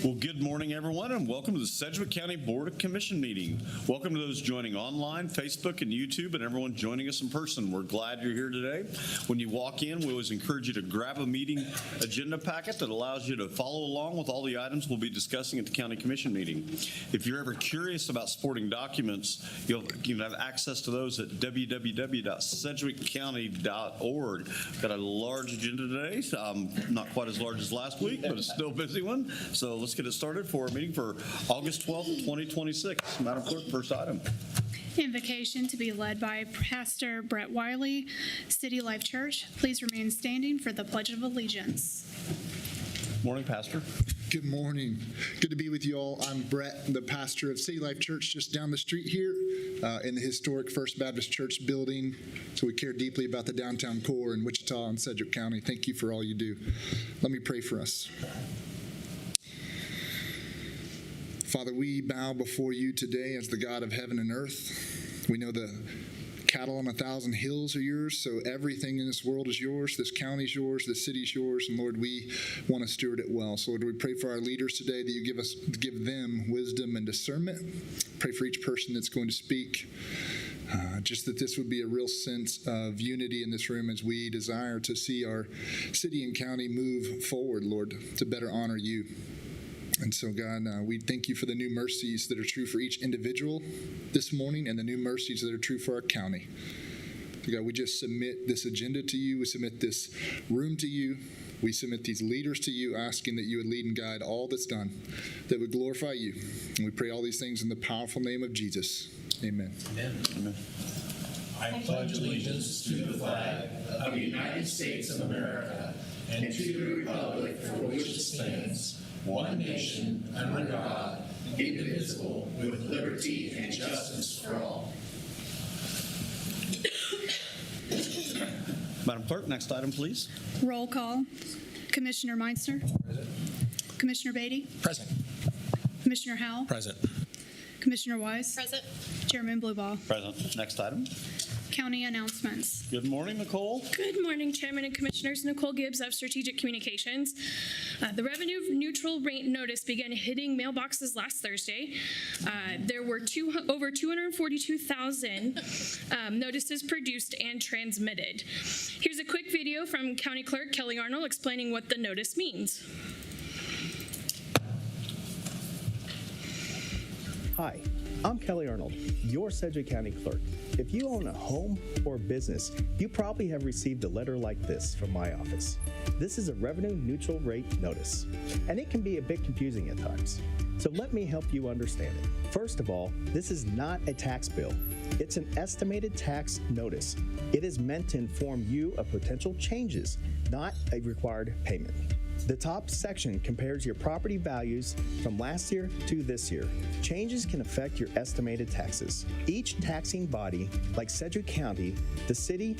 Well, good morning, everyone, and welcome to the Sedgwick County Board of Commission meeting. Welcome to those joining online, Facebook, and YouTube, and everyone joining us in person. We're glad you're here today. When you walk in, we always encourage you to grab a meeting agenda packet that allows you to follow along with all the items we'll be discussing at the County Commission meeting. If you're ever curious about supporting documents, you can have access to those at www.sedgwickcounty.org. Got a large agenda today, not quite as large as last week, but it's still a busy one. So let's get it started for our meeting for August 12th, 2026. Madam Clerk, first item. Invocation to be led by Pastor Brett Wiley, City Life Church. Please remain standing for the Pledge of Allegiance. Morning, Pastor. Good morning. Good to be with you all. I'm Brett, the pastor of City Life Church just down the street here in the historic First Baptist Church building. So we care deeply about the downtown core in Wichita and Sedgwick County. Thank you for all you do. Let me pray for us. Father, we bow before you today as the God of heaven and earth. We know the cattle on 1,000 hills are yours, so everything in this world is yours. This county is yours, this city is yours, and Lord, we want to steward it well. So Lord, we pray for our leaders today that you give them wisdom and discernment. Pray for each person that's going to speak. Just that this would be a real sense of unity in this room as we desire to see our city and county move forward, Lord, to better honor you. And so, God, we thank you for the new mercies that are true for each individual this morning and the new mercies that are true for our county. So, God, we just submit this agenda to you. We submit this room to you. We submit these leaders to you, asking that you would lead and guide all that's done, that would glorify you. And we pray all these things in the powerful name of Jesus. Amen. Amen. Amen. I pledge allegiance to the flag of the United States of America and to the republic for which it stands, one nation, under God, indivisible, with liberty and justice for all. Madam Clerk, next item, please. Roll call. Commissioner Meister. Present. Commissioner Beatty. Present. Commissioner Howell. Present. Commissioner Wise. Present. Chairman Blueball. Present. Next item. County announcements. Good morning, Nicole. Good morning, Chairman and Commissioners. Nicole Gibbs of Strategic Communications. The revenue neutral rate notice began hitting mailboxes last Thursday. There were over 242,000 notices produced and transmitted. Here's a quick video from County Clerk Kelly Arnold explaining what the notice means. Hi, I'm Kelly Arnold, your Sedgwick County Clerk. If you own a home or business, you probably have received a letter like this from my office. This is a revenue neutral rate notice, and it can be a bit confusing at times. So let me help you understand it. First of all, this is not a tax bill. It's an estimated tax notice. It is meant to inform you of potential changes, not a required payment. The top section compares your property values from last year to this year. Changes can affect your estimated taxes. Each taxing body, like Sedgwick County, the city,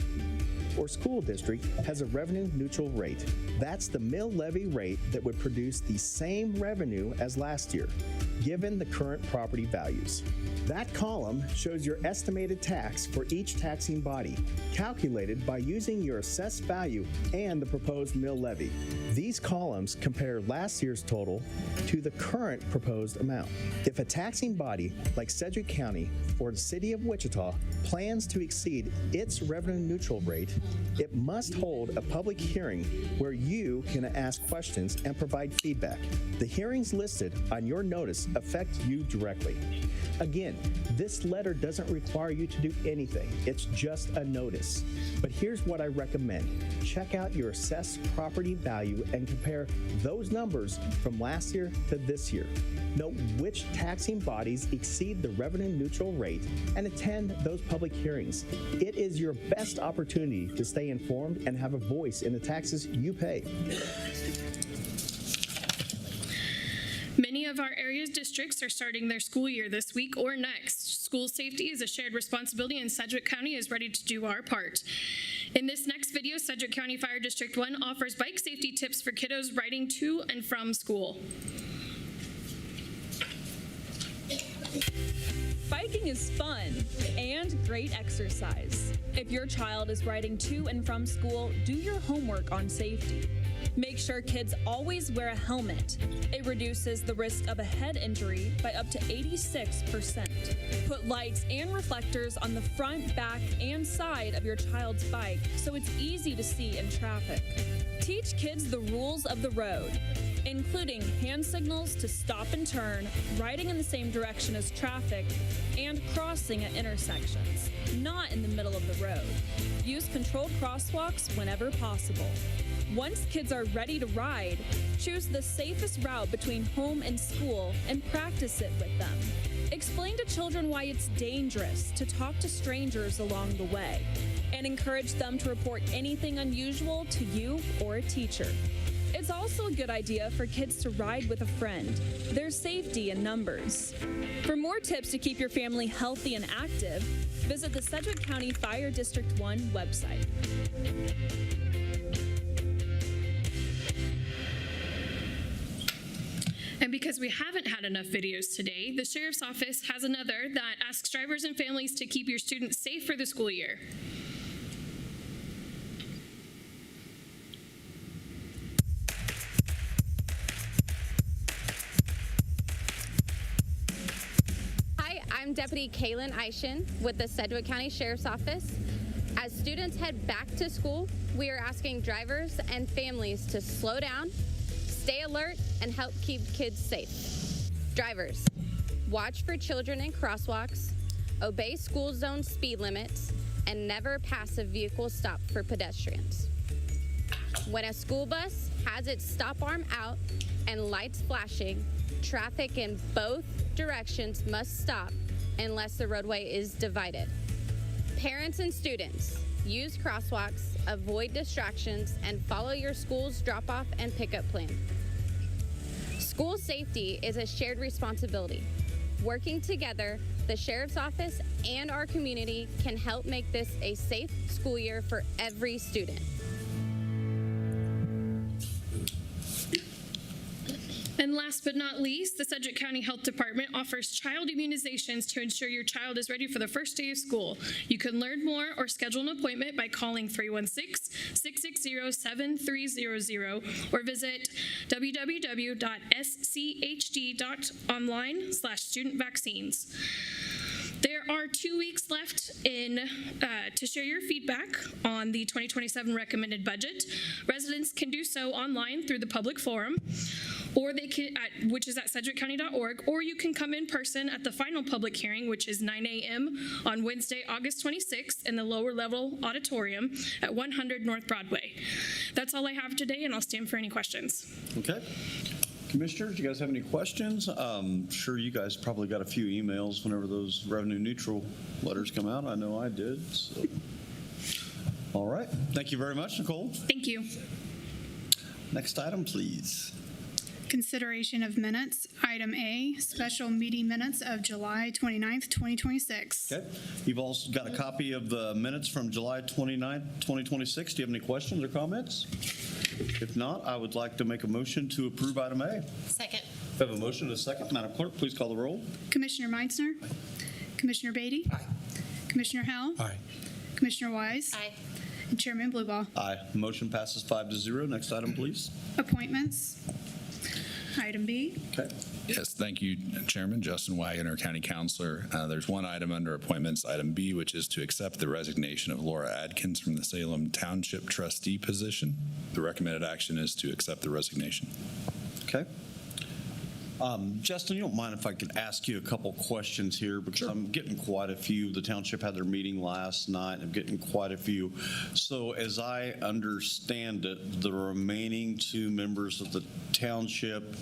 or school district, has a revenue neutral rate. That's the mill levy rate that would produce the same revenue as last year, given the current property values. That column shows your estimated tax for each taxing body, calculated by using your assessed value and the proposed mill levy. These columns compare last year's total to the current proposed amount. If a taxing body like Sedgwick County or the City of Wichita plans to exceed its revenue neutral rate, it must hold a public hearing where you can ask questions and provide feedback. The hearings listed on your notice affect you directly. Again, this letter doesn't require you to do anything. It's just a notice. But here's what I recommend. Check out your assessed property value and compare those numbers from last year to this year. Note which taxing bodies exceed the revenue neutral rate and attend those public hearings. It is your best opportunity to stay informed and have a voice in the taxes you pay. Many of our area's districts are starting their school year this week or next. School safety is a shared responsibility, and Sedgwick County is ready to do our part. In this next video, Sedgwick County Fire District 1 offers bike safety tips for kiddos riding to and from school. Biking is fun and great exercise. If your child is riding to and from school, do your homework on safety. Make sure kids always wear a helmet. It reduces the risk of a head injury by up to 86%. Put lights and reflectors on the front, back, and side of your child's bike so it's easy to see in traffic. Teach kids the rules of the road, including hand signals to stop and turn, riding in the same direction as traffic, and crossing at intersections, not in the middle of the road. Use controlled crosswalks whenever possible. Once kids are ready to ride, choose the safest route between home and school and practice it with them. Explain to children why it's dangerous to talk to strangers along the way, and encourage them to report anything unusual to you or a teacher. It's also a good idea for kids to ride with a friend. There's safety in numbers. For more tips to keep your family healthy and active, visit the Sedgwick County Fire District 1 website. And because we haven't had enough videos today, the Sheriff's Office has another that asks drivers and families to keep your students safe for the school year. Hi, I'm Deputy Kaylin Eishen with the Sedgwick County Sheriff's Office. As students head back to school, we are asking drivers and families to slow down, stay alert, and help keep kids safe. Drivers, watch for children in crosswalks, obey school zone speed limits, and never pass a vehicle stop for pedestrians. When a school bus has its stop arm out and lights flashing, traffic in both directions must stop unless the roadway is divided. Parents and students, use crosswalks, avoid distractions, and follow your school's drop-off and pickup plan. School safety is a shared responsibility. Working together, the Sheriff's Office and our community can help make this a safe school year for every student. And last but not least, the Sedgwick County Health Department offers child immunizations to ensure your child is ready for the first day of school. You can learn more or schedule an appointment by calling 316-660-7300 or visit www.schd.online/student-vaccines. There are 2 weeks left to share your feedback on the 2027 recommended budget. Residents can do so online through the public forum, or they can, which is at sedgwickcounty.org, or you can come in person at the final public hearing, which is 9 a.m. on Wednesday, August 26th in the lower level auditorium at 100 North Broadway. That's all I have today, and I'll stand for any questions. Okay. Commissioners, do you guys have any questions? Sure, you guys probably got a few emails whenever those revenue neutral letters come out. I know I did. So. All right. Thank you very much, Nicole. Thank you. Next item, please. Consideration of minutes. Item A, special meeting minutes of July 29th, 2026. Okay. You've also got a copy of the minutes from July 29th, 2026. Do you have any questions or comments? If not, I would like to make a motion to approve item A. Second. We have a motion and a second. Madam Clerk, please call the roll. Commissioner Meitzner. Commissioner Beatty. Aye. Commissioner Howell. Aye. Commissioner Wise. Aye. And Chairman Blueball. Aye. Motion passes 5-0. Next item, please. Appointments. Item B. Okay. Yes, thank you, Chairman. Justin Wagoner, County Councilor. There's one item under appointments, item B, which is to accept the resignation of Laura Adkins from the Salem Township trustee position. The recommended action is to accept the resignation. Okay. Justin, you don't mind if I could ask you a couple questions here, because sure. I'm getting quite a few. The township had their meeting last night. I'm getting quite a few. So as I understand it, the remaining two members of the township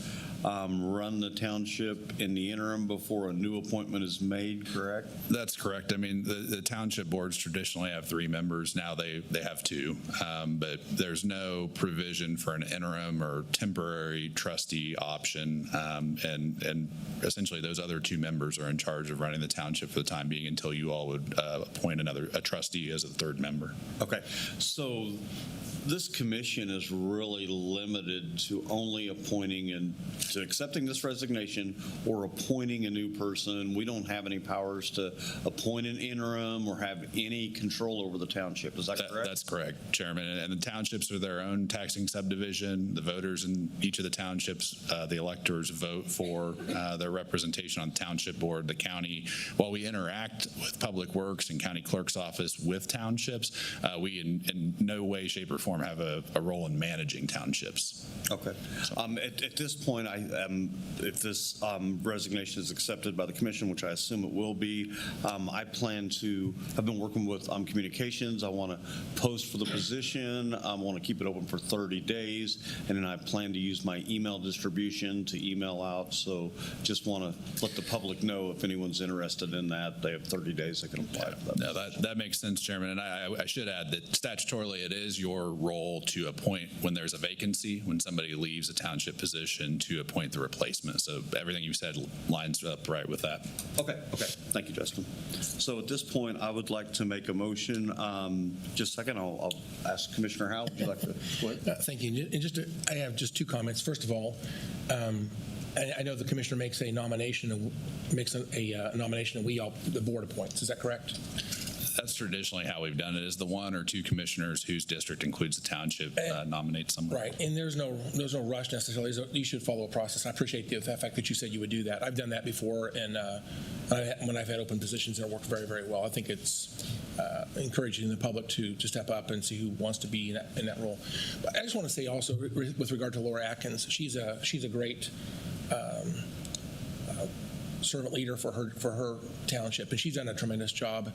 run the township in the interim before a new appointment is made, correct? That's correct. I mean, the township boards traditionally have 3 members. Now they have 2, but there's no provision for an interim or temporary trustee option. And essentially those other 2 members are in charge of running the township for the time being until you all would appoint a trustee as a 3rd member. Okay. So this commission is really limited to only appointing and to accepting this resignation or appointing a new person. We don't have any powers to appoint an interim or have any control over the township. Is that correct? That's correct, Chairman. And the townships are their own taxing subdivision. The voters in each of the townships, the electors, vote for their representation on the township board. The county, while we interact with Public Works and County Clerk's office with townships, we in no way, shape, or form have a role in managing townships. Okay. At this point, if this resignation is accepted by the commission, which I assume it will be, I plan to, I've been working with communications. I want to post for the position. I want to keep it open for 30 days. And then I plan to use my email distribution to email out. So just want to let the public know if anyone's interested in that. They have 30 days they can apply for that. No, that makes sense, Chairman. And I should add that statutorily it is your role to appoint when there's a vacancy, when somebody leaves a township position, to appoint the replacement. So everything you said lines up right with that. Okay. Thank you, Justin. So at this point, I would like to make a motion. Just a second, I'll ask Commissioner Howell. Would you like to? Thank you. And I have just two comments. First of all, I know the commissioner makes a nomination, and the board appoints. Is that correct? That's traditionally how we've done it, is the one or two commissioners whose district includes the township nominate someone. Right, and there's no rush necessarily. You should follow a process. I appreciate the fact that you said you would do that. I've done that before, and when I've had open positions, it worked very, very well. I think it's encouraging the public to step up and see who wants to be in that role. But I just want to say also, with regard to Laura Atkins, she's a great servant leader for her township, and she's done a tremendous job.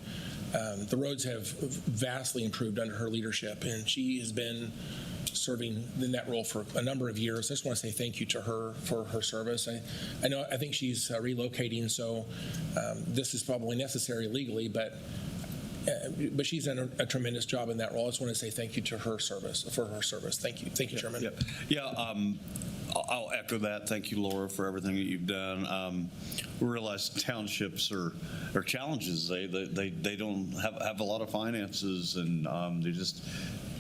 The roads have vastly improved under her leadership, and she has been serving in that role for a number of years. I just want to say thank you to her for her service. I think she's relocating, so this is probably necessary legally, but she's done a tremendous job in that role. I just want to say thank you to her service. Thank you, Chairman. I'll echo that. Thank you, Laura, for everything that you've done. We realize townships are challenges. They don't have a lot of finances, and they just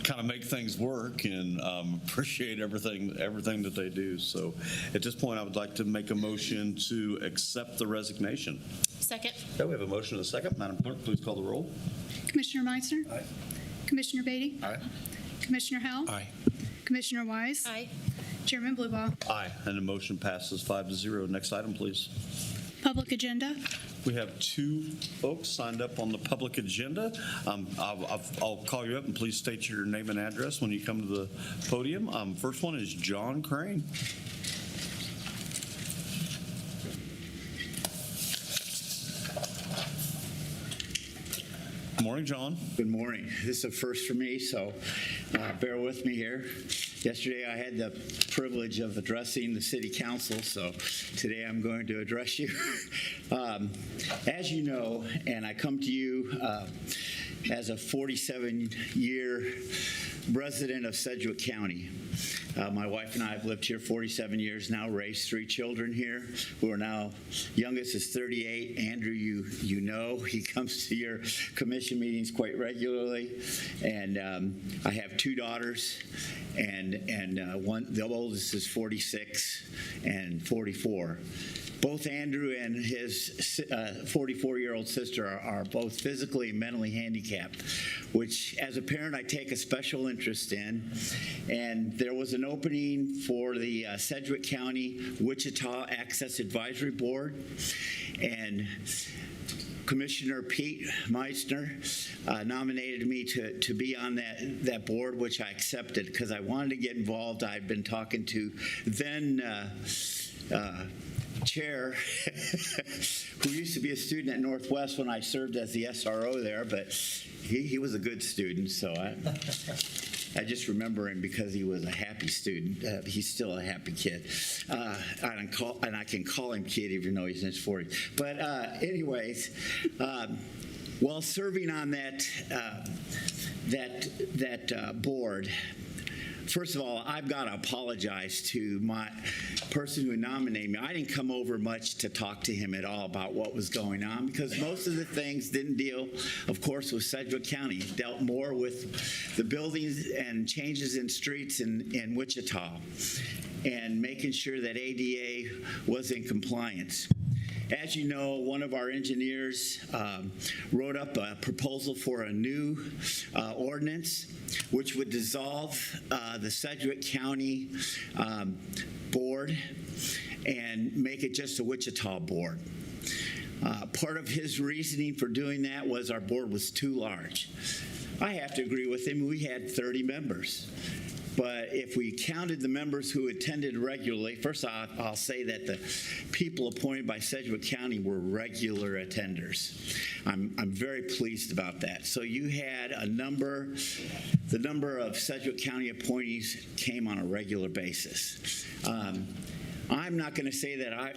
kind of make things work, and appreciate everything that they do. So at this point, I would like to make a motion to accept the resignation. Second. Okay, we have a motion and a second. Madam Clerk, please call the roll. Commissioner Meissner? Aye. Commissioner Beatty? Aye. Commissioner Howell? Aye. Commissioner Wise? Aye. Chairman Bluebow? Aye, and the motion passes 5-0. Next item, please. Public agenda. We have two folks signed up on the public agenda. I'll call you up, and please state your name and address when you come to the podium. First one is John Crane. Good morning, John. Good morning. This is a first for me, so bear with me here. Yesterday I had the privilege of addressing the City Council, so today I'm going to address you. As you know, and I come to you as a 47-year resident of Sedgwick County. My wife and I have lived here 47 years now, raised 3 children here who are now, youngest is 38. Andrew, you know, he comes to your commission meetings quite regularly. And I have 2 daughters, and the oldest is 46 and 44. Both Andrew and his 44-year-old sister are both physically and mentally handicapped, which as a parent I take a special interest in. And there was an opening for the Sedgwick County Wichita Access Advisory Board, and Commissioner Pete Meissner nominated me to be on that board, which I accepted because I wanted to get involved. I'd been talking to then chair who used to be a student at Northwest when I served as the SRO there, but he was a good student, so I just remember him because he was a happy student. He's still a happy kid, and I can call him kid even though he's in his 40s. But anyways, while serving on that board, first of all, I've got to apologize to my person who nominated me. I didn't come over much to talk to him at all about what was going on because most of the things didn't deal, of course, with Sedgwick County. It dealt more with the buildings and changes in streets in Wichita and making sure that ADA was in compliance. As you know, one of our engineers wrote up a proposal for a new ordinance which would dissolve the Sedgwick County board and make it just a Wichita board. Part of his reasoning for doing that was our board was too large. I have to agree with him. We had 30 members. But if we counted the members who attended regularly, first I'll say that the people appointed by Sedgwick County were regular attenders. I'm very pleased about that. So you had the number of Sedgwick County appointees came on a regular basis. I'm not going to say that I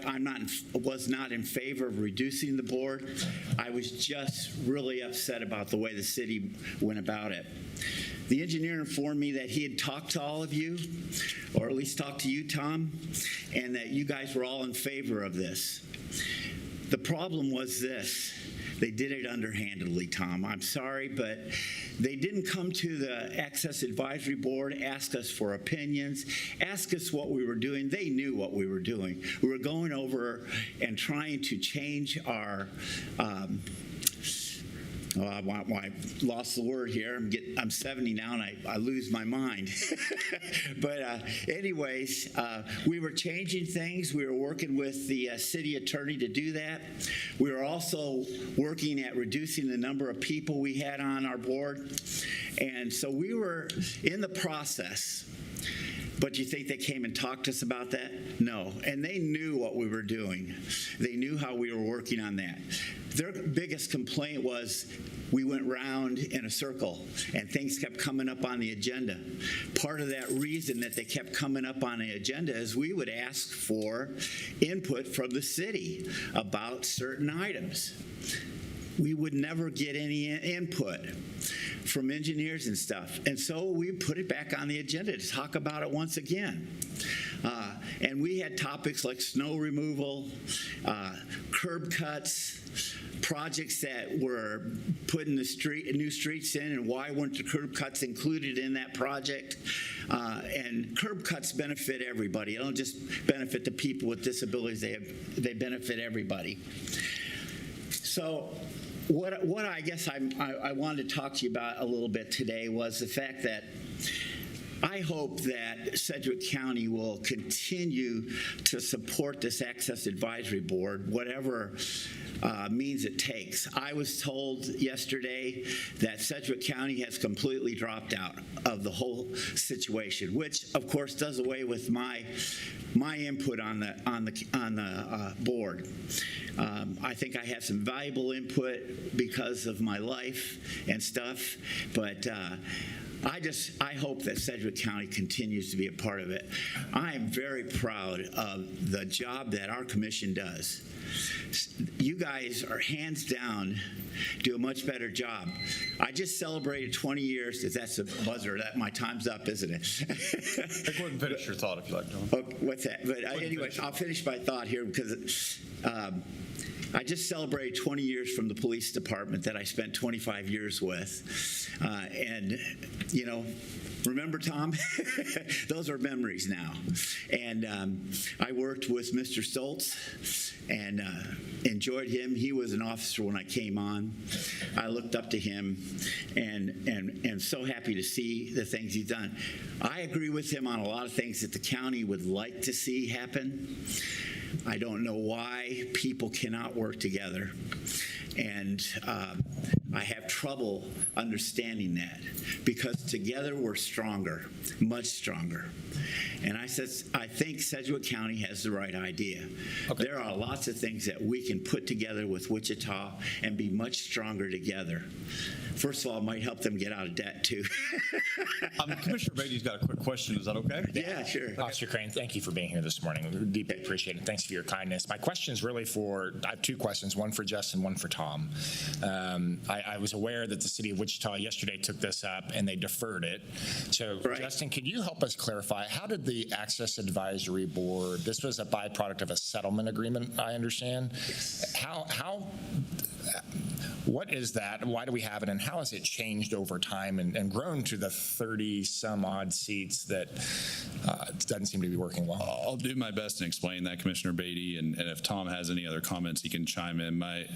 was not in favor of reducing the board. I was just really upset about the way the city went about it. The engineer informed me that he had talked to all of you, or at least talked to you, Tom, and that you guys were all in favor of this. The problem was this. They did it underhandedly, Tom. I'm sorry, but they didn't come to the Access Advisory Board, ask us for opinions, ask us what we were doing. They knew what we were doing. We were going over and trying to change our I lost the word here. I'm 70 now, and I lose my mind. But anyways, we were changing things. We were working with the city attorney to do that. We were also working at reducing the number of people we had on our board. And so we were in the process. But you think they came and talked to us about that? No. And they knew what we were doing. They knew how we were working on that. Their biggest complaint was we went round in a circle and things kept coming up on the agenda. Part of that reason that they kept coming up on the agenda is we would ask for input from the city about certain items. We would never get any input from engineers and stuff. And so we put it back on the agenda to talk about it once again. And we had topics like snow removal, curb cuts, projects that were putting the new streets in, and why weren't the curb cuts included in that project? And curb cuts benefit everybody. They don't just benefit the people with disabilities. They benefit everybody. So what I guess I wanted to talk to you about a little bit today was the fact that I hope that Sedgwick County will continue to support this Access Advisory Board, whatever means it takes. I was told yesterday that Sedgwick County has completely dropped out of the whole situation, which of course does away with my input on the board. I think I have some valuable input because of my life and stuff, but I hope that Sedgwick County continues to be a part of it. I am very proud of the job that our commission does. You guys are hands down do a much better job. I just celebrated 20 years. That's a buzzer. That my time's up, isn't it? Go ahead and finish your thought if you like, John. Okay, what's that? But anyway, I'll finish my thought here because I just celebrated 20 years from the police department that I spent 25 years with. And, you know, remember, Tom? Those are memories now. And I worked with Mr. Stoltz and enjoyed him. He was an officer when I came on. I looked up to him and so happy to see the things he's done. I agree with him on a lot of things that the county would like to see happen. I don't know why people cannot work together. And I have trouble understanding that because together we're stronger, much stronger. And I think Sedgwick County has the right idea. Okay. There are lots of things that we can put together with Wichita and be much stronger together. First of all, it might help them get out of debt, too. Commissioner Beatty's got a quick question. Is that okay? Yeah, sure. Officer Crane, thank you for being here this morning. We deeply appreciate it. Thanks for your kindness. My question is really I have two questions, one for Justin, one for Tom. I was aware that the city of Wichita yesterday took this up and they deferred it. So, Right. Justin, could you help us clarify, how did the Access Advisory Board, this was a byproduct of a settlement agreement, I understand. What is that? Why do we have it? And how has it changed over time and grown to the 30 some odd seats that doesn't seem to be working well? I'll do my best to explain that, Commissioner Beatty, and if Tom has any other comments, he can chime in. My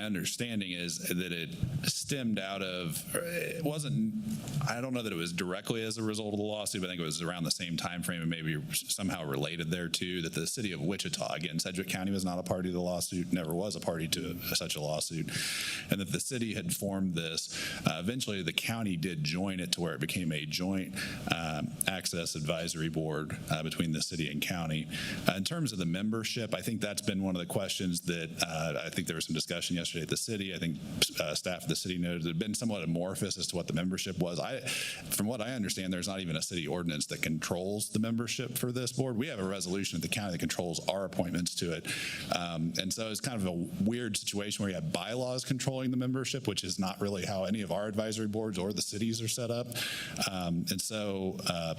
understanding is that it stemmed out of, it wasn't, I don't know that it was directly as a result of the lawsuit, but I think it was around the same time frame and maybe somehow related there too, that the city of Wichita, again, Sedgwick County was not a party to the lawsuit, never was a party to such a lawsuit, and that the city had formed this. Eventually, the county did join it to where it became a joint access advisory board between the city and county. In terms of the membership, I think that's been one of the questions that I think there was some discussion yesterday at the city. I think staff of the city noted it had been somewhat amorphous as to what the membership was. From what I understand, there's not even a city ordinance that controls the membership for this board. We have a resolution at the county that controls our appointments to it. And so it's kind of a weird situation where you have bylaws controlling the membership, which is not really how any of our advisory boards or the cities are set up. And so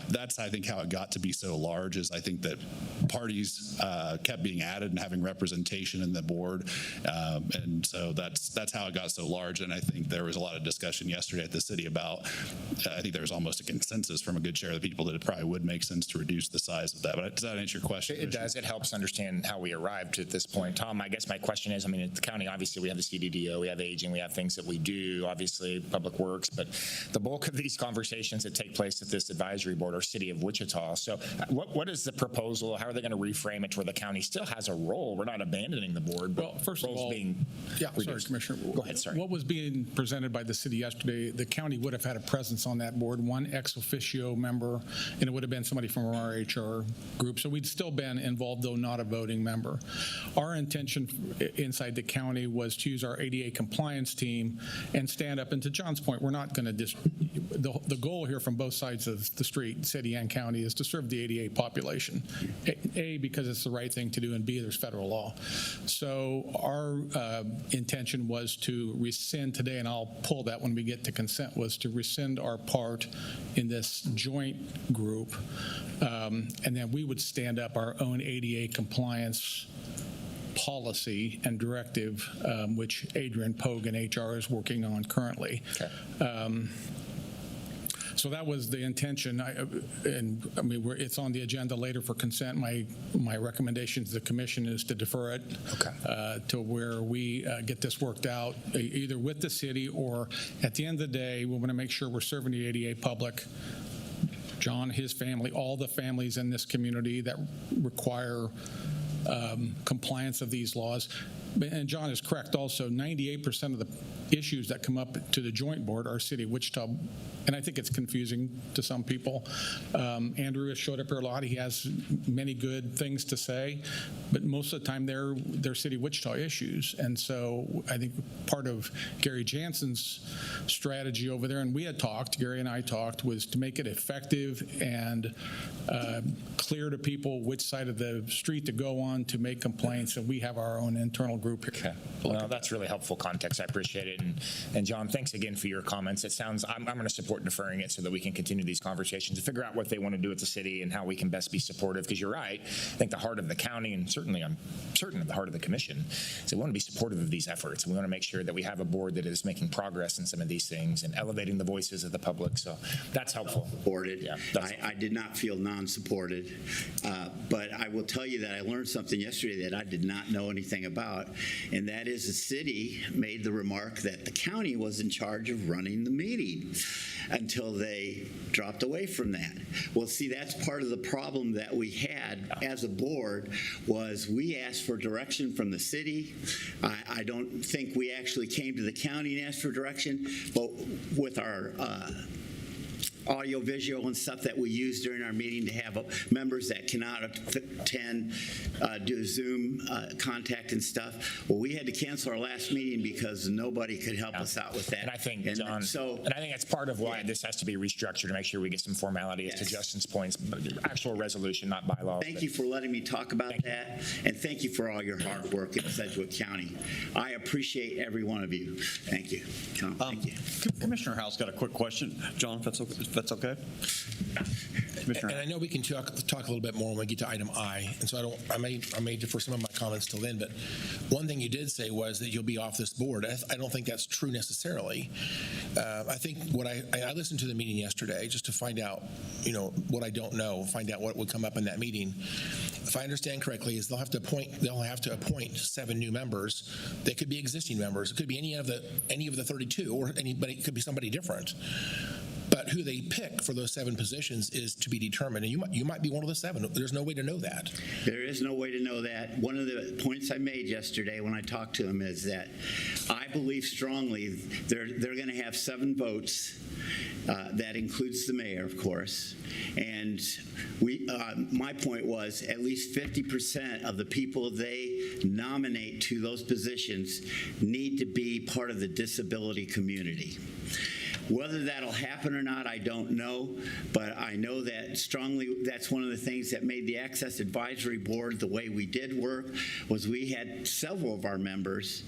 that's, I think, how it got to be so large, is I think that parties kept being added and having representation in the board. And so that's how it got so large. And I think there was a lot of discussion yesterday at the city about, I think there was almost a consensus from a good share of the people that it probably would make sense to reduce the size of that. But does that answer your question? It does. It helps understand how we arrived at this point. Tom, I guess my question is, I mean, at the county, obviously we have the CDDO, we have aging, we have things that we do, obviously public works, but the bulk of these conversations that take place at this advisory board are city of Wichita. So what is the proposal? How are they going to reframe it to where the county still has a role? We're not abandoning the board, but well, first of all, being sorry, Commissioner. Go ahead, sorry. What was being presented by the city yesterday, the county would have had a presence on that board, one ex officio member, and it would have been somebody from our HR group. So we'd still been involved, though not a voting member. Our intention inside the county was to use our ADA compliance team and stand up. And to John's point, we're not going to the goal here from both sides of the street, city and county, is to serve the ADA population. A, because it's the right thing to do, and B, there's federal law. So our intention was to rescind today, and I'll pull that when we get to consent, was to rescind our part in this joint group, and then we would stand up our own ADA compliance policy and directive, which Adrian Pogue in HR is working on currently. Okay. So that was the intention, it's on the agenda later for consent. My recommendation to the commission is to defer it to where we get this worked out, either with the city or at the end of the day, we want to make sure we're serving the ADA public. John, his family, all the families in this community that require compliance of these laws. And John is correct also, 98% of the issues that come up to the joint board are city of Wichita, and I think it's confusing to some people. Andrew has showed up here a lot. He has many good things to say, but most of the time they're city of Wichita issues. And so I think part of Gary Jansen's strategy over there, and Gary and I talked, was to make it effective and clear to people which side of the street to go on to make complaints, and we have our own internal group here. Okay. Well, that's really helpful context. I appreciate it. And John, thanks again for your comments. It sounds, I'm going to support deferring it so that we can continue these conversations and figure out what they want to do at the city and how we can best be supportive, because you're right. I think the heart of the county, and certainly I'm certain of the heart of the commission, is we want to be supportive of these efforts. We want to make sure that we have a board that is making progress in some of these things and elevating the voices of the public. So that's helpful. Supported. Yeah, I did not feel non-supported, but I will tell you that I learned something yesterday that I did not know anything about, and that is the city made the remark that the county was in charge of running the meeting until they dropped away from that. Well, see, that's part of the problem that we had as a board, was we asked for direction from the city. I don't think we actually came to the county and asked for direction, but with our audio, visual, and stuff that we use during our meeting to have members that cannot attend do Zoom contact and stuff. Well, we had to cancel our last meeting because nobody could help us out with that. And I think, And John, so, and I think that's part of why this has to be restructured to make sure we get some formality as to Justin's points, but actual resolution, not bylaws. thank you for letting me talk about that, and thank you for all your hard work in Sedgwick County. I appreciate every one of you. Thank you. Tom, thank you. Commissioner Howell's got a quick question. John, if that's okay? And I know we can talk a little bit more when we get to item I, and so I may defer some of my comments till then, but one thing you did say was that you'll be off this board. I don't think that's true necessarily. I think what I listened to the meeting yesterday just to find out, what I don't know, find out what would come up in that meeting. If I understand correctly, is they'll have to appoint 7 new members. They could be existing members. It could be any of the 32, or anybody. It could be somebody different. But who they pick for those 7 positions is to be determined, and you might be one of the 7. There's no way to know that. There is no way to know that. One of the points I made yesterday when I talked to him is that I believe strongly they're going to have 7 votes. That includes the mayor, of course. And my point was at least 50% of the people they nominate to those positions need to be part of the disability community. Whether that'll happen or not, I don't know, but I know that strongly that's one of the things that made the Access Advisory Board the way we did work was we had several of our members,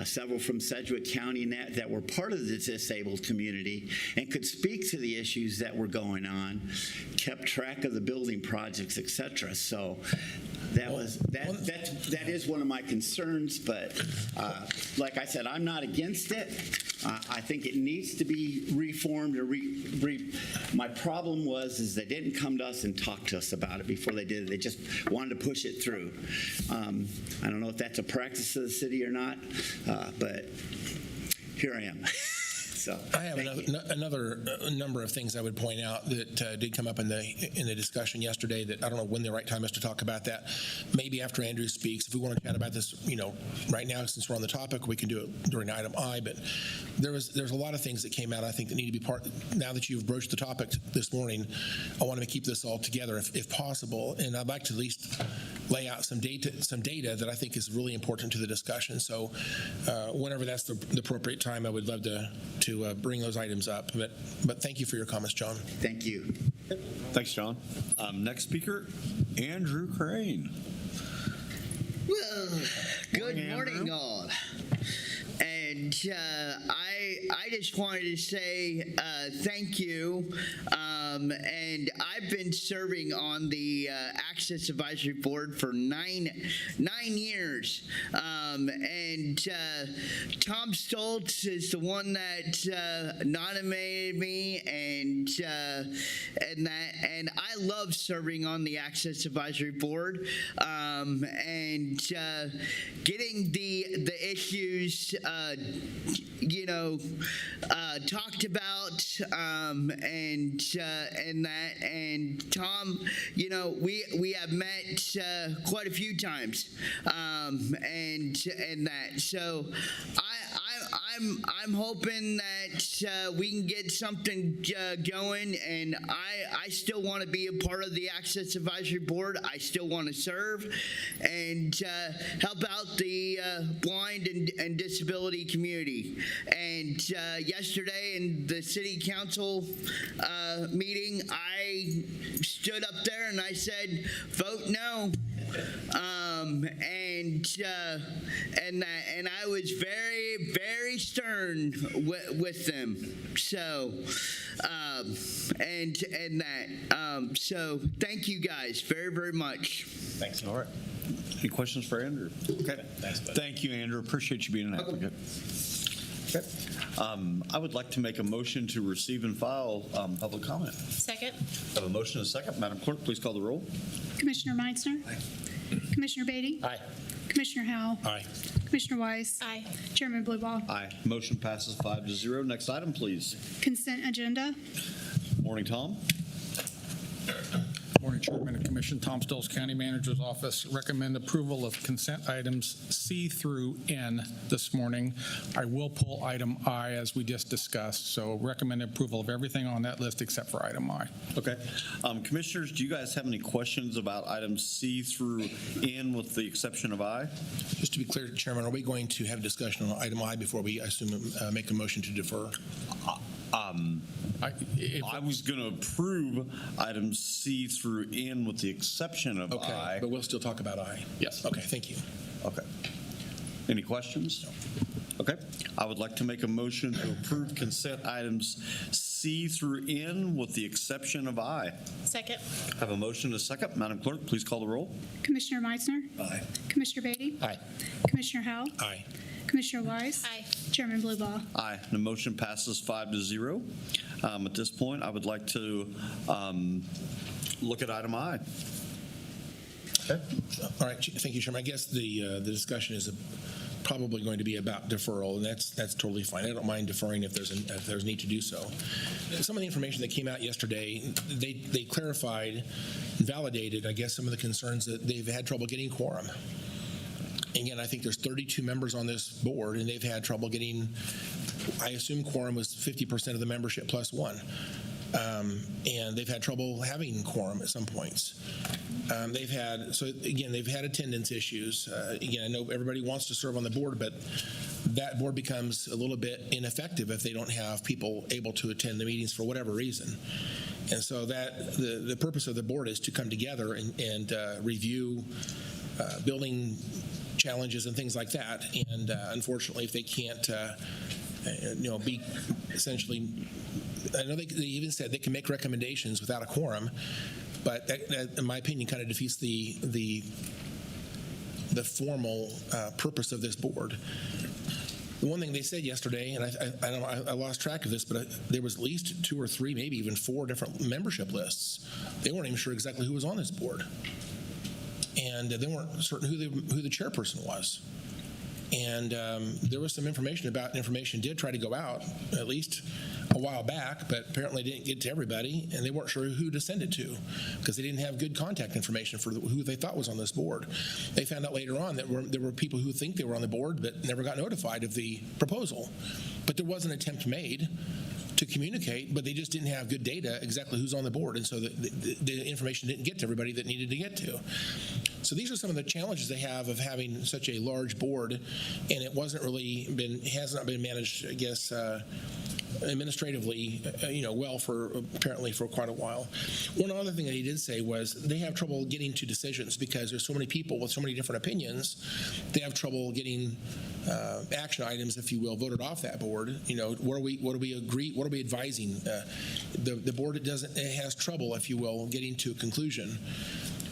several from Sedgwick County that were part of the disabled community and could speak to the issues that were going on, kept track of the building projects, etc. So that is one of my concerns, but like I said, I'm not against it. I think it needs to be reformed or my problem was they didn't come to us and talk to us about it before they did it. They just wanted to push it through. I don't know if that's a practice of the city or not, but here I am. So, I have another number of things I would point out that did come up in the discussion yesterday that I don't know when the right time is to talk about that. Maybe after Andrew speaks, if we want to chat about this, right now since we're on the topic, we can do it during item I. But there's a lot of things that came out I think that need to be part. Now that you've broached the topic this morning, I want to keep this all together if possible, and I'd like to at least lay out some data that I think is really important to the discussion. So whenever that's the appropriate time, I would love to bring those items up. But thank you for your comments, John. Thank you. Thanks, John. Next speaker, Andrew Crane. Well, good morning, all. And I just wanted to say thank you. And I've been serving on the Access Advisory Board for nine years. And Tom Stoltz is the one that nominated me, and I love serving on the Access Advisory Board, and getting the issues talked about, and Tom, we have met quite a few times, and that. So I'm hoping that we can get something going, and I still want to be a part of the Access Advisory Board. I still want to serve and help out the blind and disability community. And yesterday in the city council meeting, I stood up there and I said, "Vote no." And I was very, very stern with them. So, so thank you guys very, very much. Thanks. All right. Any questions for Andrew? Okay. Thanks, buddy. Thank you, Andrew. Appreciate you being an advocate. Okay. I would like to make a motion to receive and file public comment. Second. I have a motion and a second. Madam Clerk, please call the roll. Commissioner Meitzner. Aye. Commissioner Beatty. Aye. Commissioner Howell. Aye. Commissioner Weiss. Aye. Chairman Blueball. Aye. Motion passes 5-0. Next item, please. Consent agenda. Morning, Tom. Morning, Chairman and Commission. Tom Stills, County Manager's Office. Recommend approval of consent items C through N this morning. I will pull item I as we just discussed, so recommend approval of everything on that list except for item I. Okay. Commissioners, do you guys have any questions about items C through N with the exception of I? Just to be clear, Chairman, are we going to have a discussion on item I before we, I assume, make a motion to defer? I was going to approve items C through N with the exception of Okay, I. but we'll still talk about I. Yes. Okay, thank you. Okay. Any questions? Okay. I would like to make a motion to approve consent items C through N with the exception of I. Second. I have a motion and a second. Madam Clerk, please call the roll. Commissioner Meitzner. Aye. Commissioner Beatty. Aye. Commissioner Howell. Aye. Commissioner Wise. Aye. Chairman Bluebow. Aye. The motion passes 5-0. At this point, I would like to look at item I. Okay. All right. Thank you, Chairman. I guess the discussion is probably going to be about deferral, and that's totally fine. I don't mind deferring if there's need to do so. Some of the information that came out yesterday, they clarified and validated, I guess, some of the concerns that they've had trouble getting quorum. Again, I think there's 32 members on this board, and they've had trouble getting, I assume quorum was 50% of the membership plus one. And they've had trouble having quorum at some points. They've had attendance issues. Again, I know everybody wants to serve on the board, but that board becomes a little bit ineffective if they don't have people able to attend the meetings for whatever reason. And so that the purpose of the board is to come together and review building challenges and things like that. And unfortunately, if they can't, be essentially, I know they even said they can make recommendations without a quorum, but that in my opinion, kind of defeats the formal purpose of this board. The one thing they said yesterday, and I lost track of this, but there was at least 2 or 3, maybe even 4 different membership lists. They weren't even sure exactly who was on this board, and they weren't certain who the chairperson was. And there was some information did try to go out at least a while back, but apparently didn't get to everybody, and they weren't sure who to send it to because they didn't have good contact information for who they thought was on this board. They found out later on that there were people who think they were on the board but never got notified of the proposal. But there was an attempt made to communicate, but they just didn't have good data exactly who's on the board, and so the information didn't get to everybody that needed to get to. So these are some of the challenges they have of having such a large board, and it has not been managed, I guess, administratively, well apparently for quite a while. One other thing that he did say was they have trouble getting to decisions because there's so many people with so many different opinions. They have trouble getting action items, if you will, voted off that board. What do we agree? What are we advising? The board has trouble, if you will, getting to a conclusion.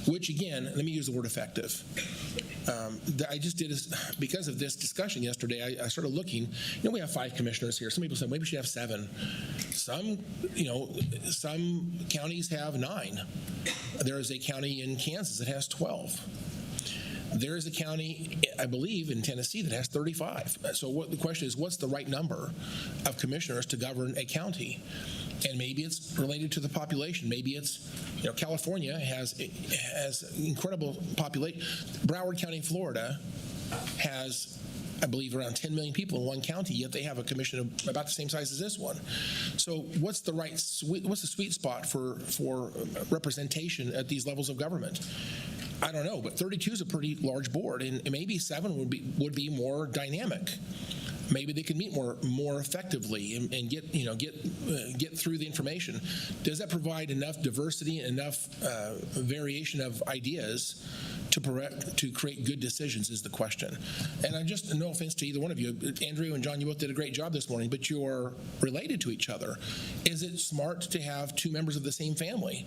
Which, again, let me use the word effective. I just did because of this discussion yesterday. I started looking. We have 5 commissioners here. Some people said maybe we should have 7. Some counties have 9. There is a county in Kansas that has 12. There is a county, I believe, in Tennessee that has 35. So the question is, what's the right number of commissioners to govern a county? And maybe it's related to the population. Maybe it's, California has incredible population. Broward County, Florida has, I believe, around 10 million people in one county, yet they have a commission of about the same size as this one. So what's the sweet spot for representation at these levels of government? I don't know, but 32 is a pretty large board, and maybe 7 would be more dynamic. Maybe they can meet more effectively and get through the information. Does that provide enough diversity, enough variation of ideas to create good decisions is the question. And I'm just, no offense to either one of you, Andrew and John, you both did a great job this morning, but you're related to each other. Is it smart to have 2 members of the same family?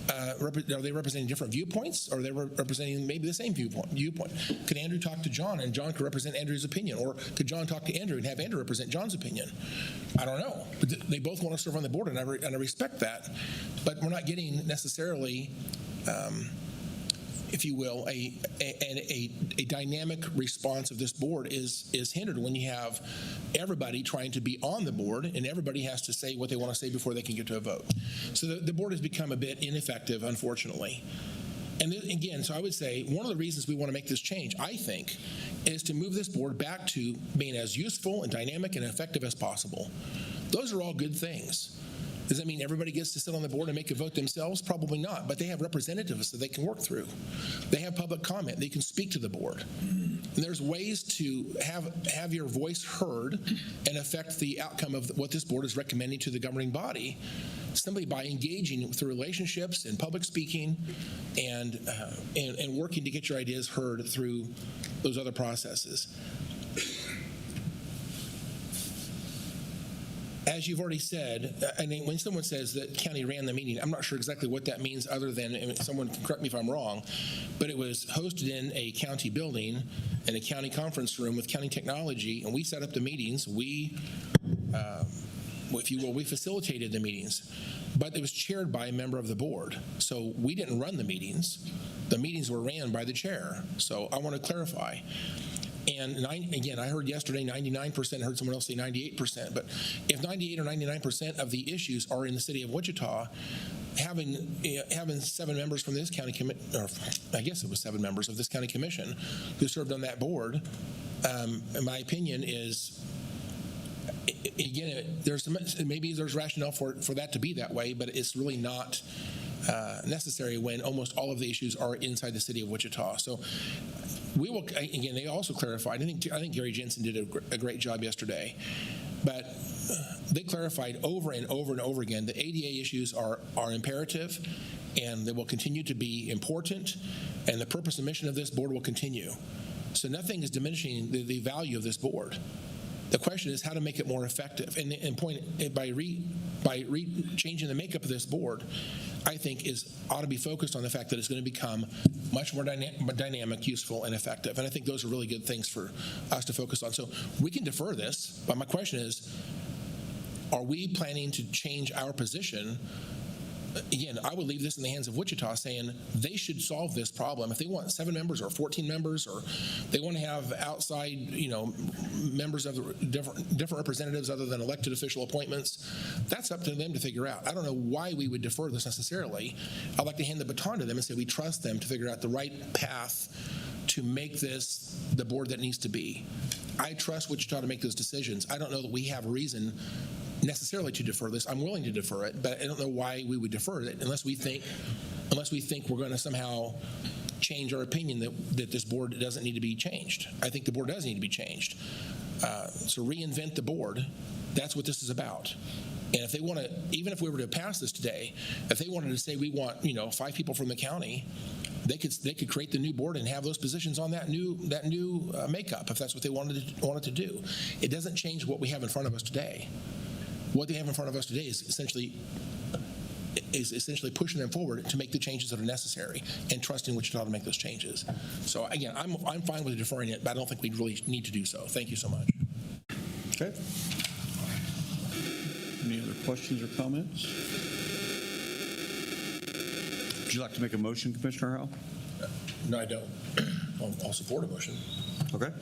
Are they representing different viewpoints, or are they representing maybe the same viewpoint? Could Andrew talk to John, and John could represent Andrew's opinion, or could John talk to Andrew and have Andrew represent John's opinion? I don't know. But they both want to serve on the board, and I respect that. But we're not getting necessarily if you will, a dynamic response of this board is hindered when you have everybody trying to be on the board and everybody has to say what they want to say before they can get to a vote. So the board has become a bit ineffective, unfortunately. And then, again, so I would say one of the reasons we want to make this change, I think, is to move this board back to being as useful and dynamic and effective as possible. Those are all good things. Does that mean everybody gets to sit on the board and make a vote themselves? Probably not, but they have representatives that they can work through. They have public comment. They can speak to the board. And there's ways to have your voice heard and affect the outcome of what this board is recommending to the governing body simply by engaging through relationships and public speaking and working to get your ideas heard through those other processes. As you've already said, I mean, when someone says that county ran the meeting, I'm not sure exactly what that means other than, and someone can correct me if I'm wrong, but it was hosted in a county building, in a county conference room with county technology, and we set up the meetings. We, if you will, we facilitated the meetings, but it was chaired by a member of the board. So we didn't run the meetings. The meetings were ran by the chair. So I want to clarify. And again, I heard yesterday 99%, heard someone else say 98%, but if 98 or 99% of the issues are in the city of Wichita, having 7 members from this county or I guess it was 7 members of this county commission who served on that board, in my opinion, is, again, maybe there's rationale for that to be that way, but it's really not necessary when almost all of the issues are inside the city of Wichita. So we will, again, they also clarified, I think Gary Jensen did a great job yesterday, but they clarified over and over and over again that ADA issues are imperative and they will continue to be important, and the purpose and mission of this board will continue. So nothing is diminishing the value of this board. The question is how to make it more effective. And by changing the makeup of this board, I think ought to be focused on the fact that it's going to become much more dynamic, useful, and effective. And I think those are really good things for us to focus on. So we can defer this, but my question is, are we planning to change our position? Again, I would leave this in the hands of Wichita, saying they should solve this problem. If they want 7 members or 14 members, or they want to have outside, members of the different representatives other than elected official appointments, that's up to them to figure out. I don't know why we would defer this necessarily. I'd like to hand the baton to them and say we trust them to figure out the right path to make this the board that needs to be. I trust Wichita to make those decisions. I don't know that we have a reason necessarily to defer this. I'm willing to defer it, but I don't know why we would defer it unless we think we're going to somehow change our opinion that this board doesn't need to be changed. I think the board does need to be changed. So reinvent the board. That's what this is about. And if they want to, even if we were to pass this today, if they wanted to say we want 5 people from the county, they could create the new board and have those positions on that new makeup if that's what they wanted to do. It doesn't change what we have in front of us today. What they have in front of us today is essentially pushing them forward to make the changes that are necessary and trusting Wichita to make those changes. So again, I'm fine with deferring it, but I don't think we really need to do so. Thank you so much. Okay. Any other questions or comments? Would you like to make a motion, Commissioner Howell? No, I don't. I'll support a motion. Okay.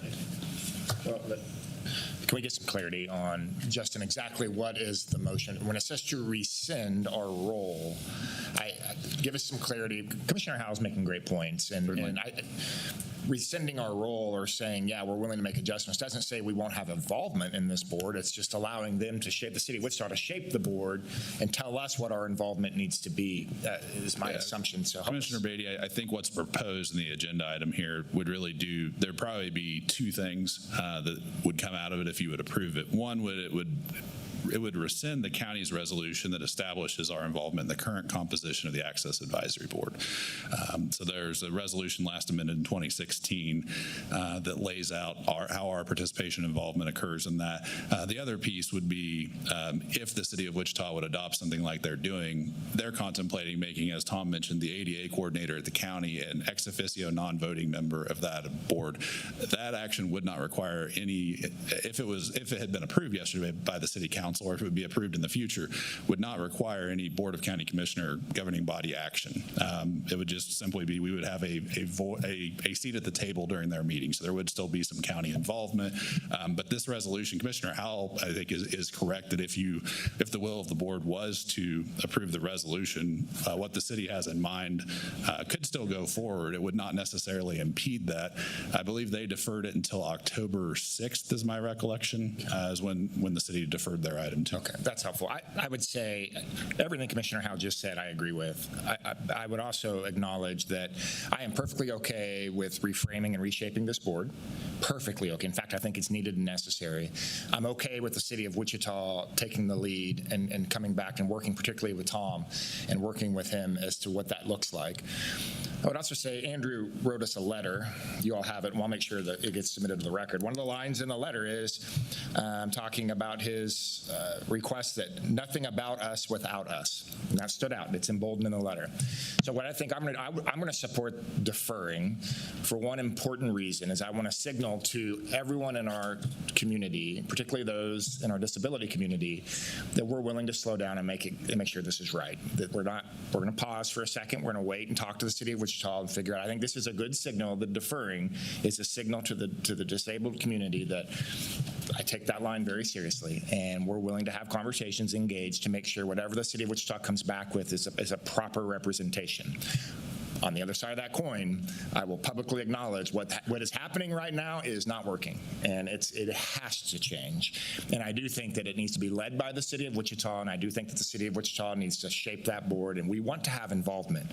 Can we get some clarity on, Justin, exactly what is the motion? When it says to rescind our role, give us some clarity. Commissioner Howell's making great points, and rescinding our role or saying, yeah, we're willing to make adjustments doesn't say we won't have involvement in this board. It's just allowing them to shape the city of Wichita, to shape the board and tell us what our involvement needs to be, is my assumption. So Commissioner Beatty, I think what's proposed in the agenda item here would really there'd probably be 2 things that would come out of it if you would approve it. One, it would rescind the county's resolution that establishes our involvement in the current composition of the Access Advisory Board. So there's a resolution last amended in 2016 that lays out how our participation and involvement occurs in that. The other piece would be if the city of Wichita would adopt something like they're doing, they're contemplating making, as Tom mentioned, the ADA coordinator at the county an ex officio non-voting member of that board. That action would not require any, if it had been approved yesterday by the city council, council, or if it would be approved in the future, would not require any Board of County Commissioner governing body action. It would just simply be, we would have a seat at the table during their meeting. So there would still be some county involvement. But this resolution, Commissioner Howell, I think is correct that if the will of the board was to approve the resolution, what the city has in mind could still go forward. It would not necessarily impede that. I believe they deferred it until October 6th, is my recollection, is when the city deferred their item to. Okay, that's helpful. I would say everything Commissioner Howell just said, I agree with. I would also acknowledge that I am perfectly okay with reframing and reshaping this board. Perfectly okay. In fact, I think it's needed and necessary. I'm okay with the city of Wichita taking the lead and coming back and working particularly with Tom and working with him as to what that looks like. I would also say Andrew wrote us a letter. You all have it, and we'll make sure that it gets submitted to the record. One of the lines in the letter is talking about his request that nothing about us without us. And that stood out. It's emboldened in the letter. So what I think I'm going to support deferring for one important reason is I want to signal to everyone in our community, particularly those in our disability community, that we're willing to slow down and make sure this is right. That we're going to pause for a second. We're going to wait and talk to the city of Wichita and figure out. I think this is a good signal. The deferring is a signal to the disabled community that I take that line very seriously, and we're willing to have conversations, engaged to make sure whatever the city of Wichita comes back with is a proper representation. On the other side of that coin, I will publicly acknowledge what is happening right now is not working, and it has to change. And I do think that it needs to be led by the city of Wichita, and I do think that the city of Wichita needs to shape that board, and we want to have involvement.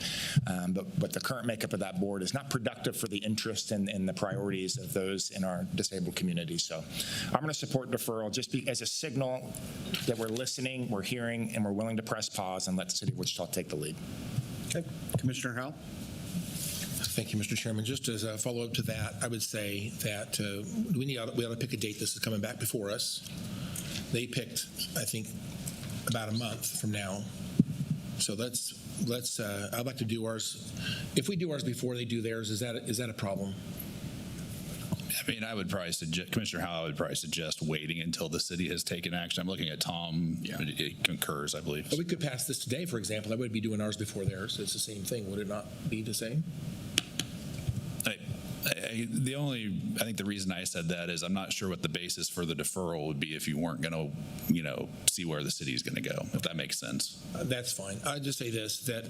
But the current makeup of that board is not productive for the interest and the priorities of those in our disabled community. So I'm going to support deferral just as a signal that we're listening, we're hearing, and we're willing to press pause and let the city of Wichita take the lead. Okay. Commissioner Howell? Thank you, Mr. Chairman. Just as a follow-up to that, I would say that we ought to pick a date this is coming back before us. They picked, I think, about a month from now. So I'd like to do ours. If we do ours before they do theirs, is that a problem? I mean, I would probably suggest, Commissioner Howell, I would probably suggest waiting until the city has taken action. I'm looking at Tom. Yeah. It concurs, I believe. But we could pass this today, for example. I would be doing ours before theirs. It's the same thing. Would it not be the same? I think the reason I said that is I'm not sure what the basis for the deferral would be if you weren't going to, see where the city is going to go, if that makes sense. That's fine. I'll just say this, that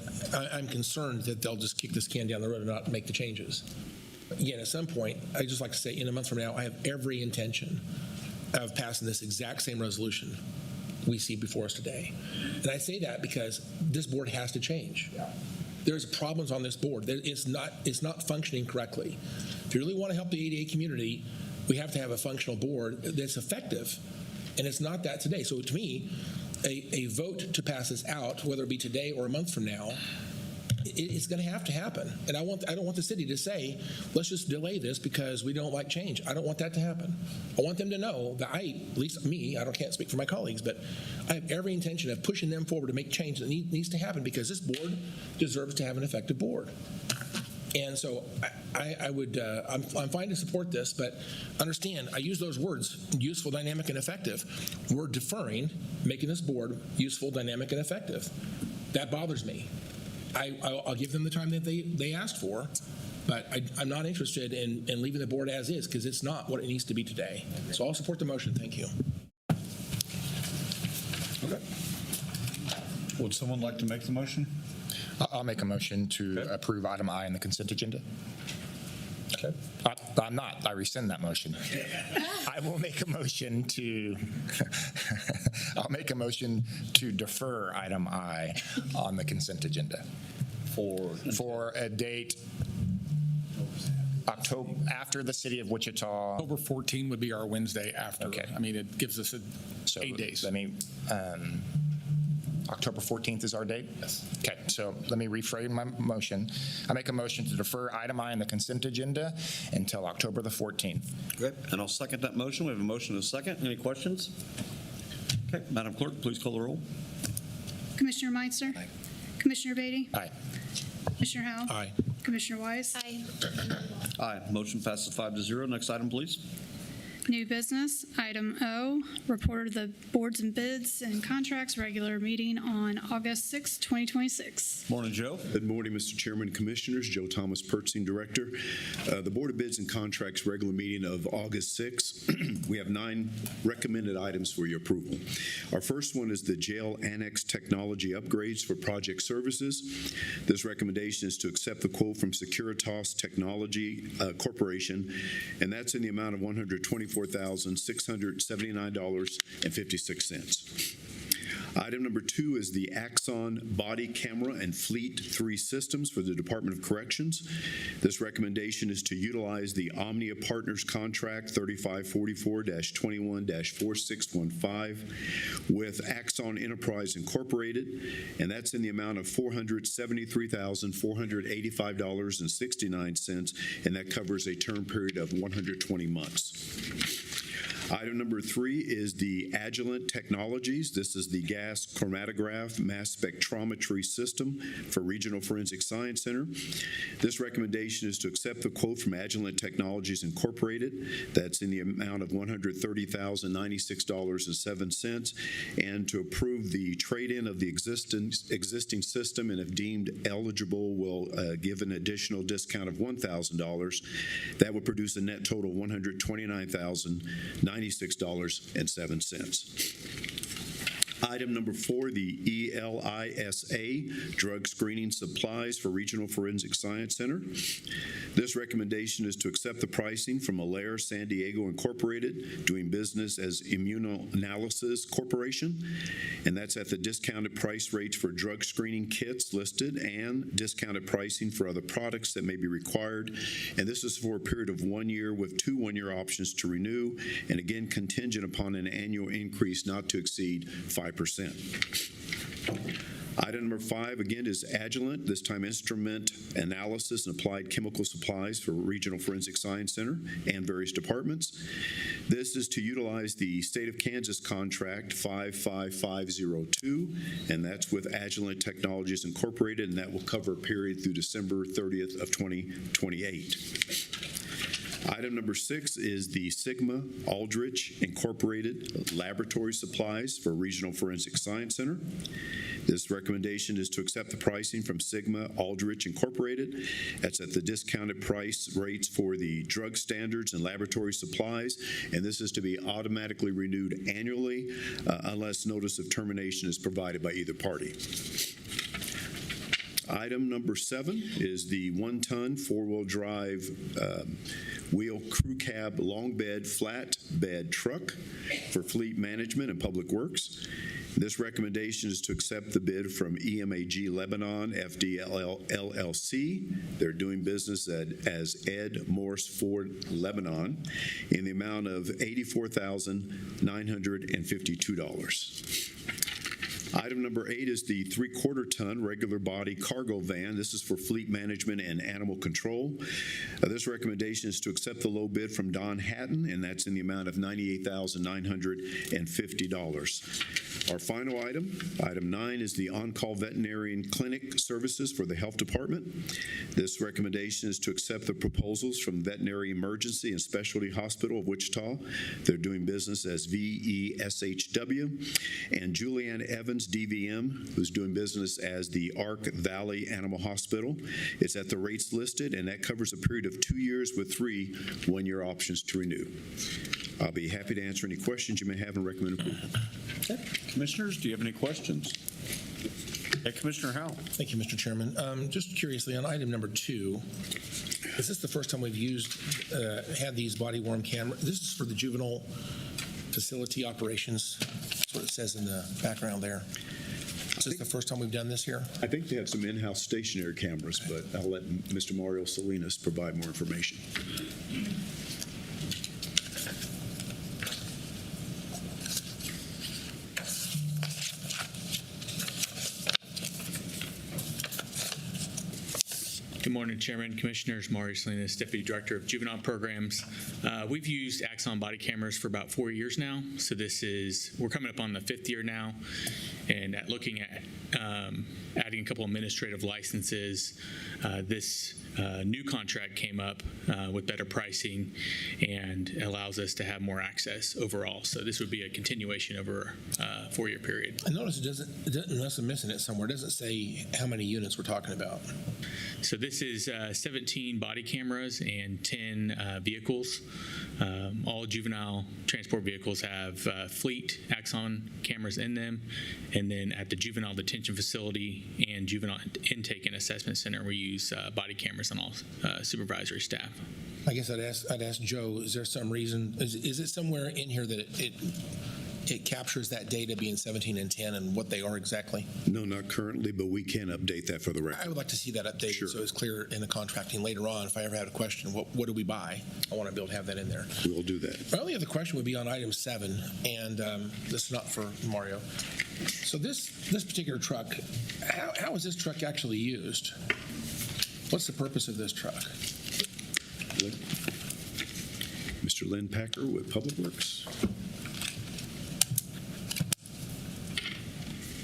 I'm concerned that they'll just kick this can down the road and not make the changes. Again, at some point, I'd just like to say in a month from now, I have every intention of passing this exact same resolution we see before us today. And I say that because this board has to change. There's problems on this board. It's not functioning correctly. If you really want to help the ADA community, we have to have a functional board that's effective. And it's not that today. So to me, a vote to pass this out, whether it be today or a month from now, it's going to happen. And I don't want the city to say, let's just delay this because we don't like change. I don't want that to happen. I want them to know that at least me, I can't speak for my colleagues, but I have every intention of pushing them forward to make change that needs to happen because this board deserves to have an effective board. And so I'm fine to support this, but understand, I use those words, useful, dynamic, and effective. We're deferring, making this board useful, dynamic, and effective. That bothers me. I'll give them the time that they asked for, but I'm not interested in leaving the board as is because it's not what it needs to be today. So I'll support the motion. Thank you. Okay. Would someone like to make the motion? I'll make a motion to approve item I in the consent agenda. Okay. I'm not. I rescind that motion. I will make a motion to. I'll make a motion to defer item I on the consent agenda for a date October after the city of Wichita. October 14 would be our Wednesday after. Okay. I mean, it gives us 8 days. Let me. October 14th is our date? Yes. Okay, so let me reframe my motion. I make a motion to defer item I on the consent agenda until October the 14th. Okay, and I'll second that motion. We have a motion and a second. Any questions? Okay, Madam Clerk, please call the roll. Commissioner Meinster? Aye. Commissioner Beatty? Aye. Commissioner Howell? Aye. Commissioner Wise? Aye. Aye. Motion passes 5-0. Next item, please. New business, item O, report of the boards and bids and contracts regular meeting on August 6, 2026. Morning, Joe. Good morning, Mr. Chairman and Commissioners. Joe Thomas, Purchasing Director. The Board of Bids and Contracts regular meeting of August 6. We have 9 recommended items for your approval. Our first one is the jail annex technology upgrades for project services. This recommendation is to accept the quote from Securitas Technology Corporation, and that's in the amount of $124,679.56. Item number 2 is the Axon Body Camera and Fleet 3 systems for the Department of Corrections. This recommendation is to utilize the Omnia Partners Contract 3544-21-4615 with Axon Enterprise Incorporated, and that's in the amount of $473,485.69, and that covers a term period of 120 months. Item number 3 is the Agilent Technologies. This is the gas chromatograph mass spectrometry system for Regional Forensic Science Center. This recommendation is to accept the quote from Agilent Technologies Incorporated. That's in the amount of $130,096.07, and to approve the trade-in of the existing system, and if deemed eligible, will give an additional discount of $1,000. That would produce a net total of $129,096.07. Item number 4, the ELISA drug screening supplies for Regional Forensic Science Center. This recommendation is to accept the pricing from Alaire San Diego Incorporated, doing business as Immunoanalysis Corporation, and that's at the discounted price rates for drug screening kits listed and discounted pricing for other products that may be required. And this is for a period of 1 year with 2 one-year options to renew, and again contingent upon an annual increase not to exceed 5%. Item number 5, again, is Agilent, this time instrument analysis and applied chemical supplies for Regional Forensic Science Center and various departments. This is to utilize the State of Kansas contract 55502, and that's with Agilent Technologies Incorporated, and that will cover a period through December 30th of 2028. Item number 6 is the Sigma Aldrich Incorporated laboratory supplies for Regional Forensic Science Center. This recommendation is to accept the pricing from Sigma Aldrich Incorporated. That's at the discounted price rates for the drug standards and laboratory supplies, and this is to be automatically renewed annually unless notice of termination is provided by either party. Item number 7 is the 1-ton 4-wheel drive wheel crew cab long bed flat bed truck for fleet management and public works. This recommendation is to accept the bid from EMAG Lebanon FDL LLC. They're doing business as Ed Morse Ford Lebanon in the amount of $84,952. Item number 8 is the 3/4-ton regular body cargo van. This is for fleet management and animal control. This recommendation is to accept the low bid from Don Hatton, and that's in the amount of $98,950. Our final item, item 9, is the on-call veterinarian clinic services for the health department. This recommendation is to accept the proposals from Veterinary Emergency and Specialty Hospital of Wichita. They're doing business as VESHW, and Julianne Evans, DVM, who's doing business as the Ark Valley Animal Hospital. It's at the rates listed, and that covers a period of 2 years with 3 one-year options to renew. I'll be happy to answer any questions you may have and recommend approval. Okay. Commissioners, do you have any questions? Okay, Commissioner Howell. Thank you, Mr. Chairman. Just curiously, on item number 2, is this the first time we've had these body-worn cameras? This is for the juvenile facility operations. That's what it says in the background there. Is this the first time we've done this here? I think they have some in-house stationary cameras, but I'll let Mr. Mario Salinas provide more information. Good morning, Chairman, Commissioners. Mario Salinas, Deputy Director of Juvenile Programs. We've used Axon body cameras for about 4 years now. So we're coming up on the 5th year now. And looking at adding a couple administrative licenses, this new contract came up with better pricing and allows us to have more access overall. So this would be a continuation over a 4-year period. I notice it doesn't, unless I'm missing it somewhere, it doesn't say how many units we're talking about. So this is 17 body cameras and 10 vehicles. All juvenile transport vehicles have fleet Axon cameras in them. And then at the juvenile detention facility and juvenile intake and assessment center, we use body cameras on all supervisory staff. I guess I'd ask Joe, is there some reason, is it somewhere in here that it captures that data being 17 and 10 and what they are exactly? No, not currently, but we can update that for the record. I would like to see that updated. Sure. So it's clear in the contracting later on. If I ever had a question, what do we buy? I want to be able to have that in there. We'll do that. My only other question would be on item 7, and this is not for Mario. So this particular truck, how is this truck actually used? What's the purpose of this truck? Mr. Lynn Packer with Public Works.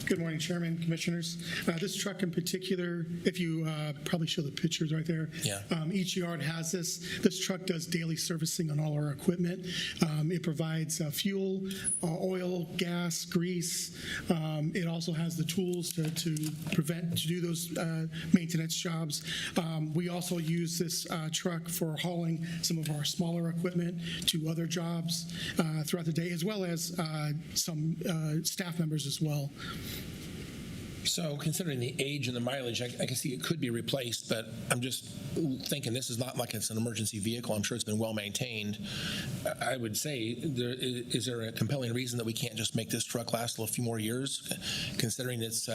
Good morning, Chairman, Commissioners. This truck in particular, if you probably show the pictures right there, yeah. Each yard has this. This truck does daily servicing on all our equipment. It provides fuel, oil, gas, grease. It also has the tools to do those maintenance jobs. We also use this truck for hauling some of our smaller equipment to other jobs throughout the day, as well as some staff members as well. So considering the age and the mileage, I can see it could be replaced, but I'm just thinking this is not like it's an emergency vehicle. I'm sure it's been well maintained. I would say, is there a compelling reason that we can't just make this truck last a few more years, considering it's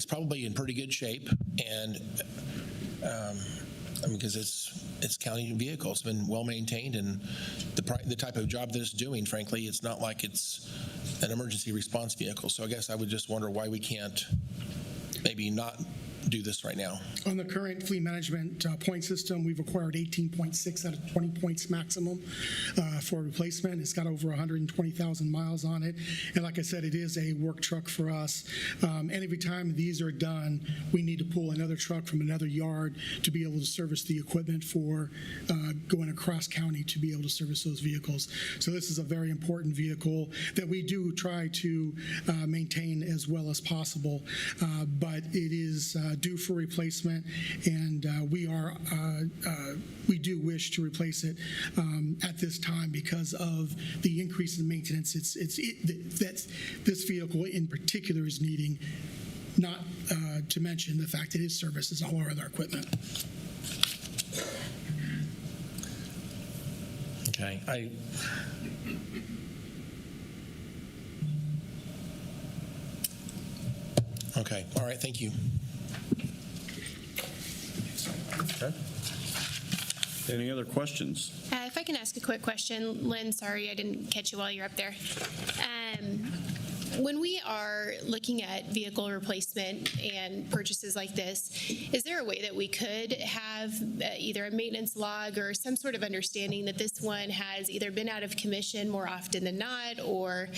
probably in pretty good shape, and because it's county vehicle, it's been well maintained, and the type of job that it's doing, frankly, it's not like it's an emergency response vehicle. So I guess I would just wonder why we can't maybe not do this right now. On the current fleet management point system, we've acquired 18.6 out of 20 points maximum for replacement. It's got over 120,000 miles on it. And like I said, it is a work truck for us. And every time these are done, we need to pull another truck from another yard to be able to service the equipment for going across county to be able to service those vehicles. So this is a very important vehicle that we do try to maintain as well as possible. But it is due for replacement, and we do wish to replace it at this time because of the increase in maintenance. That this vehicle in particular is needing, not to mention the fact that it services all our other equipment. Okay, okay, all right, thank you. Okay. Any other questions? If I can ask a quick question, Lynn, sorry I didn't catch you while you're up there. When we are looking at vehicle replacement and purchases like this, is there a way that we could have either a maintenance log or some sort of understanding that this one has either been out of commission more often than not, or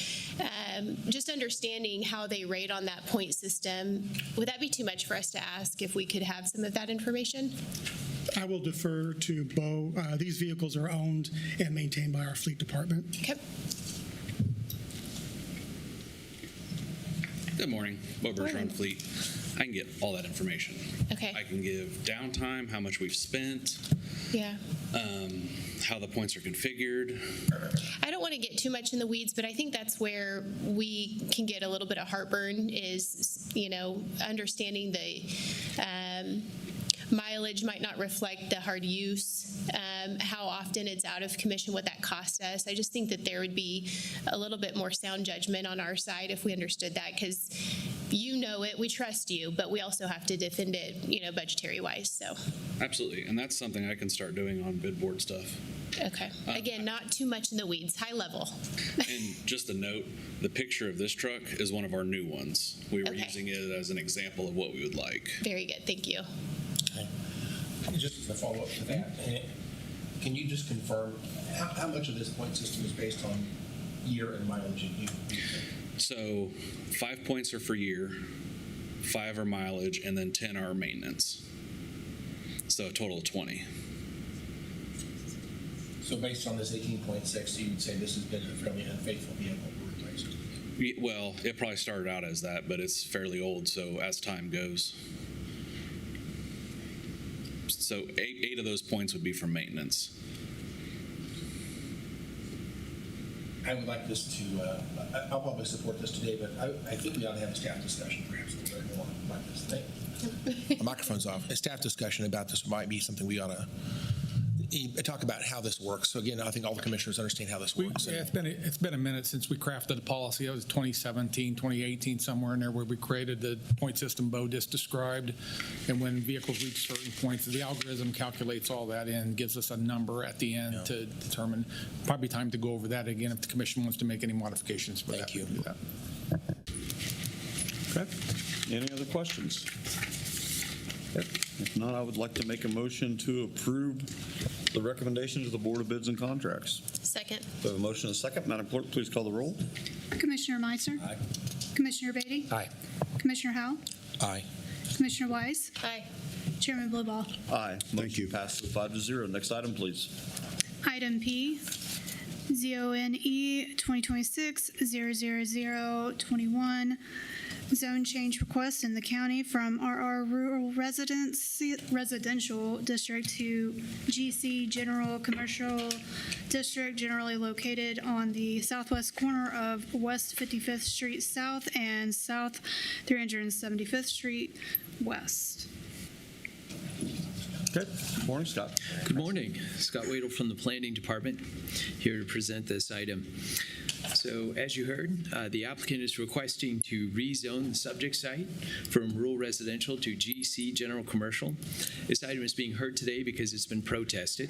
just understanding how they rate on that point system? Would that be too much for us to ask if we could have some of that information? I will defer to Bo. These vehicles are owned and maintained by our fleet department. Okay. Good morning, Bo Bergeron, Fleet. I can get all that information. Okay. I can give downtime, how much we've spent, Yeah. how the points are configured. I don't want to get too much in the weeds, but I think that's where we can get a little bit of heartburn is, understanding the mileage might not reflect the hard use, how often it's out of commission, what that cost us. I just think that there would be a little bit more sound judgment on our side if we understood that, because we trust you, but we also have to defend it, budgetary-wise. So Absolutely, and that's something I can start doing on bid board stuff. Okay. Again, not too much in the weeds, high level. And just a note, the picture of this truck is one of our new ones. We were using it as an example of what we would like. Very good. Thank you. Okay. Just as a follow-up to that, can you just confirm how much of this point system is based on year and mileage? So 5 points are for year, 5 are mileage, and then 10 are maintenance. So a total of 20. So based on this 18.6, you would say this has been a fairly unfaithful vehicle to replace? Well, it probably started out as that, but it's fairly old, so as time goes. So eight of those points would be for maintenance. I would like this to, I'll probably support this today, but I think we ought to have a staff discussion perhaps a little bit more about this thing. The microphone's off. A staff discussion about this might be something we ought to talk about how this works. So again, I think all the commissioners understand how this works. Yeah, it's been a minute since we crafted a policy. It was 2017, 2018, somewhere in there where we created the point system Bo just described. And when vehicles reach certain points, the algorithm calculates all that in, gives us a number at the end to determine. Probably time to go over that again if the commission wants to make any modifications for that. Thank you. Okay. Any other questions? If not, I would like to make a motion to approve the recommendations of the Board of Bids and Contracts. Second. We have a motion and a second. Madam Clerk, please call the roll. Commissioner Meister? Aye. Commissioner Beatty? Aye. Commissioner Howell? Aye. Commissioner Wise? Aye. Chairman Blueball? Aye. Motion passes 5-0. Next item, please. Item P, ZONE 2026-00021, zone change request in the county from RR Rural Residential District to GC General Commercial District, generally located on the southwest corner of West 55th Street South and South 375th Street West. Okay. Morning, Scott. Good morning. Scott Wadle from the Planning Department, here to present this item. So as you heard, the applicant is requesting to rezone the subject site from rural residential to GC general commercial. This item is being heard today because it's been protested.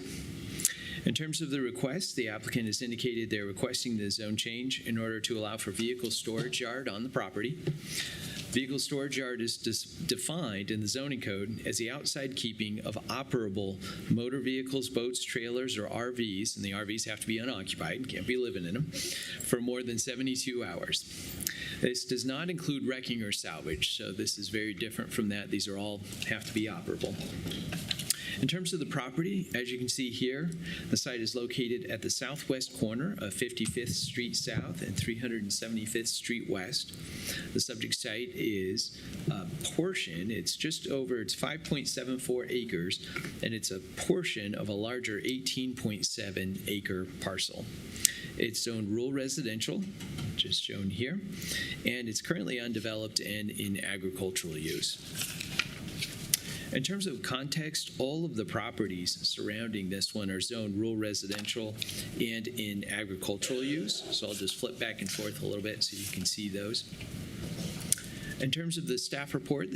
In terms of the request, the applicant has indicated they're requesting the zone change in order to allow for vehicle storage yard on the property. Vehicle storage yard is defined in the zoning code as the outside keeping of operable motor vehicles, boats, trailers, or RVs, and the RVs have to be unoccupied, can't be living in them, for more than 72 hours. This does not include wrecking or salvage, so this is very different from that. These are all have to be operable. In terms of the property, as you can see here, the site is located at the southwest corner of 55th Street South and 375th Street West. The subject site is a portion, it's 5.74 acres, and it's a portion of a larger 18.7 acre parcel. It's zoned rural residential, which is shown here, and it's currently undeveloped and in agricultural use. In terms of context, all of the properties surrounding this one are zoned rural residential and in agricultural use. So I'll just flip back and forth a little bit so you can see those. In terms of the staff report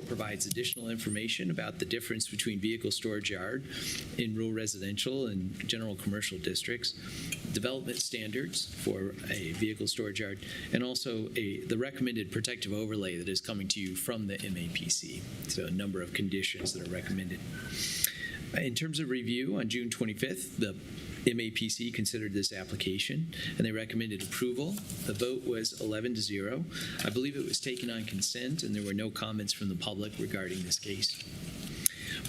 provides additional information about the difference between vehicle storage yard in rural residential and general commercial districts, development standards for a vehicle storage yard, and also the recommended protective overlay that is coming to you from the MAPC. So a number of conditions that are recommended. In terms of review, on June 25th, the MAPC considered this application and they recommended approval. The vote was 11-0. I believe it was taken on consent and there were no comments from the public regarding this case.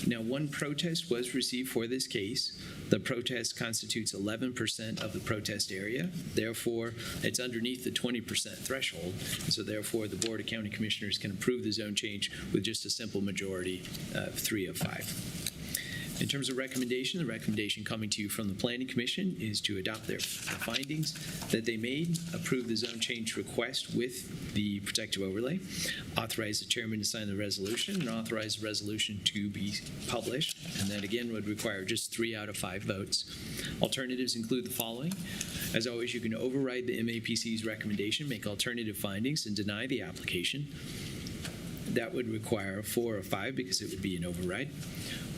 Now, one protest was received for this case. The protest constitutes 11% of the protest area. Therefore, it's underneath the 20% threshold. So therefore, the Board of County Commissioners can approve the zone change with just a simple majority of 3 of 5. In terms of recommendation, the recommendation coming to you from the Planning Commission is to adopt the findings that they made, approve the zone change request with the protective overlay, authorize the chairman to sign the resolution, and authorize the resolution to be published. And that again would require just 3 out of 5 votes. Alternatives include the following. As always, you can override the MAPC's recommendation, make alternative findings, and deny the application. That would require 4 or 5 because it would be an override.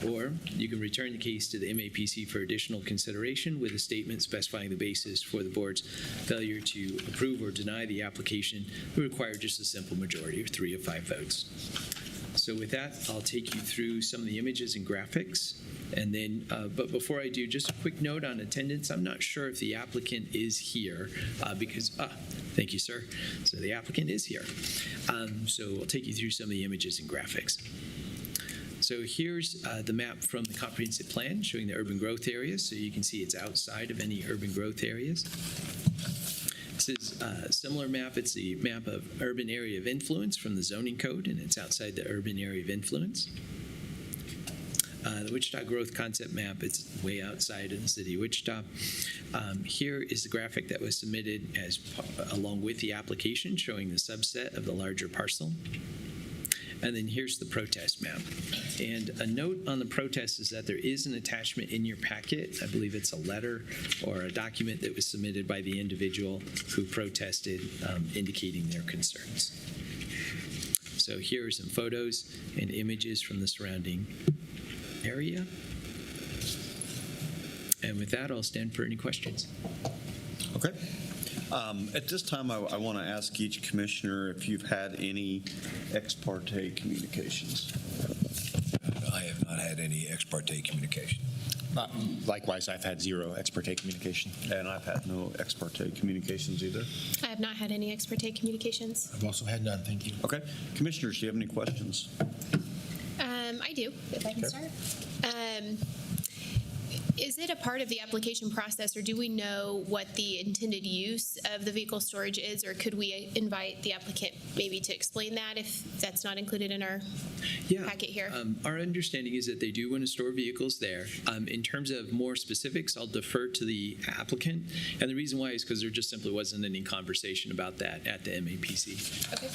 Or you can return the case to the MAPC for additional consideration with a statement specifying the basis for the board's failure to approve or deny the application. It would require just a simple majority of 3 of 5 votes. So with that, I'll take you through some of the images and graphics. And then, but before I do, just a quick note on attendance. I'm not sure if the applicant is here thank you, sir. So the applicant is here. So I'll take you through some of the images and graphics. So here's the map from the comprehensive plan showing the urban growth areas. So you can see it's outside of any urban growth areas. This is a similar map. It's the map of urban area of influence from the zoning code, and it's outside the urban area of influence. The Wichita Growth Concept Map, it's way outside of the city of Wichita. Here is the graphic that was submitted along with the application showing the subset of the larger parcel. And then here's the protest map. And a note on the protest is that there is an attachment in your packet. I believe it's a letter or a document that was submitted by the individual who protested, indicating their concerns. So here are some photos and images from the surrounding area. And with that, I'll stand for any questions. Okay. At this time, I want to ask each commissioner if you've had any ex parte communications. I have not had any ex parte communication. Likewise, I've had zero ex parte communication. And I've had no ex parte communications either. I have not had any ex parte communications. I've also had none, thank you. Okay. Commissioners, do you have any questions? I do, if I can start. Is it a part of the application process, or do we know what the intended use of the vehicle storage is, or could we invite the applicant maybe to explain that if that's not included in our packet here? Our understanding is that they do want to store vehicles there. In terms of more specifics, I'll defer to the applicant. And the reason why is because there just simply wasn't any conversation about that at the MAPC. Okay.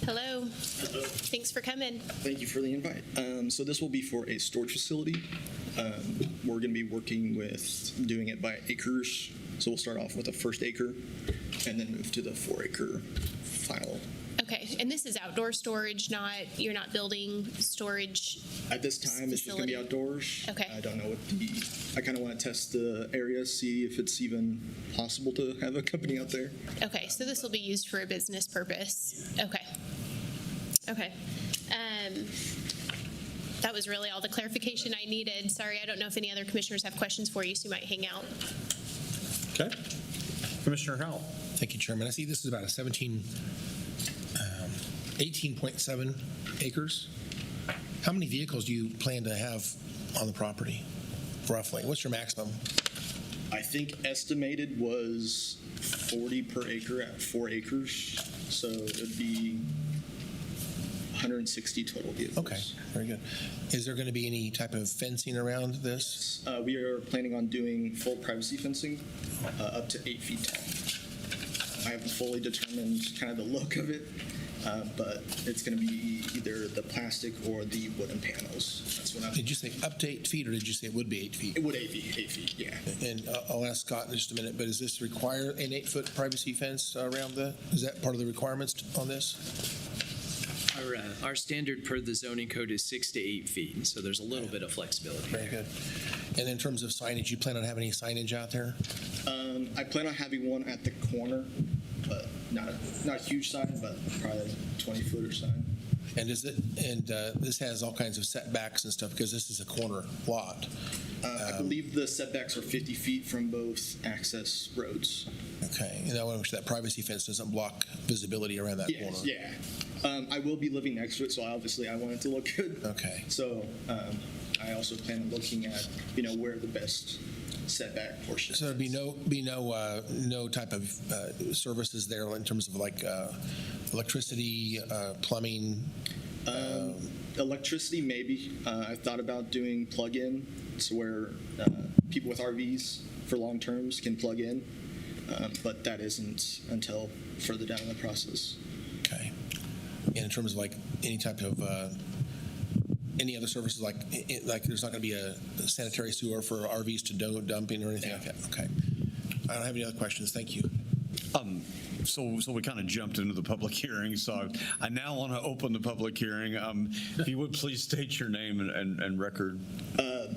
Hello. Hello. Thanks for coming. Thank you for the invite. So this will be for a storage facility. We're going to be working with doing it by acres. So we'll start off with the first acre and then move to the 4-acre final. Okay, and this is outdoor storage, you're not building storage At this time, it's just going to be outdoors. Okay. I don't know I kind of want to test the area, see if it's even possible to have a company out there. Okay, so this will be used for a business purpose. Okay. Okay. That was really all the clarification I needed. Sorry, I don't know if any other commissioners have questions for you, so you might hang out. Okay. Commissioner Howell. Thank you, Chairman. I see this is about a 18.7 acres. How many vehicles do you plan to have on the property, roughly? What's your maximum? I think estimated was 40 per acre at 4 acres. So it would be 160 total vehicles. Okay, very good. Is there going to be any type of fencing around this? We are planning on doing full privacy fencing up to 8 feet tall. I haven't fully determined kind of the look of it, but it's going to be either the plastic or the wooden panels. That's what Did you say up to 8 feet, or did you say it would be 8 feet? It would 8 feet, yeah. And I'll ask Scott in just a minute, but does this require an 8-foot privacy fence around is that part of the requirements on this? Our standard per the zoning code is 6 to 8 feet, so there's a little bit of flexibility. Very good. And in terms of signage, you plan on having any signage out there? I plan on having one at the corner, but not a huge sign, but probably a 20-footer sign. And this has all kinds of setbacks and stuff because this is a corner lot. I believe the setbacks are 50 feet from both access roads. Okay, and I want to make sure that privacy fence doesn't block visibility around that corner. Yeah. I will be living next to it, so obviously I want it to look good. Okay. So I also plan on looking at, where the best setback portion. So there'd be no type of services there in terms of like electricity, plumbing. Electricity, maybe. I thought about doing plug-in, so where people with RVs for long terms can plug in, but that isn't until further down in the process. Okay. And in terms of like any type of any other services, like there's not going to be a sanitary sewer for RVs to do dumping or anything like that. Okay. I don't have any other questions. Thank you. So we kind of jumped into the public hearing, so I now want to open the public hearing. If you would please state your name and record.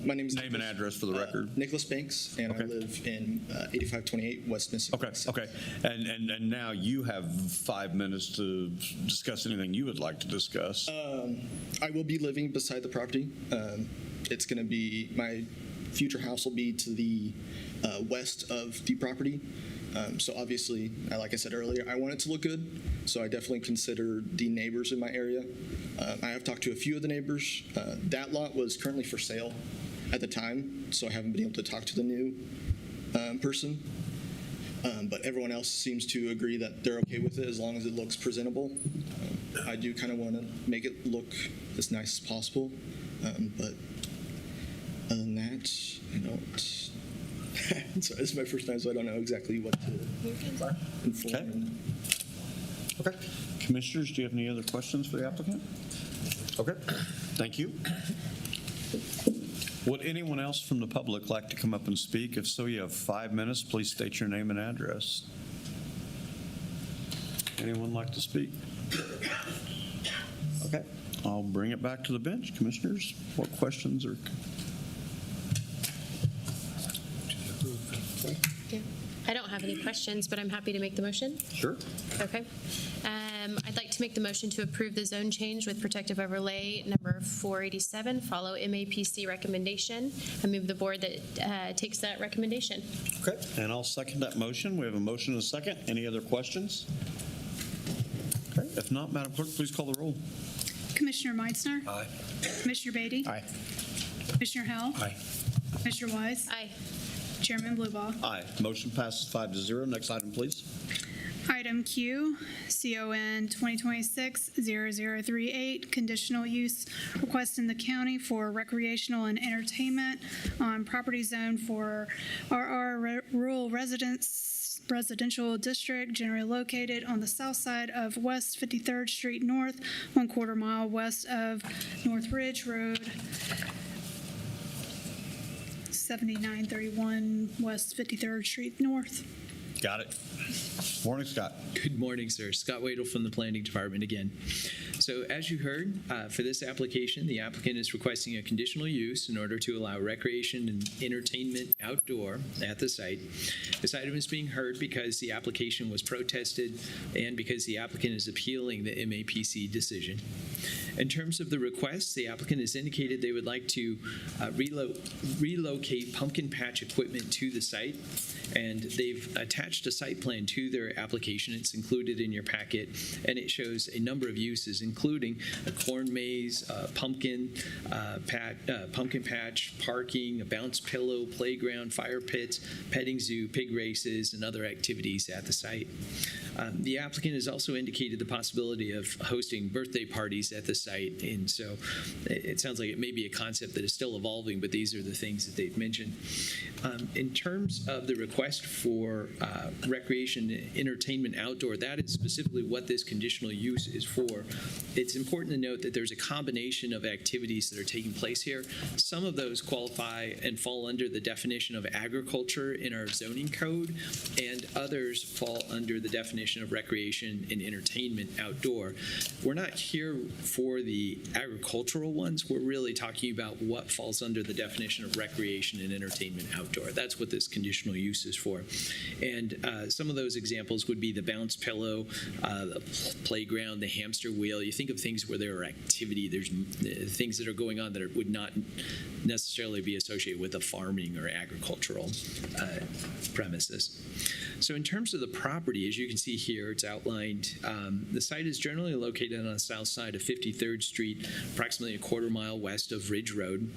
My name is Name and address for the record. Nicholas Banks, and I live in 8528 West Mississippi. Okay. And now you have 5 minutes to discuss anything you would like to discuss. I will be living beside the property. It's going to be, my future house will be to the west of the property. So obviously, like I said earlier, I want it to look good. So I definitely consider the neighbors in my area. I have talked to a few of the neighbors. That lot was currently for sale at the time, so I haven't been able to talk to the new person. But everyone else seems to agree that they're okay with it as long as it looks presentable. I do kind of want to make it look as nice as possible. But other than that, I don't. So this is my first time, so I don't know exactly what to inform. Okay. Commissioners, do you have any other questions for the applicant? Okay. Thank you. Would anyone else from the public like to come up and speak? If so, you have 5 minutes. Please state your name and address. Anyone like to speak? Okay. I'll bring it back to the bench. Commissioners, what questions are? I don't have any questions, but I'm happy to make the motion. Sure. Okay. I'd like to make the motion to approve the zone change with protective overlay number 487, follow MAPC recommendation. I move the board that takes that recommendation. Okay. And I'll second that motion. We have a motion and a second. Any other questions? Okay. If not, Madam Clerk, please call the roll. Commissioner Meitzner. Aye. Commissioner Beatty. Aye. Commissioner Howell. Aye. Commissioner Wise. Aye. Chairman Bluebow. Aye. Motion passes 5-0. Next item, please. Item Q, CON 2026-0038, conditional use request in the county for recreational and entertainment on property zone for RR Rural Residential District, generally located on the south side of West 53rd Street North, 1/4 mile west of North Ridge Road, 7931 West 53rd Street North. Got it. Morning, Scott. Good morning, sir. Scott Wadle from the Planning Department again. So as you heard, for this application, the applicant is requesting a conditional use in order to allow recreation and entertainment outdoor at the site. This item is being heard because the application was protested and because the applicant is appealing the MAPC decision. In terms of the request, the applicant has indicated they would like to relocate pumpkin patch equipment to the site, and they've attached a site plan to their application. It's included in your packet, and it shows a number of uses, including a corn maze, pumpkin patch, parking, a bounce pillow, playground, fire pits, petting zoo, pig races, and other activities at the site. The applicant has also indicated the possibility of hosting birthday parties at the site, and so it sounds like it may be a concept that is still evolving, but these are the things that they've mentioned. In terms of the request for recreation and entertainment outdoor, that is specifically what this conditional use is for. It's important to note that there's a combination of activities that are taking place here. Some of those qualify and fall under the definition of agriculture in our zoning code, and others fall under the definition of recreation and entertainment outdoor. We're not here for the agricultural ones. We're really talking about what falls under the definition of recreation and entertainment outdoor. That's what this conditional use is for. And some of those examples would be the bounce pillow, the playground, the hamster wheel. You think of things where there are activity, there's things that are going on that would not necessarily be associated with a farming or agricultural premises. So in terms of the property, as you can see here, it's outlined. The site is generally located on the south side of 53rd Street, approximately a 1/4 mile west of Ridge Road.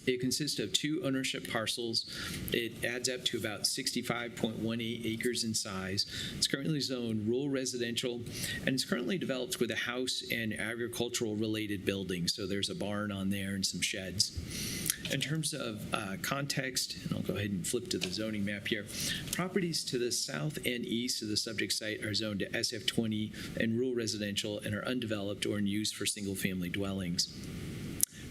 It consists of 2 ownership parcels. It adds up to about 65.18 acres in size. It's currently zoned rural residential, and it's currently developed with a house and agricultural related buildings. So there's a barn on there and some sheds. In terms of context, and I'll go ahead and flip to the zoning map here, properties to the south and east of the subject site are zoned to SF20 and rural residential and are undeveloped or in use for single-family dwellings.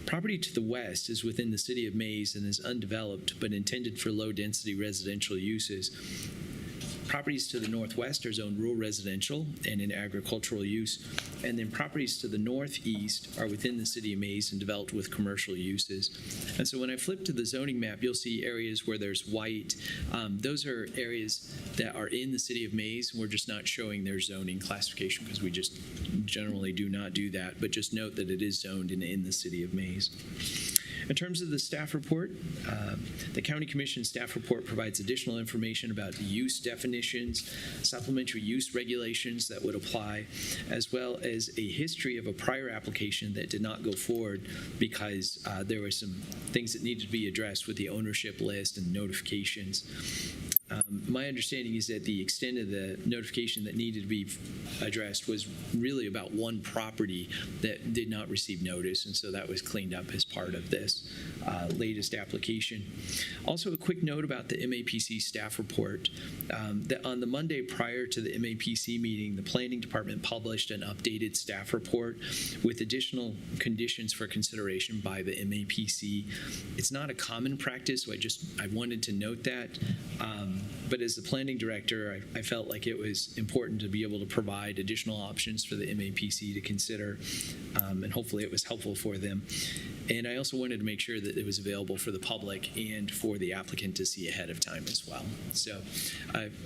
Property to the west is within the city of Mays and is undeveloped but intended for low-density residential uses. Properties to the northwest are zoned rural residential and in agricultural use. And then properties to the northeast are within the city of Mays and developed with commercial uses. And so when I flip to the zoning map, you'll see areas where there's white. Those are areas that are in the city of Mays, and we're just not showing their zoning classification because we just generally do not do that. But just note that it is zoned in the city of Mays. In terms of the staff report, the County Commission staff report provides additional information about the use definitions, supplementary use regulations that would apply, as well as a history of a prior application that did not go forward because there were some things that needed to be addressed with the ownership list and notifications. My understanding is that the extent of the notification that needed to be addressed was really about one property that did not receive notice, and so that was cleaned up as part of this latest application. Also, a quick note about the MAPC staff report. That on the Monday prior to the MAPC meeting, the Planning Department published an updated staff report with additional conditions for consideration by the MAPC. It's not a common practice, so I wanted to note that. But as the planning director, I felt like it was important to be able to provide additional options for the MAPC to consider, and hopefully it was helpful for them. And I also wanted to make sure that it was available for the public and for the applicant to see ahead of time as well. So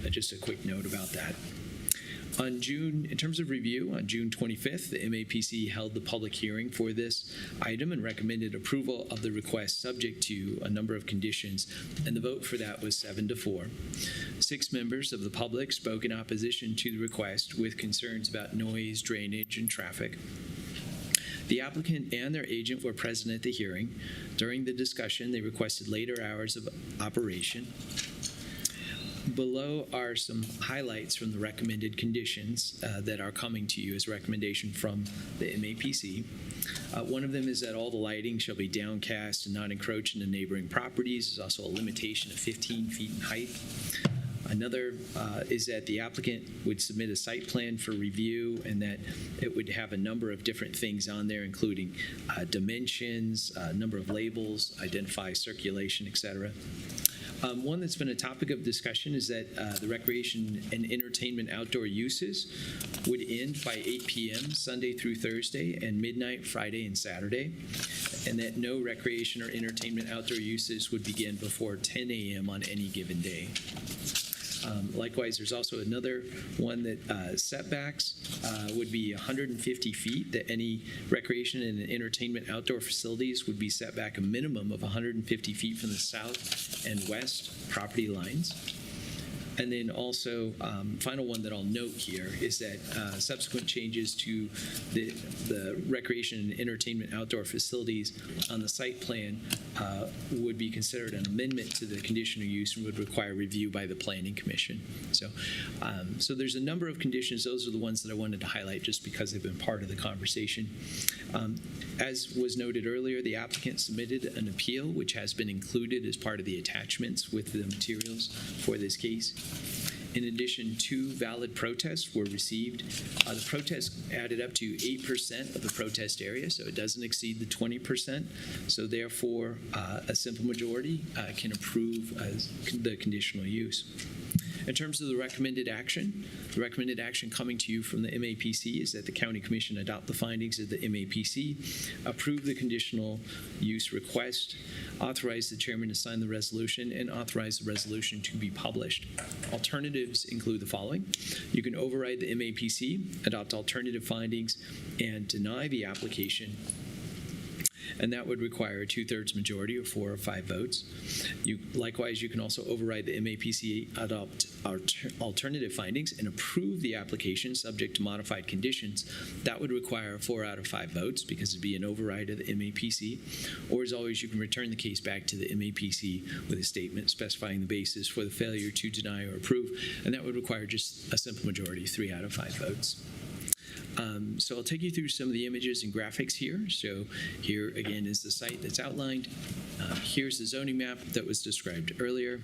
just a quick note about that. In terms of review, on June 25th, the MAPC held the public hearing for this item and recommended approval of the request subject to a number of conditions, and the vote for that was 7-4. 6 members of the public spoke in opposition to the request with concerns about noise, drainage, and traffic. The applicant and their agent were present at the hearing. During the discussion, they requested later hours of operation. Below are some highlights from the recommended conditions that are coming to you as a recommendation from the MAPC. One of them is that all the lighting shall be downcast and not encroach into neighboring properties. There's also a limitation of 15 feet in height. Another is that the applicant would submit a site plan for review and that it would have a number of different things on there, including dimensions, number of labels, identify circulation, etc. One that's been a topic of discussion is that the recreation and entertainment outdoor uses would end by 8 p.m. Sunday through Thursday and midnight Friday and Saturday, and that no recreation or entertainment outdoor uses would begin before 10 a.m. on any given day. Likewise, there's also another one that setbacks would be 150 feet, that any recreation and entertainment outdoor facilities would be set back a minimum of 150 feet from the south and west property lines. And then also, final one that I'll note here is that subsequent changes to the recreation and entertainment outdoor facilities on the site plan would be considered an amendment to the conditional use and would require review by the Planning Commission. So, so there's a number of conditions. Those are the ones that I wanted to highlight just because they've been part of the conversation. As was noted earlier, the applicant submitted an appeal, which has been included as part of the attachments with the materials for this case. In addition, 2 valid protests were received. The protests added up to 8% of the protest area, so it doesn't exceed the 20%. So therefore, a simple majority can approve the conditional use. In terms of the recommended action coming to you from the MAPC is that the County Commission adopt the findings of the MAPC, approve the conditional use request, authorize the chairman to sign the resolution, and authorize the resolution to be published. Alternatives include the following. You can override the MAPC, adopt alternative findings, and deny the application, and that would require a 2/3 majority of 4 or 5 votes. Likewise, you can also override the MAPC, adopt alternative findings, and approve the application subject to modified conditions. That would require 4 out of 5 votes because it'd be an override of the MAPC. Or as always, you can return the case back to the MAPC with a statement specifying the basis for the failure to deny or approve, and that would require just a simple majority, 3 out of 5 votes. So I'll take you through some of the images and graphics here. So here again is the site that's outlined. Here's the zoning map that was described earlier.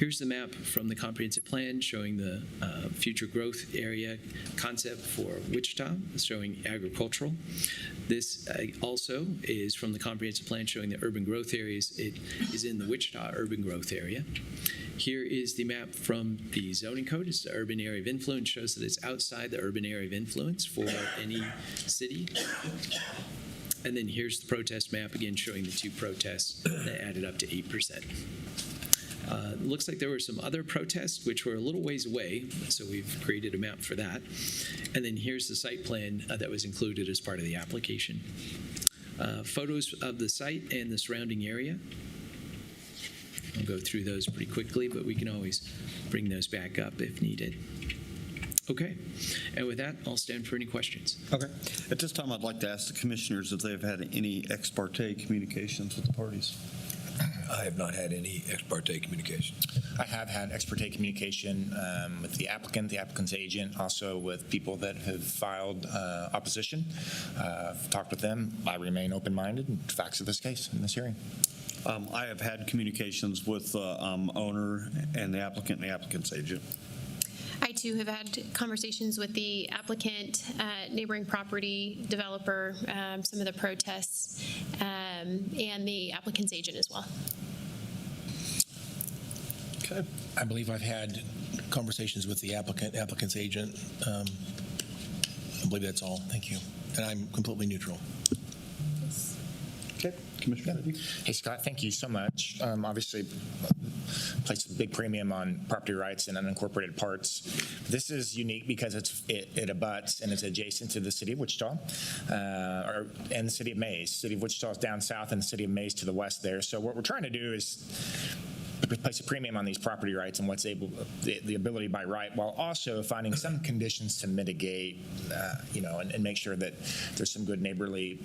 Here's the map from the comprehensive plan showing the future growth area concept for Wichita, showing agricultural. This also is from the comprehensive plan showing the urban growth areas. It is in the Wichita urban growth area. Here is the map from the zoning code. It's the urban area of influence, shows that it's outside the urban area of influence for any city. And then here's the protest map, again showing the 2 protests that added up to 8%. Looks like there were some other protests which were a little ways away, so we've created a map for that. And then here's the site plan that was included as part of the application. Photos of the site and the surrounding area. I'll go through those pretty quickly, but we can always bring those back up if needed. Okay, and with that, I'll stand for any questions. Okay. At this time, I'd like to ask the commissioners if they've had any ex parte communications with the parties. I have not had any ex parte communication. I have had ex parte communication with the applicant, the applicant's agent, also with people that have filed opposition. I've talked with them. I remain open-minded in facts of this case, in this hearing. I have had communications with the owner and the applicant's agent. I too have had conversations with the applicant, neighboring property developer, some of the protests, and the applicant's agent as well. Okay. I believe I've had conversations with the applicant's agent. I believe that's all. Thank you. And I'm completely neutral. Okay. Commissioner. Hey, Scott, thank you so much. Obviously, place a big premium on property rights and unincorporated parts. This is unique because it abuts and it's adjacent to the city of Wichita and the city of Mays. City of Wichita is down south and the city of Mays to the west there. So what we're trying to do is place a premium on these property rights and what's the ability by right, while also finding some conditions to mitigate, and make sure that there's some good neighborly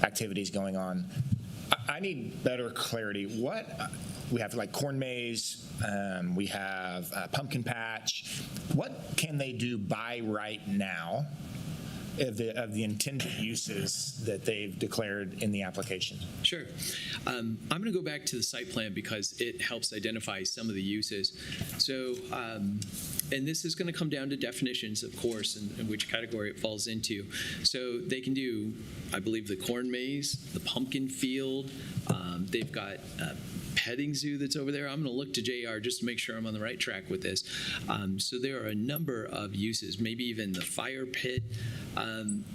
activities going on. I need better clarity. We have like corn maze, we have pumpkin patch. What can they do by right now of the intended uses that they've declared in the application? Sure. I'm going to go back to the site plan because it helps identify some of the uses. So, and this is going to come down to definitions, of course, and which category it falls into. So they can do, I believe, the corn maze, the pumpkin field. They've got petting zoo that's over there. I'm going to look to JR just to make sure I'm on the right track with this. So there are a number of uses, maybe even the fire pit.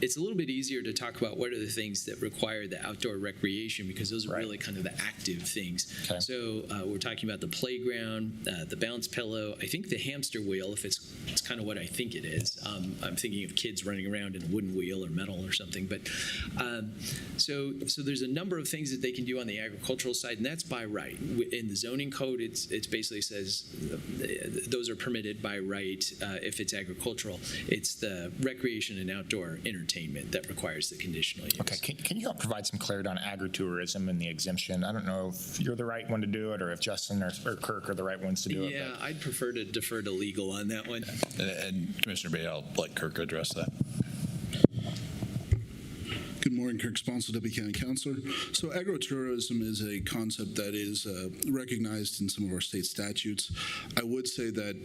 It's a little bit easier to talk about what are the things that require the outdoor recreation because those are really kind of the active things. Okay. So we're talking about the playground, the bounce pillow. I think the hamster wheel, if it's kind of what I think it is. I'm thinking of kids running around in a wooden wheel or metal or something. But so there's a number of things that they can do on the agricultural side, and that's by right. In the zoning code, it basically says those are permitted by right if it's agricultural. It's the recreation and outdoor entertainment that requires the conditional use. Okay, can you help provide some clarity on agritourism and the exemption? I don't know if you're the right one to do it or if Justin or Kirk are the right ones to do it. Yeah, I'd prefer to defer to legal on that one. And Commissioner Bay, I'll let Kirk address that. Good morning, Kirk Sponsel, Deputy County Councilor. So agritourism is a concept that is recognized in some of our state statutes. I would say that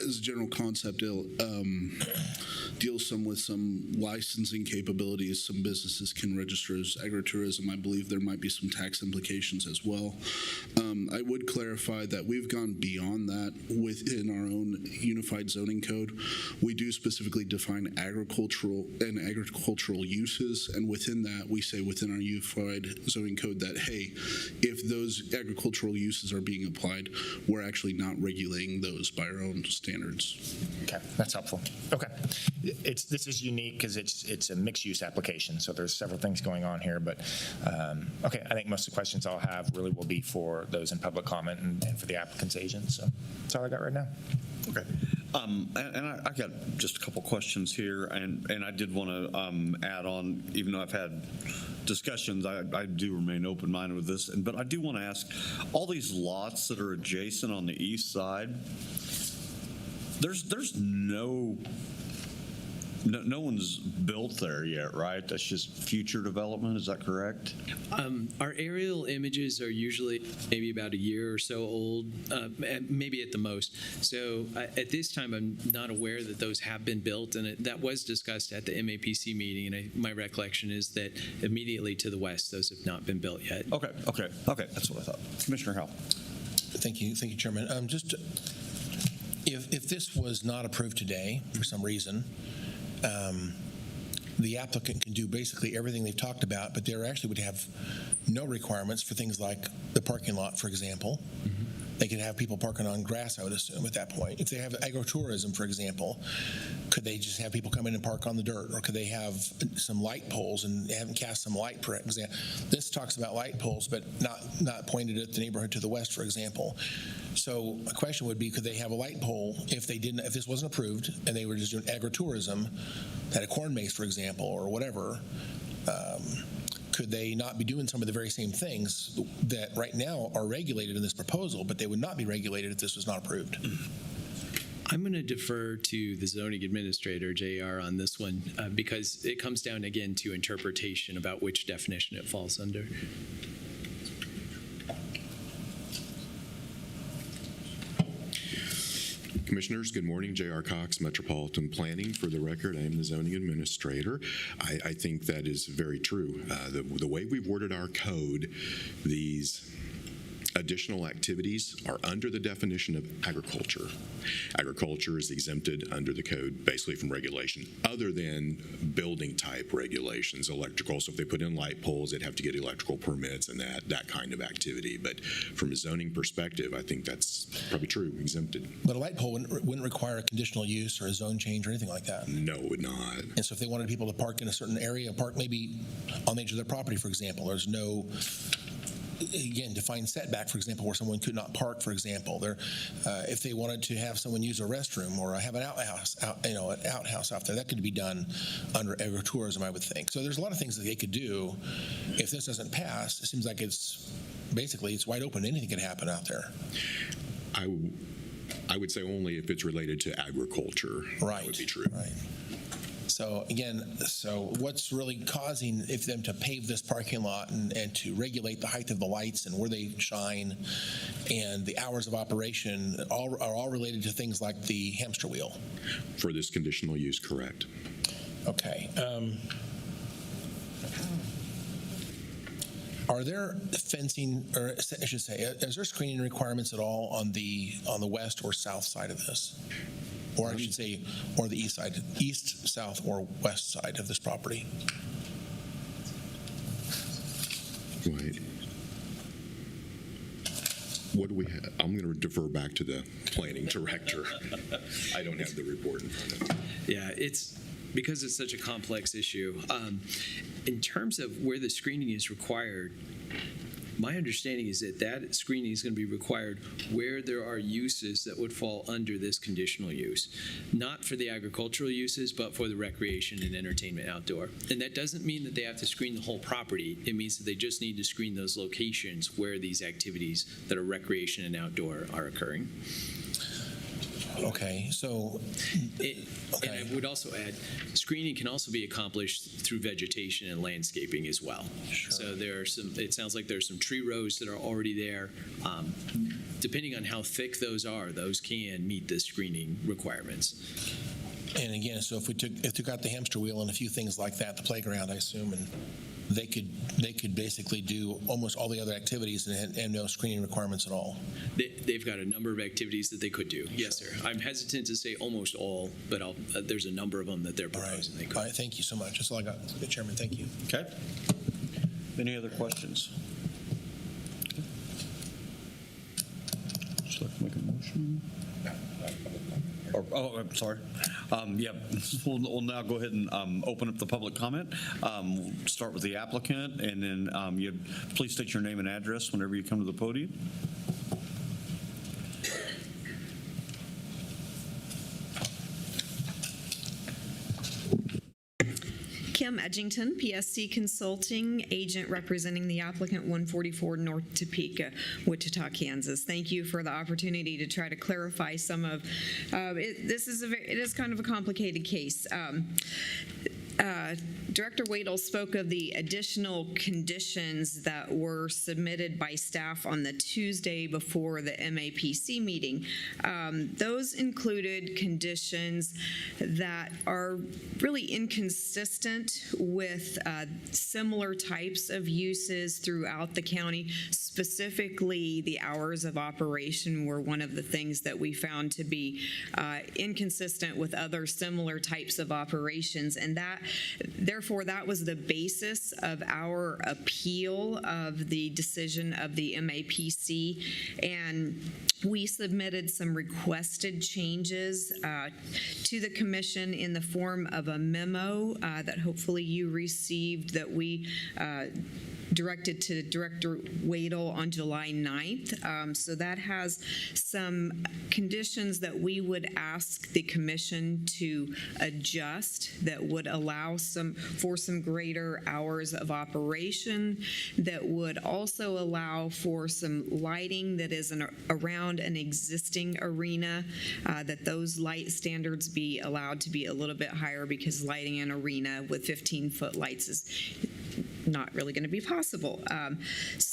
as a general concept, it deals some with some licensing capabilities. Some businesses can register as agritourism. I believe there might be some tax implications as well. I would clarify that we've gone beyond that within our own unified zoning code. We do specifically define agricultural uses, and within that, we say within our unified zoning code that, hey, if those agricultural uses are being applied, we're actually not regulating those by our own standards. Okay, that's helpful. Okay, this is unique because it's a mixed-use application, so there's several things going on here. But okay, I think most of the questions I'll have really will be for those in public comment and for the applicant's agent. So that's all I got right now. Okay. And I got just a couple questions here, and I did want to add on, even though I've had discussions, I do remain open-minded with this, but I do want to ask, all these lots that are adjacent on the east side, there's no No one's built there yet, right? That's just future development, is that correct? Our aerial images are usually maybe about a year or so old, maybe at the most. So at this time, I'm not aware that those have been built, and that was discussed at the MAPC meeting, and my recollection is that immediately to the west, those have not been built yet. Okay, that's what I thought. Commissioner Howell. Thank you, Chairman. Just if this was not approved today for some reason, the applicant can do basically everything they've talked about, but they actually would have no requirements for things like the parking lot, for example. They could have people parking on grass, I would assume, at that point. If they have agritourism, for example, could they just have people come in and park on the dirt? Or could they have some light poles and have them cast some light, for example? This talks about light poles, but not pointed at the neighborhood to the west, for example. So a question would be, could they have a light pole if this wasn't approved and they were just doing agritourism, at a corn maze, for example, or whatever? Could they not be doing some of the very same things that right now are regulated in this proposal, but they would not be regulated if this was not approved? I'm going to defer to the zoning administrator, JR, on this one, because it comes down again to interpretation about which definition it falls under. Commissioners, good morning. J.R. Cox, Metropolitan Planning. For the record, I am the zoning administrator. I think that is very true. The way we've worded our code, these additional activities are under the definition of agriculture. Agriculture is exempted under the code basically from regulation, other than building type regulations, electrical. So if they put in light poles, they'd have to get electrical permits and that kind of activity. But from a zoning perspective, I think that's probably true, exempted. But a light pole wouldn't require a conditional use or a zone change or anything like that? No, it would not. And so if they wanted people to park in a certain area, park maybe on the edge of their property, for example, there's no, again, defined setback, for example, where someone could not park, for example. If they wanted to have someone use a restroom or have an outhouse out there, that could be done under agritourism, I would think. So there's a lot of things that they could do. If this doesn't pass, it seems like it's wide open. Anything could happen out there. I would say only if it's related to agriculture. Right. That would be true. Right. So again, what's really causing them to pave this parking lot and to regulate the height of the lights and where they shine and the hours of operation are all related to things like the hamster wheel? For this conditional use, correct. Okay. Are there fencing, or I should say, is there screening requirements at all on the west or south side of this? Or I should say, or the east, south, or west side of this property? Right. What do we have? I'm going to defer back to the planning director. I don't have the report in front of me. Yeah, because it's such a complex issue. In terms of where the screening is required, my understanding is that screening is going to be required where there are uses that would fall under this conditional use, not for the agricultural uses, but for the recreation and entertainment outdoor. And that doesn't mean that they have to screen the whole property. It means that they just need to screen those locations where these activities that are recreation and outdoor are occurring. Okay, so and I would also add, screening can also be accomplished through vegetation and landscaping as well. Sure. So there are it sounds like there's some tree rows that are already there. Depending on how thick those can meet the screening requirements. And again, so if we took out the hamster wheel and a few things like that, the playground, I assume, and they could basically do almost all the other activities and no screening requirements at all. They've got a number of activities that they could do. Yes, sir. I'm hesitant to say almost all, but there's a number of them that they're proposing. They could. All right. Thank you so much. That's all I got, Chairman. Thank you. Okay. Any other questions? Would you like to make a motion? I'm sorry. We'll now go ahead and open up the public comment. We'll start with the applicant, and then please state your name and address whenever you come to the podium. Kim Edgington, PSC Consulting, agent representing the applicant 144 North Topeka, Wichita, Kansas. Thank you for the opportunity to try to clarify some of it. It is kind of a complicated case. Director Wadle spoke of the additional conditions that were submitted by staff on the Tuesday before the MAPC meeting. Those included conditions that are really inconsistent with similar types of uses throughout the county. Specifically, the hours of operation were one of the things that we found to be inconsistent with other similar types of operations, and therefore that was the basis of our appeal of the decision of the MAPC, and we submitted some requested changes to the commission in the form of a memo that hopefully you received, that we directed to Director Wadle on July 9th. So that has some conditions that we would ask the commission to adjust that would allow for some greater hours of operation, that would also allow for some lighting that is around an existing arena, that those light standards be allowed to be a little bit higher, because lighting an arena with 15-foot lights is not really going to be possible.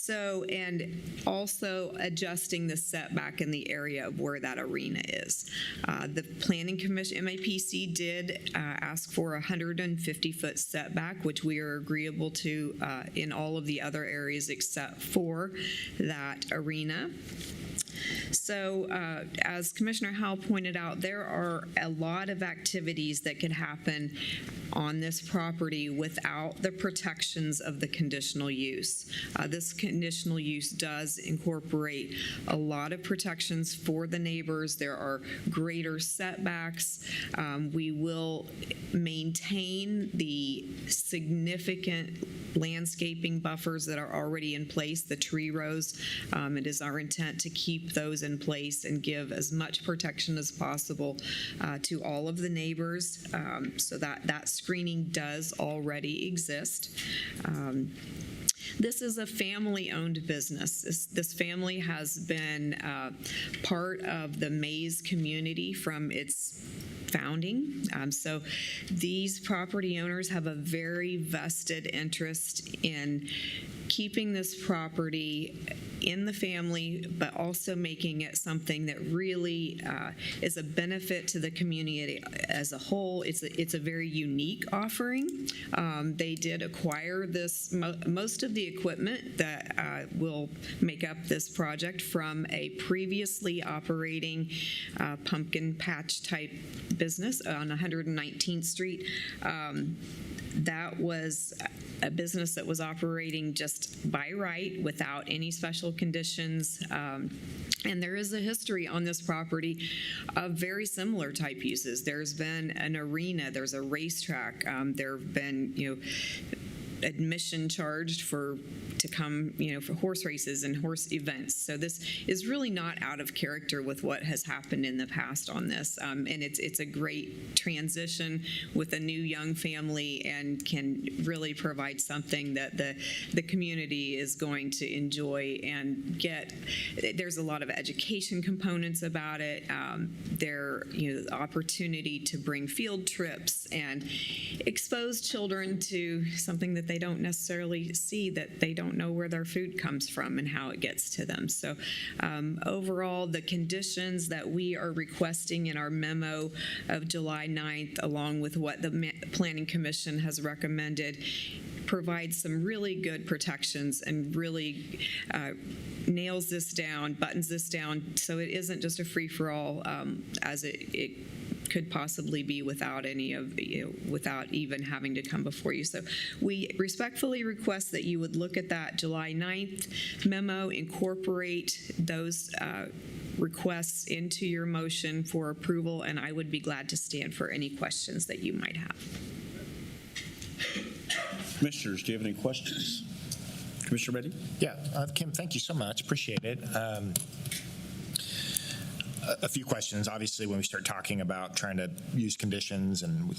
And also adjusting the setback in the area of where that arena is. The Planning Commission, MAPC, did ask for a 150-foot setback, which we are agreeable to in all of the other areas except for that arena. So as Commissioner Howell pointed out, there are a lot of activities that could happen on this property without the protections of the conditional use. This conditional use does incorporate a lot of protections for the neighbors. There are greater setbacks. We will maintain the significant landscaping buffers that are already in place, the tree rows. It is our intent to keep those in place and give as much protection as possible to all of the neighbors, so that screening does already exist. This is a family-owned business. This family has been part of the Mays community from its founding. So these property owners have a very vested interest in keeping this property in the family, but also making it something that really is a benefit to the community as a whole. It's a very unique offering. They did acquire most of the equipment that will make up this project from a previously operating pumpkin patch type business on 119th Street. That was a business that was operating just by right without any special conditions. And there is a history on this property of very similar type uses. There's been an arena, there's a racetrack, there have been, admission charged to come, for horse races and horse events. So this is really not out of character with what has happened in the past on this. And it's a great transition with a new young family, and can really provide something that the community is going to enjoy and get. There's a lot of education components about it. The opportunity to bring field trips and expose children to something that they don't necessarily see, that they don't know where their food comes from and how it gets to them. So overall, the conditions that we are requesting in our memo of July 9th, along with what the Planning Commission has recommended, provide some really good protections and really nails this down, buttons this down, so it isn't just a free-for-all as it could possibly be without without even having to come before you. So we respectfully request that you would look at that July 9th memo, incorporate those requests into your motion for approval, and I would be glad to stand for any questions that you might have. Commissioners, do you have any questions? Commissioner Betty? Yeah, Kim, thank you so much. Appreciate it. a few questions. Obviously, when we start talking about trying to use conditions and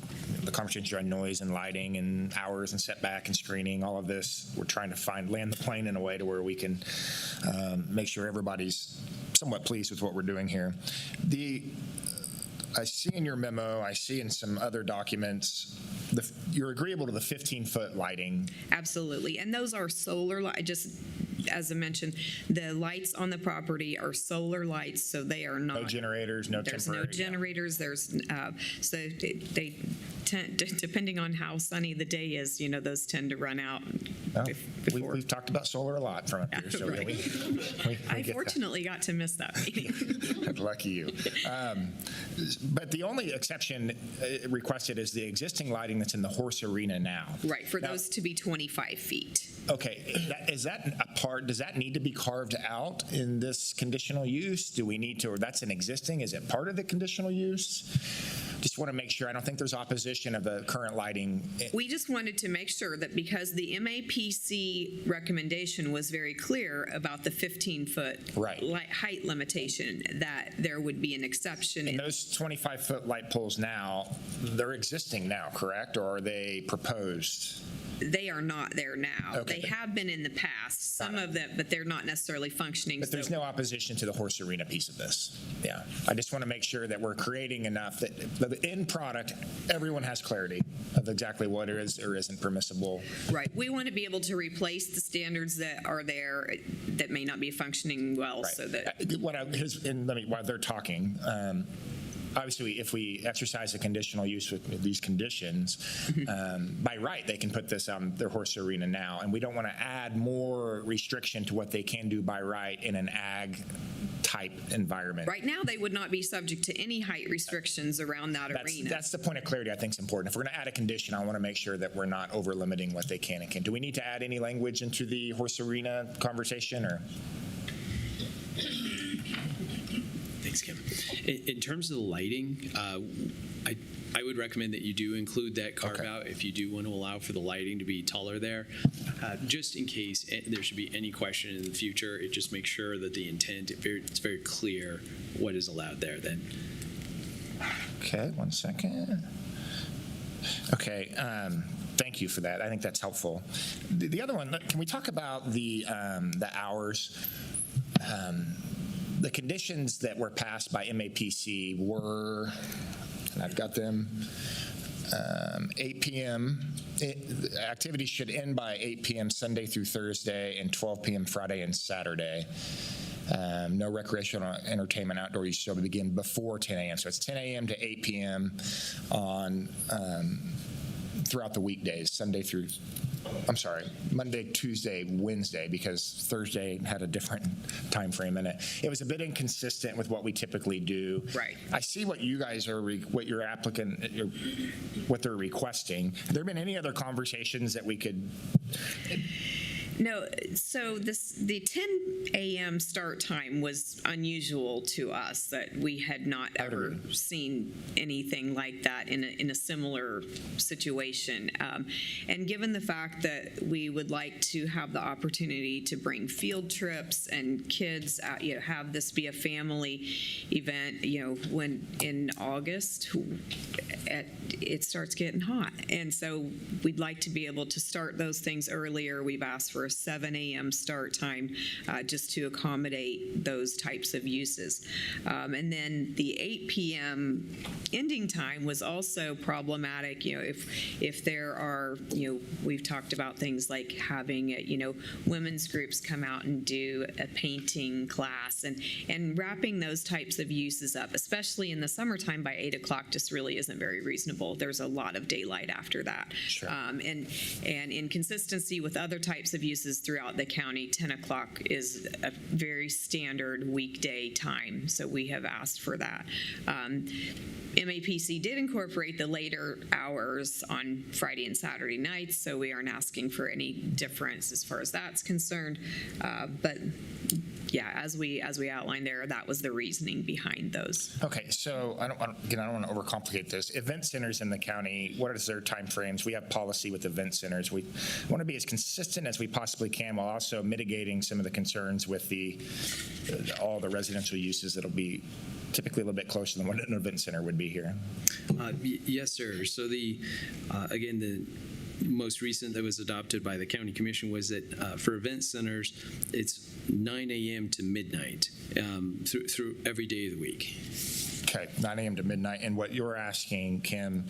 the conversations around noise and lighting and hours and setback and screening, all of this, we're trying to land the plane in a way to where we can make sure everybody's somewhat pleased with what we're doing here. I see in your memo, I see in some other documents, you're agreeable to the 15-foot lighting. Absolutely. And those are solar light. Just as I mentioned, the lights on the property are solar lights, so they are not. No generators, no there's temporary. No generators. There's so they tend, depending on how sunny the day is, those tend to run out. We've talked about solar a lot from up here, so right. we I fortunately got to miss that meeting. Lucky you. But the only exception requested is the existing lighting that's in the horse arena now. Right, for those to be 25 feet. Okay, is that a part, does that need to be carved out in this conditional use? Do we need to, or that's an existing, is it part of the conditional use? Just want to make sure, I don't think there's opposition of the current lighting. We just wanted to make sure that because the MAPC recommendation was very clear about the 15-foot height limitation, that there would be an exception. And those 25-foot light poles now, they're existing now, correct? Or are they proposed? They are not there now. Okay. They have been in the past, some of them, but they're not necessarily functioning. But there's no opposition to the horse arena piece of this. Yeah. I just want to make sure that we're creating enough that the end product, everyone has clarity of exactly what is or isn't permissible. Right. We want to be able to replace the standards that are there that may not be functioning well. Right. So that while they're talking, obviously, if we exercise a conditional use with these conditions, by right, they can put this on their horse arena now, and we don't want to add more restriction to what they can do by right in an ag type environment. right now they would not be subject to any height restrictions around that arena. That's the point of clarity I think is important. If we're going to add a condition, I want to make sure that we're not over limiting what they can and can't. Do we need to add any language into the horse arena conversation, or? Thanks, Kim. In terms of the lighting, I would recommend that you do include that carve out if you do want to allow for the lighting to be taller there, just in case there should be any question in the future. It just makes sure that the intent, it's very clear what is allowed there then. Okay, 1 second. Okay, thank you for that. I think that's helpful. The other one, can we talk about the hours? The conditions that were passed by MAPC were, and I've got them, 8 p.m. Activities should end by 8 p.m. Sunday through Thursday and 12 p.m. Friday and Saturday. No recreational entertainment outdoor use shall begin before 10 a.m. So it's 10 a.m. to 8 p.m. on throughout the weekdays, Monday, Tuesday, Wednesday, because Thursday had a different time frame in it. It was a bit inconsistent with what we typically do. Right. I see what you guys are, what your applicant, what they're requesting. There been any other conversations that we could? No, so the 10 a.m. start time was unusual to us, that we had not ever seen anything like that in a similar situation. And given the fact that we would like to have the opportunity to bring field trips and kids out, have this be a family event, when in August, it starts getting hot. And so we'd like to be able to start those things earlier. We've asked for a 7 a.m. start time just to accommodate those types of uses. And then the 8 p.m. ending time was also problematic. If there are, we've talked about things like having, women's groups come out and do a painting class, and wrapping those types of uses up, especially in the summertime by 8 o'clock, just really isn't very reasonable. There's a lot of daylight after that. Sure. And in consistency with other types of uses throughout the county, 10 o'clock is a very standard weekday time, so we have asked for that. MAPC did incorporate the later hours on Friday and Saturday nights, so we aren't asking for any difference as far as that's concerned. But yeah, as we outlined there, that was the reasoning behind those. Okay, so I don't want to overcomplicate this. Event centers centers in the county, what is their timeframes? We have policy with event centers. We want to be as consistent as we possibly can while also mitigating some of the concerns with all the residential uses that'll be typically a little bit closer than what an event center would be here. Yes, sir. So again, the most recent that was adopted by the county commission was that for event centers, it's 9 a.m. to midnight through every day of the week. Okay, 9 a.m. to midnight. And what you're asking, Kim,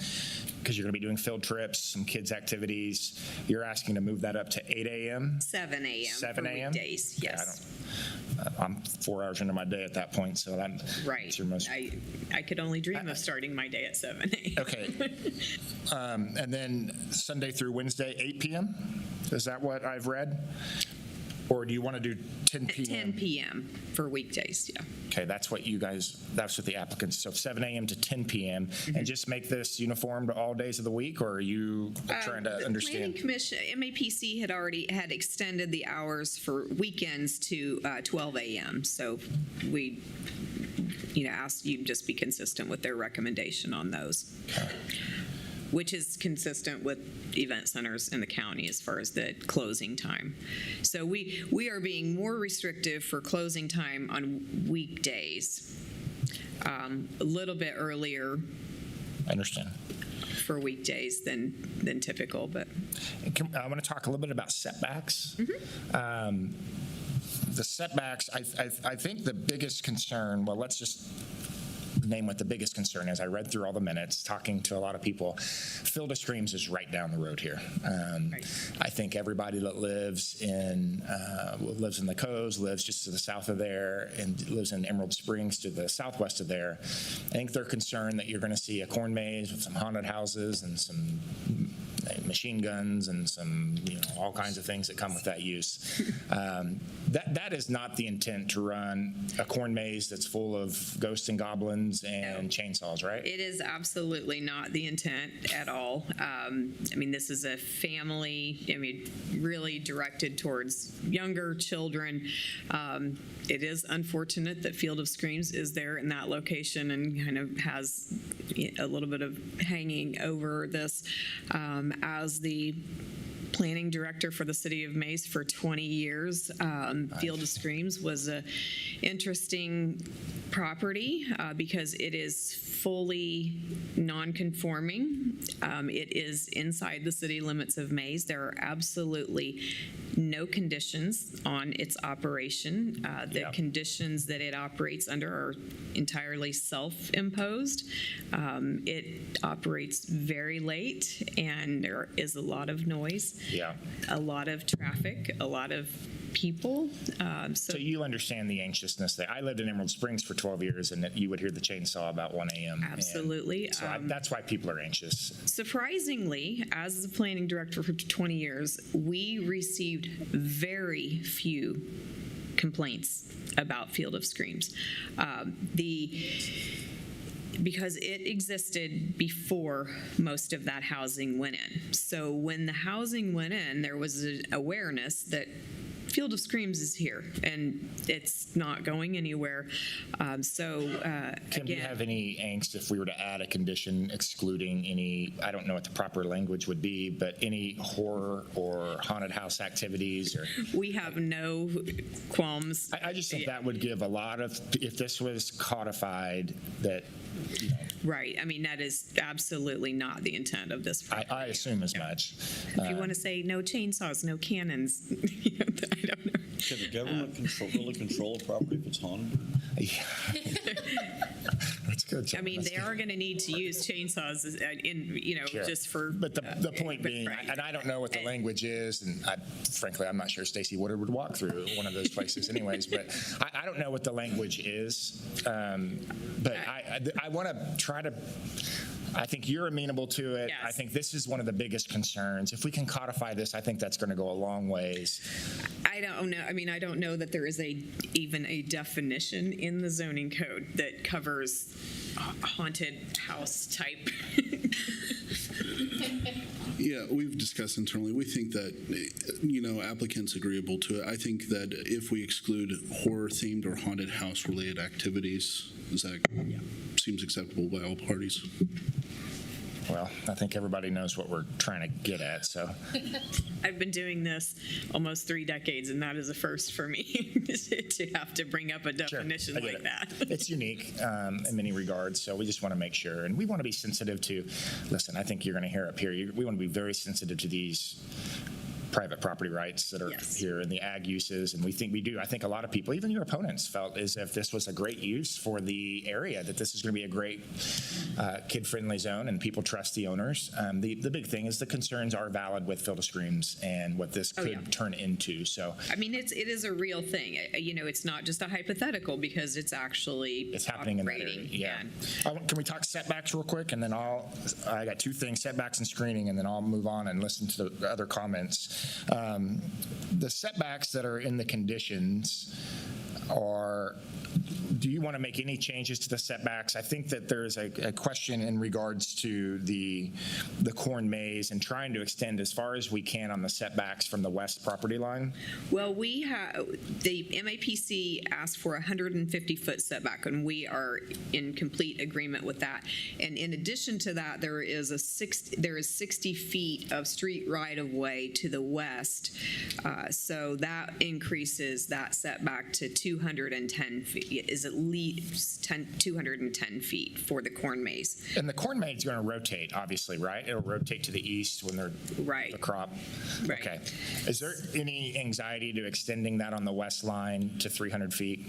because you're going to be doing field trips, some kids' activities, you're asking to move that up to 8 a.m.? 7 a.m. 7 for a.m.? weekdays, yes. I'm 4 hours into my day at that point, so that's right. Your most. I could only dream of starting my day at 7 a.m. Okay. And then Sunday through Wednesday, 8 p.m.? Is that what I've read? Or do you want to do 10 p.m.? 10 p.m. for weekdays, yeah. Okay, that's what the applicants, so 7 a.m. to 10 p.m. And just make this uniform to all days of the week, or are you trying to understand? The Planning Commission, MAPC had extended the hours for weekends to 12 a.m. So we, asked you to just be consistent with their recommendation on those. Okay. Which is consistent with event centers in the county as far as the closing time. So we are being more restrictive for closing time on weekdays, a little bit earlier. I understand. For weekdays than typical, but. I want to talk a little bit about setbacks. Mm-hmm. The setbacks, I think the biggest concern, well, let's just name what the biggest concern is. I read through all the minutes, talking to a lot of people. Field of Streams is right down the road here. Right. I think everybody that lives in the Coves, lives just to the south of there, and lives in Emerald Springs to the southwest of there. I think they're concerned that you're going to see a corn maze with some haunted houses and some machine guns and some, all kinds of things that come with that use. That is not the intent, to run a corn maze that's full of ghosts and goblins and chainsaws, right? It is absolutely not the intent at all. This is a family, really directed towards younger children. It is unfortunate that Field of Screams is there in that location and kind of has a little bit of hanging over this. As the planning director for the city of Mays for 20 years, Field of Screams was an interesting property because it is fully non-conforming. It is inside the city limits of Mays. There are absolutely no conditions on its operation. The conditions that it operates under are entirely self-imposed. It operates very late, and there is a lot of noise, a lot of traffic, a lot of people. So you understand the anxiousness there. I lived in Emerald Springs for 12 years, and you would hear the chainsaw about 1 a.m. Absolutely. So that's why people are anxious. Surprisingly, as the planning director for 20 years, we received very few complaints about Field of Screams. Because it existed before most of that housing went in. So when the housing went in, there was an awareness that Field of Screams is here, and it's not going anywhere. Kim, do you have any angst if we were to add a condition excluding any, I don't know what the proper language would be, but any horror or haunted house activities? Or we have no qualms. I just think that would give a lot of, if this was codified, that. Right. That is absolutely not the intent of this. I assume as much. If you want to say no chainsaws, no cannons, I don't know. Can the government really control a property if it's haunted? That's good. They are going to need to use chainsaws Sure. just for. But the point being, right. And I don't know what the language is, and frankly, I'm not sure Stacy Woodard would walk through one of those places anyways, but I don't know what the language is. But I want to try to, I think you're amenable to it. Yes. I think this is one of the biggest concerns. If we can codify this, I think that's going to go a long ways. I don't know. I don't know that there is even a definition in the zoning code that covers haunted house type. Yeah, we've discussed internally. We think that, applicants agreeable to it. I think that if we exclude horror-themed or haunted house-related activities, that seems acceptable by all parties. Well, I think everybody knows what we're trying to get at, so. I've been doing this almost 3 decades, and that is a first for me to have to bring up a definition I get like it. that. It's unique in many regards, so we just want to make sure, and we want to be sensitive to, listen, I think you're going to hear up here, we want to be very sensitive to these private property rights that are here and the ag uses, and we do. I think a lot of people, even your opponents, felt as if this was a great use for the area, that this is going to be a great kid-friendly zone, and people trust the owners. The big thing is the concerns are valid with field of streams and what this could turn into. So, I mean, it is a real thing. It's not just a hypothetical because it's actually happening in that area. Yeah. Can we talk setbacks real quick, and then I got 2 things: setbacks and screening, and then I'll move on and listen to the other comments. The setbacks that are in the conditions do you want to make any changes to the setbacks? I think that there's a question in regards to the corn maze and trying to extend as far as we can on the setbacks from the west property line. Well, the MAPC asked for a 150-foot setback, and we are in complete agreement with that. And in addition to that, there is 60 feet of street right-of-way to the west, so that increases that setback to 210 feet. Is at least 210 feet for the corn maze. And the corn maze is going to rotate, obviously, right? It'll rotate to the east when they're the crop. Right. Okay. Is there any anxiety to extending that on the west line to 300 feet?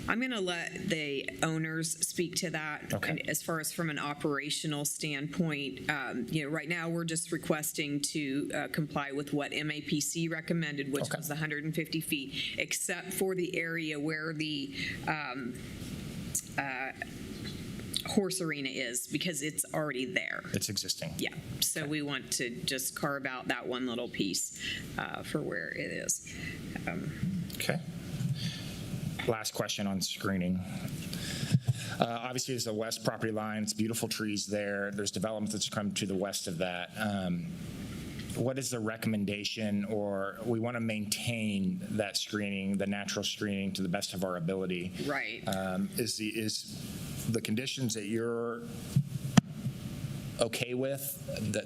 I'm going to let the owners speak to that. Okay. As far as from an operational standpoint, right now we're just requesting to comply with what MAPC recommended, which was the 150 feet, except for the area where the horse arena is, because it's already there. It's existing. Yeah. So we want to just carve out that one little piece for where it is. Okay. Last question on screening. Obviously, there's the west property line. It's beautiful trees there. There's development that's come to the west of that. What is the recommendation, or we want to maintain that screening, the natural screening, to the best of our ability? Right. Is the conditions that you're okay with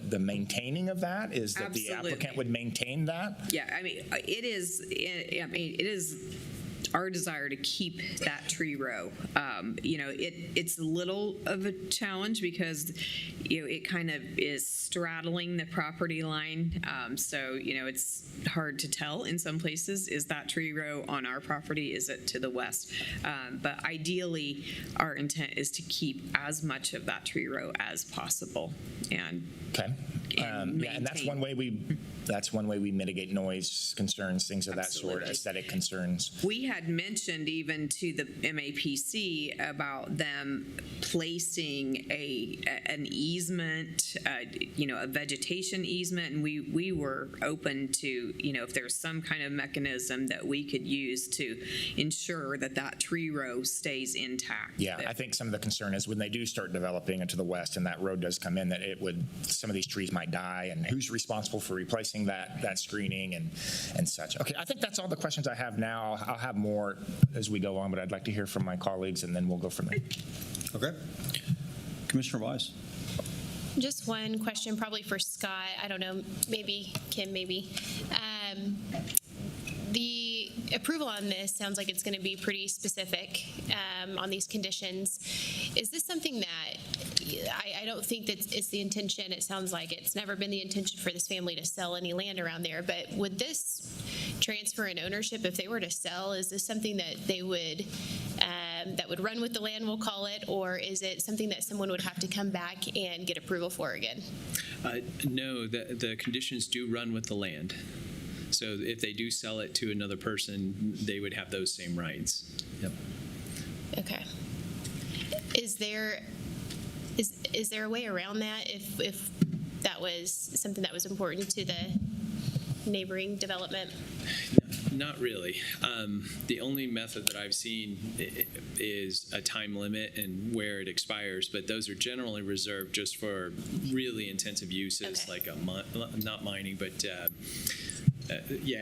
the maintaining of that? Is that Absolutely. The applicant would maintain that? Yeah, it is our desire to keep that tree row. It's a little of a challenge because it kind of is straddling the property line. So it's hard to tell in some places. Is that tree row on our property? Is it to the west? But ideally, our intent is to keep as much of that tree row as possible. And and that's one way we mitigate noise concerns, things of that sort, aesthetic concerns. We had mentioned even to the MAPC about them placing an easement, a vegetation easement, and we were open to, if there's some kind of mechanism that we could use to ensure that tree row stays intact. Yeah, I think some of the concern is when they do start developing into the west and that road does come in, that some of these trees might die, and who's responsible for replacing that screening and such. Okay, I think that's all the questions I have now. I'll have more as we go on, but I'd like to hear from my colleagues, and then we'll go from there. Okay. Commissioner Wise. Just one question, probably for Scott. I don't know, maybe Kim, maybe. The approval on this sounds like it's going to be pretty specific on these conditions. Is this something that I don't think that it's the intention? It sounds like it's never been the intention for this family to sell any land around there, but would this transfer in ownership if they were to sell? Is this something that they would that would run with the land, we'll call it, or is it something that someone would have to come back and get approval for again? No, the conditions do run with the land. So if they do sell it to another person, they would have those same rights. Yep. Okay. Is there a way around that if that was something that was important to the neighboring development? Not really. The only method that I've seen is a time limit and where it expires, but those are generally reserved just for really intensive uses, like not mining, but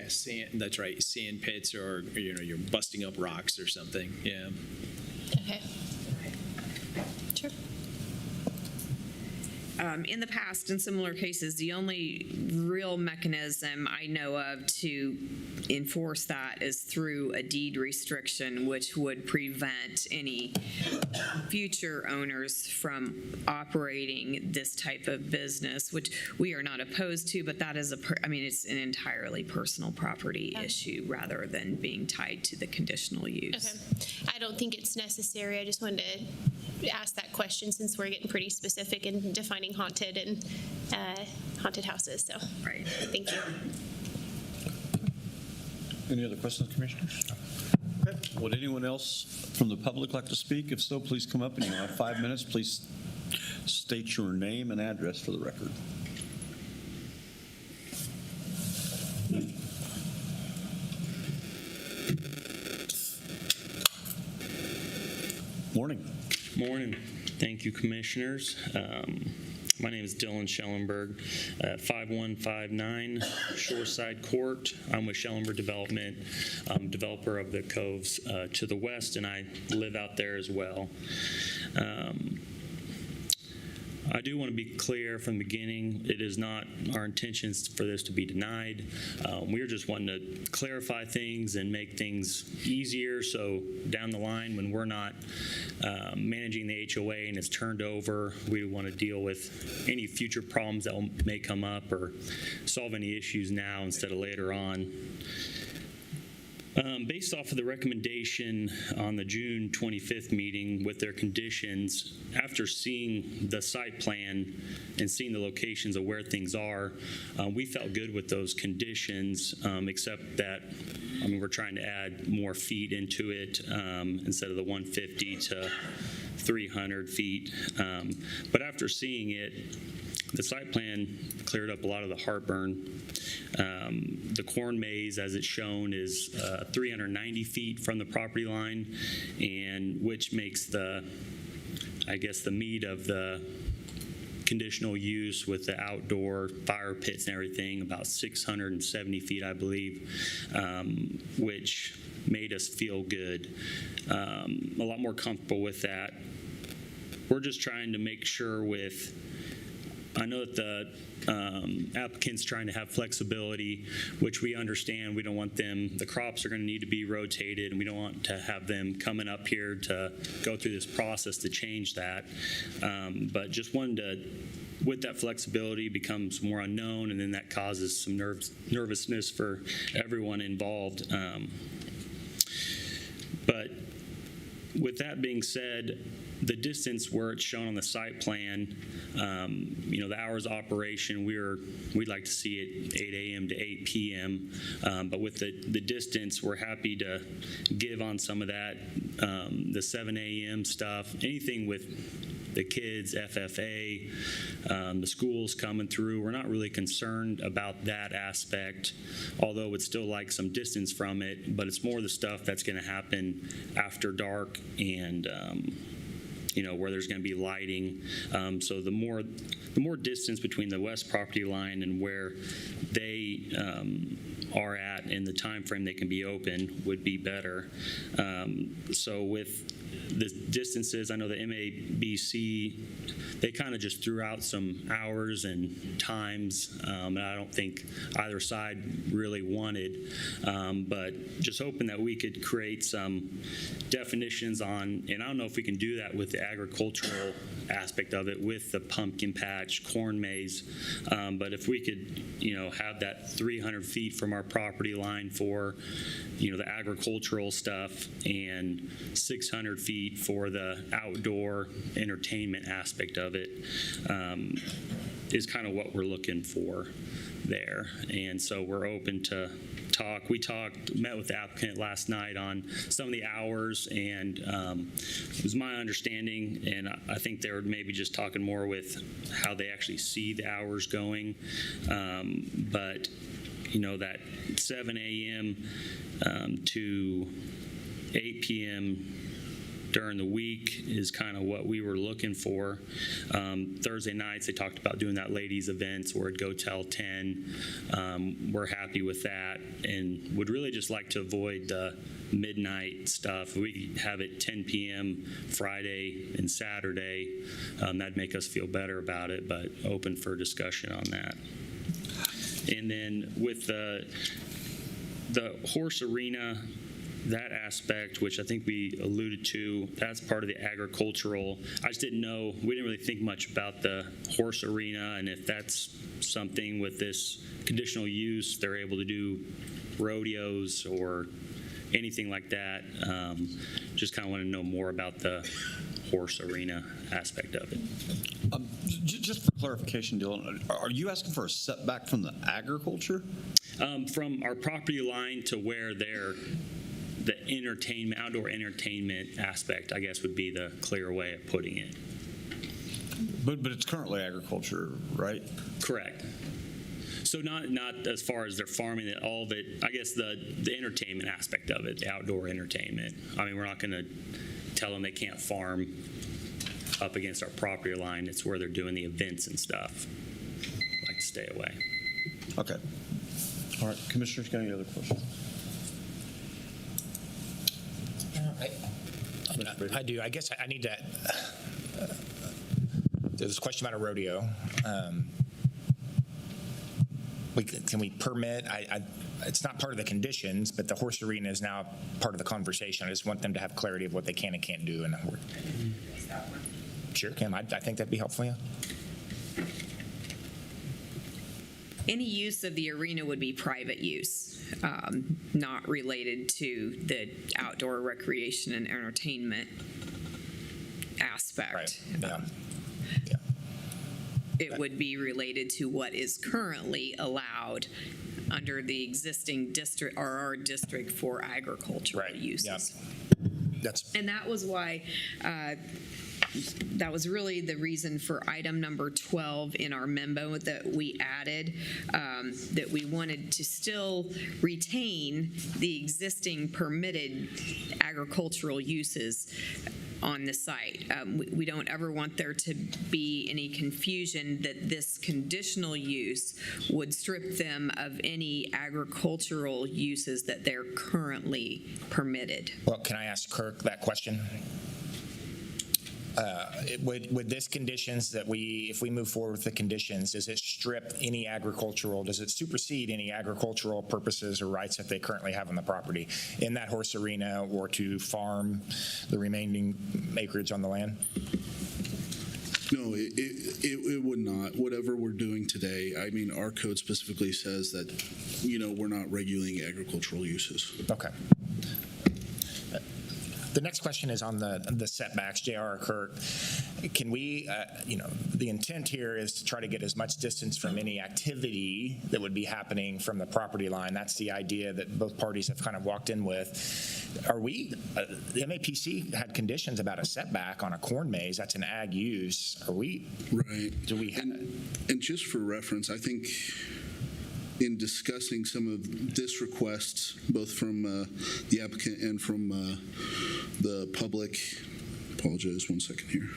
sand. That's right, sand pits, or you're busting up rocks or something. Yeah. Okay. Sure. In the past, in similar cases, the only real mechanism I know of to enforce that is through a deed restriction, which would prevent any future owners from operating this type of business, which we are not opposed to, but that is it's an entirely personal property issue rather than being tied to the conditional use. Okay. I don't think it's necessary. I just wanted to ask that question since we're getting pretty specific in defining haunted and haunted houses. So, right. Thank you. Any other questions, Commissioners? Okay. Would anyone else from the public like to speak? If so, please come up and you have 5 minutes. Please state your name and address for the record. Morning. Morning. Thank you, Commissioners. My name is Dylan Schellenberg, 5159 Shoreside Court. I'm with Schellenberg Development. I'm developer of the coves to the west, and I live out there as well. I do want to be clear from the beginning, it is not our intentions for this to be denied. We're just wanting to clarify things and make things easier, so down the line when we're not managing the HOA and it's turned over, we want to deal with any future problems that may come up or solve any issues now instead of later on. Based off of the recommendation on the June 25th meeting with their conditions, after seeing the site plan and seeing the locations of where things are, we felt good with those conditions, except that, we're trying to add more feet into it instead of the 150 to 300 feet. But after seeing it, the site plan cleared up a lot of the heartburn. The corn maze, as it's shown, is 390 feet from the property line, and which makes the meat of the conditional use with the outdoor fire pits and everything about 670 feet, I believe, which made us feel good. A lot more comfortable with that. We're just trying to make sure I know that the applicant's trying to have flexibility, which we understand. We don't want the crops are going to need to be rotated, and we don't want to have them coming up here to go through this process to change that. But just wanted to, with that flexibility, becomes more unknown, and then that causes some nervousness for everyone involved. But with that being said, the distance where it's shown on the site plan, the hours of operation, we'd like to see it 8 a.m. to 8 p.m. But with the distance, we're happy to give on some of that, the 7 a.m. stuff, anything with the kids, FFA, the schools coming through. We're not really concerned about that aspect, although we'd still like some distance from it, but it's more the stuff that's going to happen after dark and where there's going to be lighting. So the more distance between the west property line and where they are at and the time frame they can be open would be better. So with the distances, I know the MABC, they kind of just threw out some hours and times, and I don't think either side really wanted, but just hoping that we could create some definitions on, and I don't know if we can do that with the agricultural aspect of it with the pumpkin patch, corn maze, but if we could, have that 300 feet from our property line for, the agricultural stuff and 600 feet for the outdoor entertainment aspect of it, is kind of what we're looking for there. And so we're open to talk. We met with the applicant last night on some of the hours, and it was my understanding, and I think they were maybe just talking more with how they actually see the hours going. But that 7 a.m. To 8 p.m. during the week is kind of what we were looking for. Thursday nights, they talked about doing that ladies' events where it'd go till 10. We're happy with that and would really just like to avoid the midnight stuff. We could have it 10 p.m. Friday and Saturday. That'd make us feel better about it, but open for discussion on that. And then with the horse arena, that aspect, which I think we alluded to, that's part of the agricultural. I just didn't know, we didn't really think much about the horse arena, and if that's something with this conditional use, they're able to do rodeos or anything like that. Just kind of want to know more about the horse arena aspect of it. Just for clarification, Dylan, are you asking for a setback from the agriculture? From our property line to where the entertainment, outdoor entertainment aspect, I guess, would be the clear way of putting it. But it's currently agriculture, right? Correct. So not as far as they're farming it, all of it, I guess the entertainment aspect of it, the outdoor entertainment. I mean, we're not going to tell them they can't farm up against our property line. It's where they're doing the events and stuff. I'd like to stay away. Okay. All right, Commissioners, got any other questions? I do. I guess I need to. There's a question about a rodeo. Can we permit? It's not part of the conditions, but the horse arena is now part of the conversation. I just want them to have clarity of what they can and can't do. And sure, Kim. I think that'd be helpful. Yeah. Any use of the arena would be private use, not related to the outdoor recreation and entertainment aspect. Right. Yeah. It would be related to what is currently allowed under the existing district or our district for agricultural uses. Yeah. And that was why. That was really the reason for item number 12 in our memo that we added, that we wanted to still retain the existing permitted agricultural uses on the site. We don't ever want there to be any confusion that this conditional use would strip them of any agricultural uses that they're currently permitted. Well, can I ask Kirk that question? Would this conditions that if we move forward with the conditions, does it strip any agricultural, does it supersede any agricultural purposes or rights that they currently have on the property in that horse arena or to farm the remaining acreage on the land? No, it would not. Whatever we're doing today, I mean, our code specifically says that, we're not regulating agricultural uses. Okay. The next question is on the setbacks, JR or Kirk. Can we, the intent here is to try to get as much distance from any activity that would be happening from the property line. That's the idea that both parties have kind of walked in with. Are we, the MAPC had conditions about a setback on a corn maze. That's an ag use. Are we? Right. Do we have? And just for reference, I think in discussing some of this request, both from the applicant and from the public, apologize, 1 second here.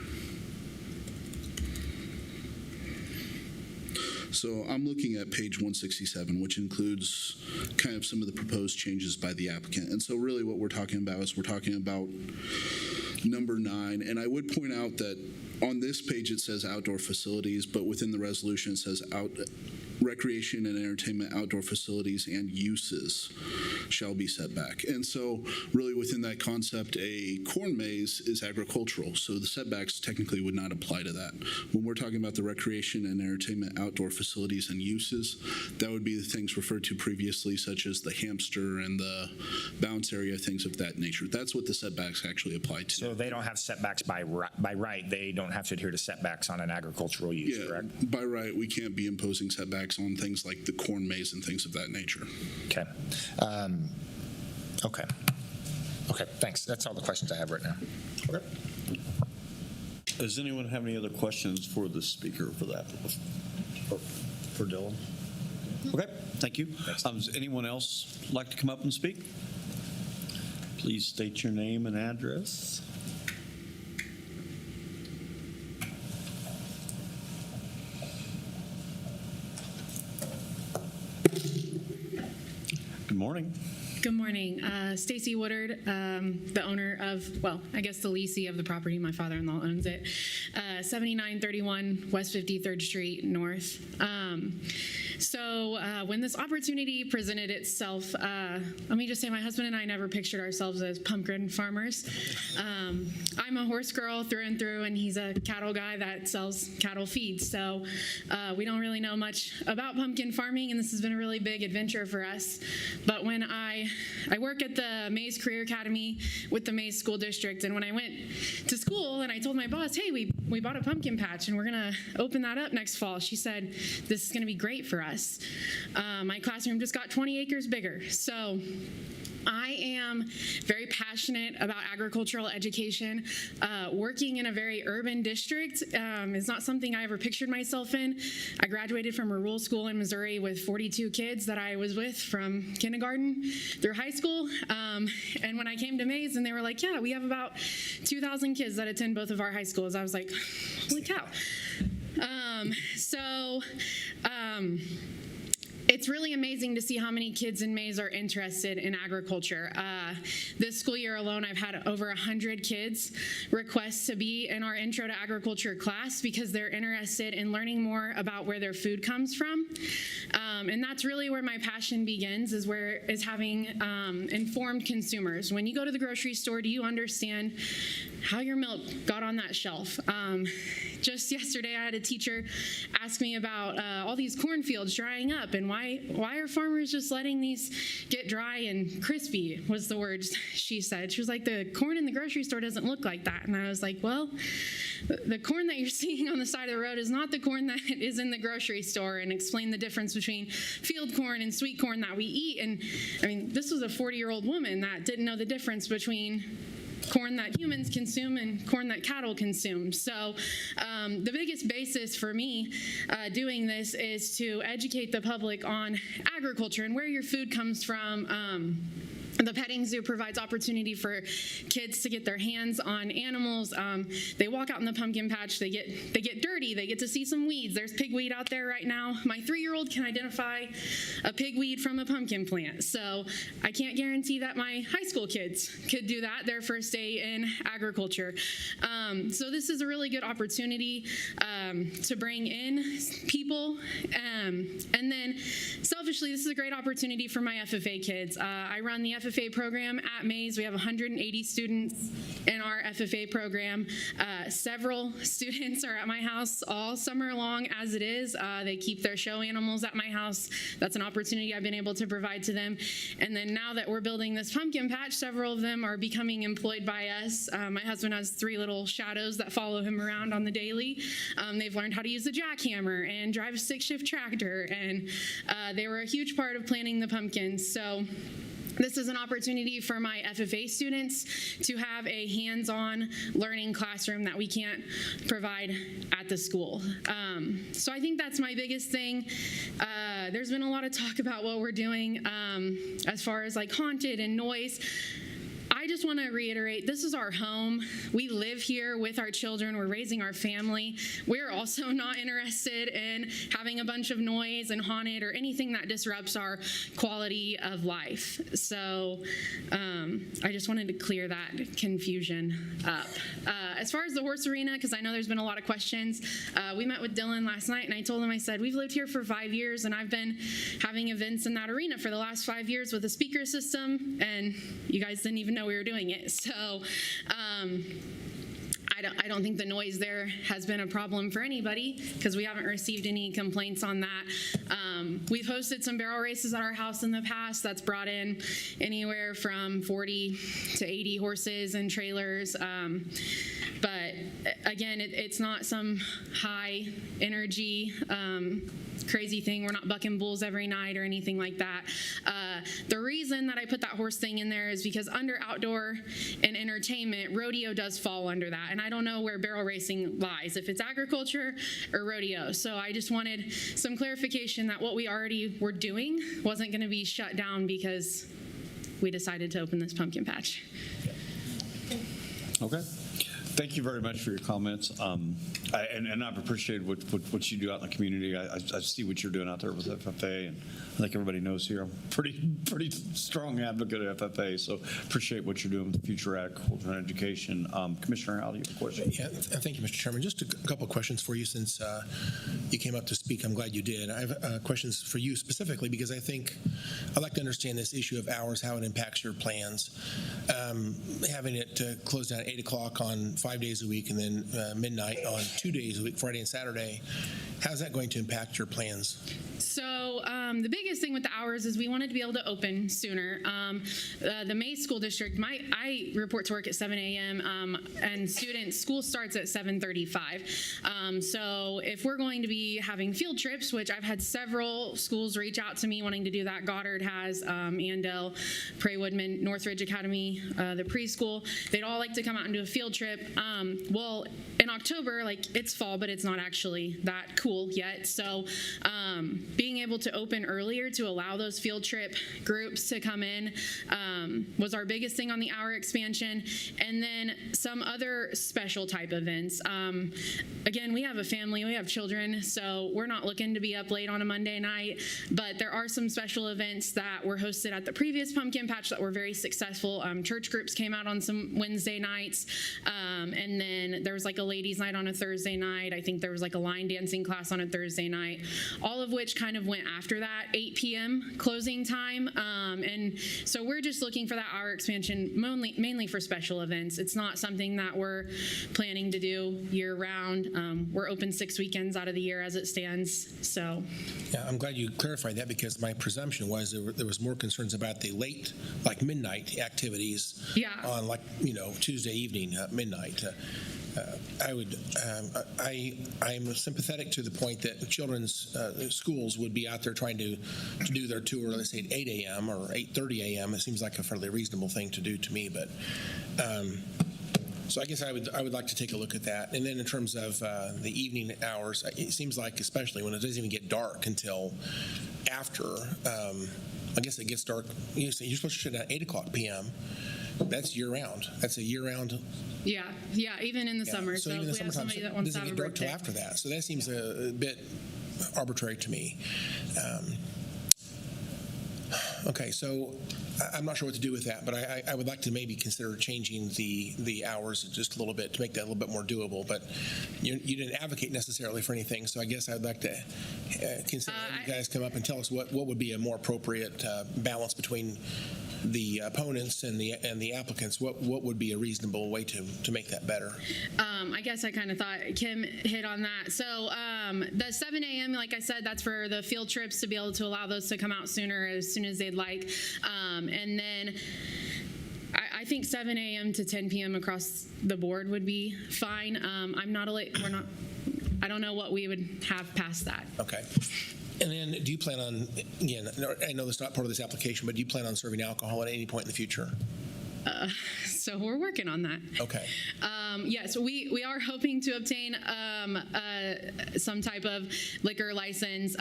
So I'm looking at page 167, which includes kind of some of the proposed changes by the applicant. And so really what we're talking about is we're talking about number 9. And I would point out that on this page it says outdoor facilities, but within the resolution it says recreation and entertainment outdoor facilities and uses shall be set back. And so really within that concept, a corn maze is agricultural, so the setbacks technically would not apply to that. When we're talking about the recreation and entertainment outdoor facilities and uses, that would be the things referred to previously, such as the hamster and the bounce area, things of that nature. That's what the setbacks actually apply to. So they don't have setbacks by right. They don't have to adhere to setbacks on an agricultural use, correct? By right, we can't be imposing setbacks on things like the corn maze and things of that nature. Okay. Okay, thanks. That's all the questions I have right now. Okay. Does anyone have any other questions for the speaker for that? For Dylan? Okay, thank you. Does anyone else like to come up and speak? Please state your name and address. Good morning. Good morning. Stacy Woodard, the owner of, well, I guess the leasee of the property. My father-in-law owns it. 7931 West 53rd Street North. So when this opportunity presented itself, let me just say my husband and I never pictured ourselves as pumpkin farmers. I'm a horse girl through and through, and he's a cattle guy that sells cattle feed. So we don't really know much about pumpkin farming, and this has been a really big adventure for us. But when I work at the Mays Career Academy with the Mays School District, and when I went to school and I told my boss, hey, we bought a pumpkin patch and we're gonna open that up next fall, she said, this is gonna be great for us. My classroom just got 20 acres bigger. So I am very passionate about agricultural education. Working in a very urban district is not something I ever pictured myself in. I graduated from a rural school in Missouri with 42 kids that I was with from kindergarten through high school. And when I came to Mays and they were like, yeah, we have about 2,000 kids that attend both of our high schools, I was like, holy cow. It's really amazing to see how many kids in Mays are interested in agriculture. This school year alone, I've had over 100 kids request to be in our Intro to Agriculture class because they're interested in learning more about where their food comes from. And that's really where my passion begins, is having informed consumers. When you go to the grocery store, do you understand how your milk got on that shelf? Just yesterday, I had a teacher ask me about all these cornfields drying up, and why are farmers just letting these get dry and crispy, was the words she said. She was like, the corn in the grocery store doesn't look like that. And I was like, well, the corn that you're seeing on the side of the road is not the corn that is in the grocery store, and explain the difference between field corn and sweet corn that we eat. And I mean, this was a 40-year-old woman that didn't know the difference between corn that humans consume and corn that cattle consume. So the biggest basis for me doing this is to educate the public on agriculture and where your food comes from. The petting zoo provides opportunity for kids to get their hands on animals. They walk out in the pumpkin patch, they get dirty, they get to see some weeds. There's pigweed out there right now. My 3-year-old can identify a pigweed from a pumpkin plant. So I can't guarantee that my high school kids could do that their first day in agriculture. So this is a really good opportunity to bring in people. And then selfishly, this is a great opportunity for my FFA kids. I run the FFA program at Mays. We have 180 students in our FFA program. Several students are at my house all summer long as it is. They keep their show animals at my house. That's an opportunity I've been able to provide to them. And then now that we're building this pumpkin patch, several of them are becoming employed by us. My husband has 3 little shadows that follow him around on the daily. They've learned how to use a jackhammer and drive a 6-shift tractor, and they were a huge part of planting the pumpkins. So this is an opportunity for my FFA students to have a hands-on learning classroom that we can't provide at the school. So I think that's my biggest thing. There's been a lot of talk about what we're doing as far as like haunted and noise. I just want to reiterate, this is our home. We live here with our children. We're raising our family. We're also not interested in having a bunch of noise and haunted or anything that disrupts our quality of life. So I just wanted to clear that confusion up. As far as the horse arena, because I know there's been a lot of questions, we met with Dylan last night, and I told him, I said, we've lived here for 5 years, and I've been having events in that arena for the last 5 years with a speaker system, and you guys didn't even know we were doing it. So I don't think the noise there has been a problem for anybody, because we haven't received any complaints on that. We've hosted some barrel races at our house in the past that's brought in anywhere from 40 to 80 horses and trailers. But again, it's not some high energy crazy thing. We're not bucking bulls every night or anything like that. The reason that I put that horse thing in there is because under outdoor and entertainment, rodeo does fall under that. And I don't know where barrel racing lies, if it's agriculture or rodeo. So I just wanted some clarification that what we already were doing wasn't going to be shut down because we decided to open this pumpkin patch. Okay. Thank you very much for your comments. And I've appreciated what you do out in the community. I see what you're doing out there with FFA, and I think everybody knows here I'm pretty strong advocate of FFA. So appreciate what you're doing with the future agriculture and education. Commissioner Howell, do you have a question? Yeah, thank you, Mr. Chairman. Just a couple of questions for you since you came up to speak. I'm glad you did. I have questions for you specifically because I think I'd like to understand this issue of hours, how it impacts your plans. Having it close down at 8 o'clock on 5 days a week and then midnight on 2 days a week, Friday and Saturday, how's that going to impact your plans? So the biggest thing with the hours is we wanted to be able to open sooner. The Mays School District, I report to work at 7 a.m. And school starts at 7:35. So if we're going to be having field trips, which I've had several schools reach out to me wanting to do that, Goddard has, Andell, Prairie Woodman, Northridge Academy, the preschool, they'd all like to come out and do a field trip. Well, in October, like it's fall, but it's not actually that cool yet. So being able to open earlier to allow those field trip groups to come in was our biggest thing on the hour expansion. And then some other special type events. Again, we have a family, we have children, so we're not looking to be up late on a Monday night, but there are some special events that were hosted at the previous pumpkin patch that were very successful. Church groups came out on some Wednesday nights, and then there was like a ladies' night on a Thursday night. I think there was like a line dancing class on a Thursday night, all of which kind of went after that 8 p.m. closing time. And so we're just looking for that hour expansion mainly for special events. It's not something that we're planning to do year round. We're open 6 weekends out of the year as it stands. So yeah, I'm glad you clarified that because my presumption was there was more concerns about the late, like midnight activities on Tuesday evening, midnight. I'm sympathetic to the point that children's schools would be out there trying to do their tour, let's say at 8 a.m. or 8:30 a.m. It seems like a fairly reasonable thing to do to me, but so I guess I would like to take a look at that. And then in terms of the evening hours, it seems like especially when it doesn't even get dark until after, I guess it gets dark. You're supposed to shut down at 8 o'clock p.m. That's year-round. That's a year-round. Yeah, even in the summer. So even in if the we have summertime, somebody that wants to have a doesn't get dark till birthday. after that. So that seems a bit arbitrary to me. Okay, so I'm not sure what to do with that, but I would like to maybe consider changing the hours just a little bit to make that a little bit more doable. But you didn't advocate necessarily for anything, so I guess I'd like to consider you guys come up and tell us what would be a more appropriate balance between the opponents and the applicants. What would be a reasonable way to make that better? I guess I kind of thought Kim hit on that. So the 7 a.m., like I said, that's for the field trips to be able to allow those to come out sooner as soon as they'd like. And then I think 7 a.m. to 10 p.m. across the board would be fine. I don't know what we would have past that. Okay. And then do you plan on, again, I know that's not part of this application, but do you plan on serving alcohol at any point in the future? So we're working on that. Okay. Yes, we are hoping to obtain some type of liquor license.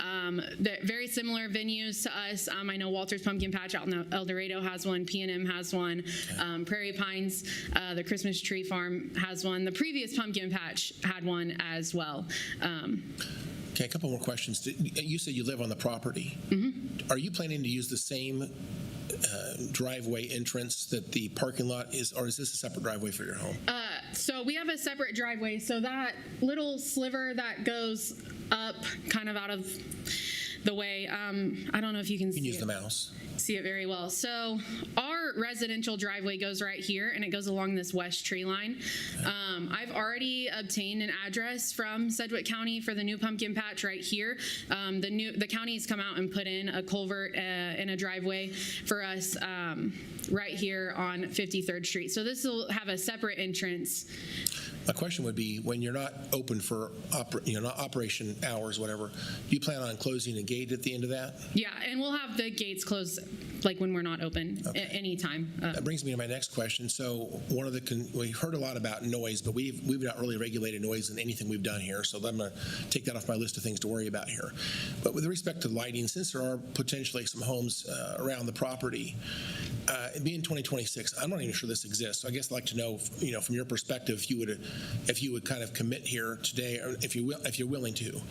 Very similar venues to us. I know Walter's Pumpkin Patch out in El Dorado has one. P&M has one. Prairie Pines, the Christmas Tree Farm has one. The previous Pumpkin Patch had one as well. Okay, a couple more questions. You said you live on the property. Mm-hmm. Are you planning to use the same driveway entrance that the parking lot is, or is this a separate driveway for your home? So we have a separate driveway. So that little sliver that goes up kind of out of the way, I don't know if you can see use the mouse. See it very well. So our residential driveway goes right here, and it goes along this west tree line. I've already obtained an address from Sedgwick County for the new pumpkin patch right here. The county's come out and put in a culvert and a driveway for us right here on 53rd Street. So this will have a separate entrance. My question would be, when you're not open for not operation hours, whatever, do you plan on closing a gate at the end of that? Yeah, and we'll have the gates closed like when we're not open anytime. That brings me to my next question. So one of we heard a lot about noise, but we've not really regulated noise in anything we've done here. So I'm going to take that off my list of things to worry about here. But with respect to lighting, since there are potentially some homes around the property, being 2026, I'm not even sure this exists. So I guess I'd like to know, from your perspective, if you would kind of commit here today, or if you're willing to,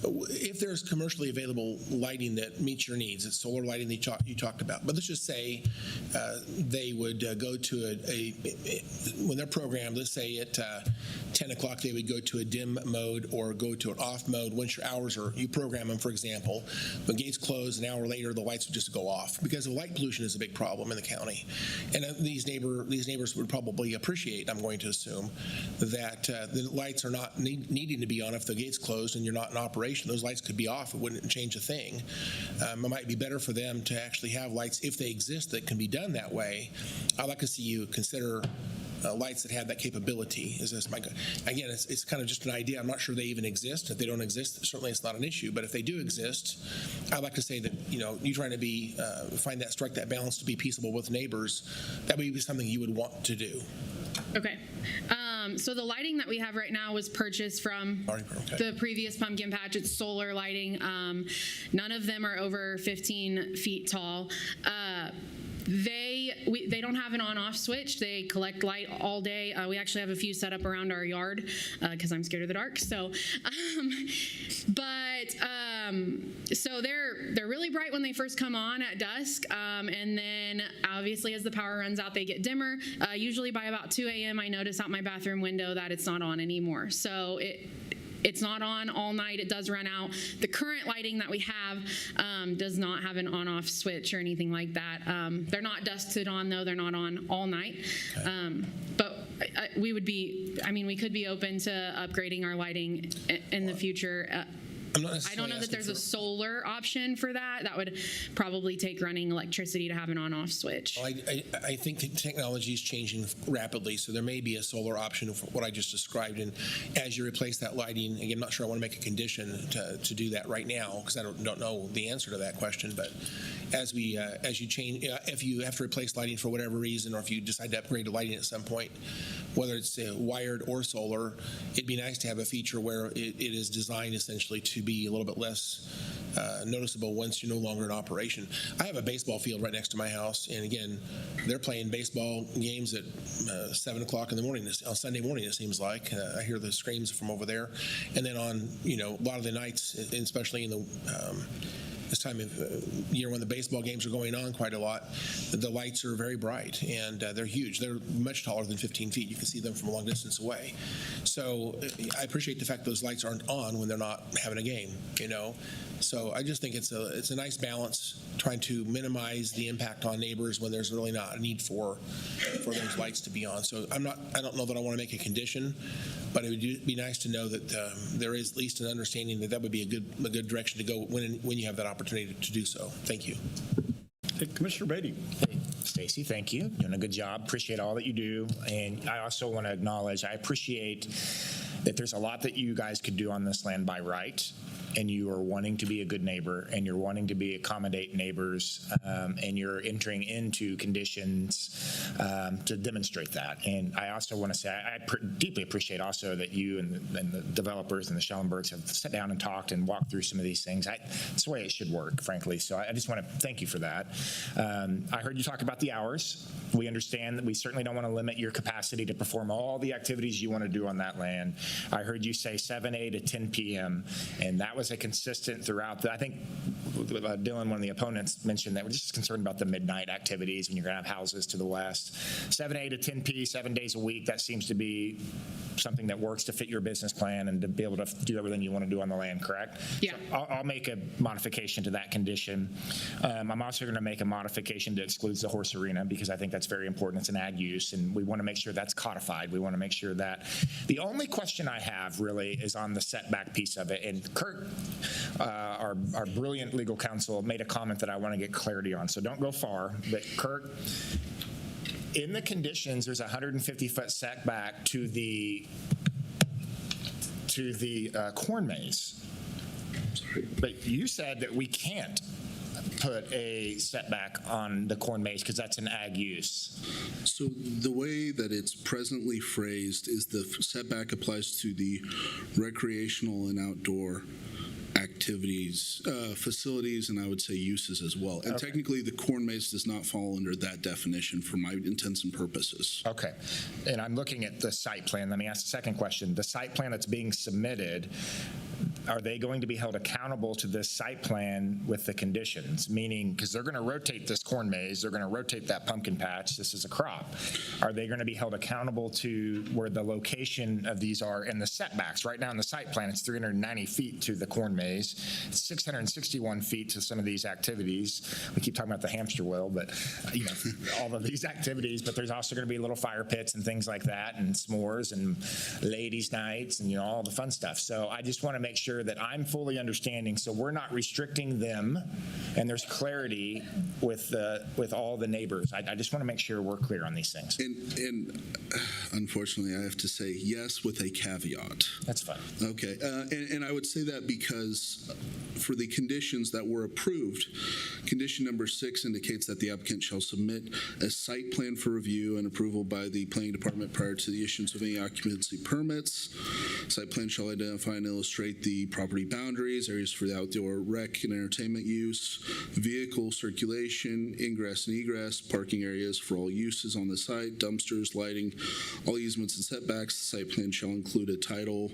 if there's commercially available lighting that meets your needs, it's solar lighting that you talked about. But let's just say they would go to when they're programmed, let's say at 10 o'clock, they would go to a dim mode or go to an off mode. Once your hours are, you program them, for example, when gates close, an hour later, the lights would just go off because of light pollution is a big problem in the county. And these neighbors would probably appreciate, I'm going to assume, that the lights are not needing to be on if the gate's closed and you're not in operation. Those lights could be off. It wouldn't change a thing. It might be better for them to actually have lights, if they exist, that can be done that way. I'd like to see you consider lights that have that capability. Again, it's kind of just an idea. I'm not sure they even exist. If they don't exist, certainly it's not an issue. But if they do exist, I'd like to say that you trying to strike that balance to be peaceable with neighbors. That would be something you would want to do. Okay. So the lighting that we have right now was purchased from the previous pumpkin patch. It's solar lighting. None of them are over 15 feet tall. They don't have an on-off switch. They collect light all day. We actually have a few set up around our yard because I'm scared of the dark. So, so they're really bright when they first come on at dusk, and then obviously as the power runs out, they get dimmer. Usually by about 2 a.m., I notice out my bathroom window that it's not on anymore. So it's not on all night. It does run out. The current lighting that we have does not have an on-off switch or anything like that. They're not dusted on, though. They're not on all night. But we could be open to upgrading our lighting in the future. I don't know that there's a solar option for that. That would probably take running electricity to have an on-off switch. I think the technology is changing rapidly, so there may be a solar option for what I just described. And as you replace that lighting, again, I'm not sure I want to make a condition to do that right now because I don't know the answer to that question. But as you change, if you have to replace lighting for whatever reason, or if you decide to upgrade the lighting at some point, whether it's wired or solar, it'd be nice to have a feature where it is designed essentially to be a little bit less noticeable once you're no longer in operation. I have a baseball field right next to my house, and again, they're playing baseball games at 7 o'clock in the morning, on Sunday morning, it seems like. I hear the screams from over there. And then on, a lot of the nights, especially in the this time of year when the baseball games are going on quite a lot, the lights are very bright, and they're huge. They're much taller than 15 feet. You can see them from a long distance away. So I appreciate the fact those lights aren't on when they're not having a game, So I just think it's a nice balance, trying to minimize the impact on neighbors when there's really not a need for those lights to be on. So I don't know that I want to make a condition, but it would be nice to know that there is at least an understanding that would be a good direction to go when you have that opportunity to do so. Thank you. Hey, Commissioner Beatty. Hey, Stacy, thank you. Doing a good job. Appreciate all that you do. And I also want to acknowledge, I appreciate that there's a lot that you guys could do on this land by right, and you are wanting to be a good neighbor, and you're wanting to accommodate neighbors, and you're entering into conditions to demonstrate that. And I also want to say I deeply appreciate also that you and the developers and the Schellenbergs have sat down and talked and walked through some of these things. It's the way it should work, frankly. So I just want to thank you for that. I heard you talk about the hours. We understand that we certainly don't want to limit your capacity to perform all the activities you want to do on that land. I heard you say 7 a.m. to 10 p.m., and that was a consistent throughout. I think Dylan, one of the opponents, mentioned that we're just concerned about the midnight activities when you're going to have houses to the west. 7 a.m. to 10 p.m., 7 days a week, that seems to be something that works to fit your business plan and to be able to do everything you want to do on the land, correct? Yeah. So I'll make a modification to that condition. I'm also going to make a modification that excludes the horse arena because I think that's very important. It's an ag use, and we want to make sure that's codified. We want to make sure that the only question I have really is on the setback piece of it. And Kurt, our brilliant legal counsel, made a comment that I want to get clarity on. So don't go far, but Kurt, in the conditions, there's a 150-foot setback to the corn maze. But you said that we can't put a setback on the corn maze because that's an ag use? So the way that it's presently phrased is the setback applies to the recreational and outdoor activities, facilities, and I would say uses as well. And technically, the corn maze does not fall under that definition for my intents and purposes. Okay. And I'm looking at the site plan. Let me ask the second question. The site plan that's being submitted, are they going to be held accountable to this site plan with the conditions? Meaning, because they're going to rotate this corn maze, they're going to rotate that pumpkin patch, this is a crop. Are they going to be held accountable to where the location of these are and the setbacks? Right now in the site plan, it's 390 feet to the corn maze. It's 661 feet to some of these activities. We keep talking about the hamster wheel, but all of these activities, but there's also going to be little fire pits and things like that, and s'mores and ladies' nights and all the fun stuff. So I just want to make sure that I'm fully understanding, so we're not restricting them, and there's clarity with all the neighbors. I just want to make sure we're clear on these things. And unfortunately, I have to say yes with a caveat. That's fine. Okay, and I would say that because for the conditions that were approved, condition number 6 indicates that the applicant shall submit a site plan for review and approval by the planning department prior to the issuance of any occupancy permits. Site plan shall identify and illustrate the property boundaries, areas for the outdoor rec and entertainment use, vehicle circulation, ingress and egress, parking areas for all uses on the site, dumpsters, lighting, all easements and setbacks. The site plan shall include a title,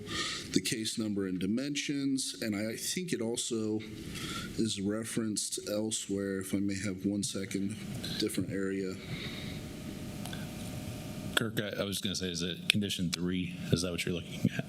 the case number and dimensions, and I think it also is referenced elsewhere, if I may have 1 second, different area. Kirk, I was going to say, is it condition 3? Is that what you're looking at?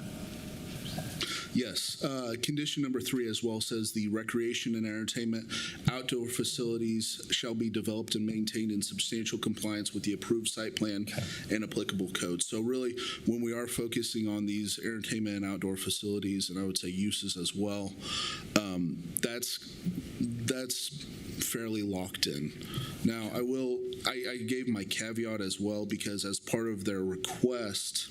Yes. Condition number 3 as well says the recreation and entertainment outdoor facilities shall be developed and maintained in substantial compliance with the approved site plan and applicable codes. So really, when we are focusing on these entertainment and outdoor facilities, and I would say uses as well, that's fairly locked in. Now, I gave my caveat as well because as part of their request,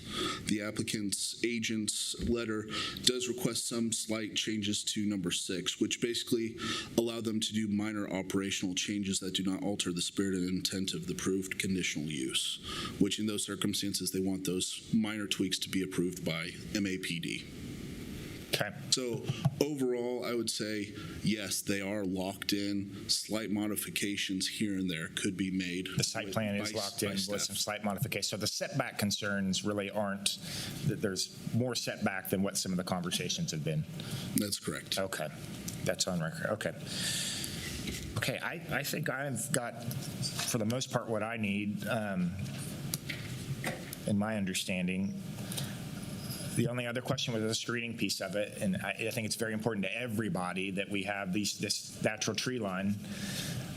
the applicant's agent's letter does request some slight changes to number 6, which basically allow them to do minor operational changes that do not alter the spirit and intent of the approved conditional use, which in those circumstances, they want those minor tweaks to be approved by MAPD. Okay. So overall, I would say, yes, they are locked in. Slight modifications here and there could be made. The site plan is locked in with some slight modifications. So the setback concerns really aren't, that there's more setback than what some of the conversations have been. That's correct. Okay. That's on record. Okay. Okay, I think I've got, for the most part, what I need in my understanding. The only other question was the screening piece of it, and I think it's very important to everybody that we have this natural tree line.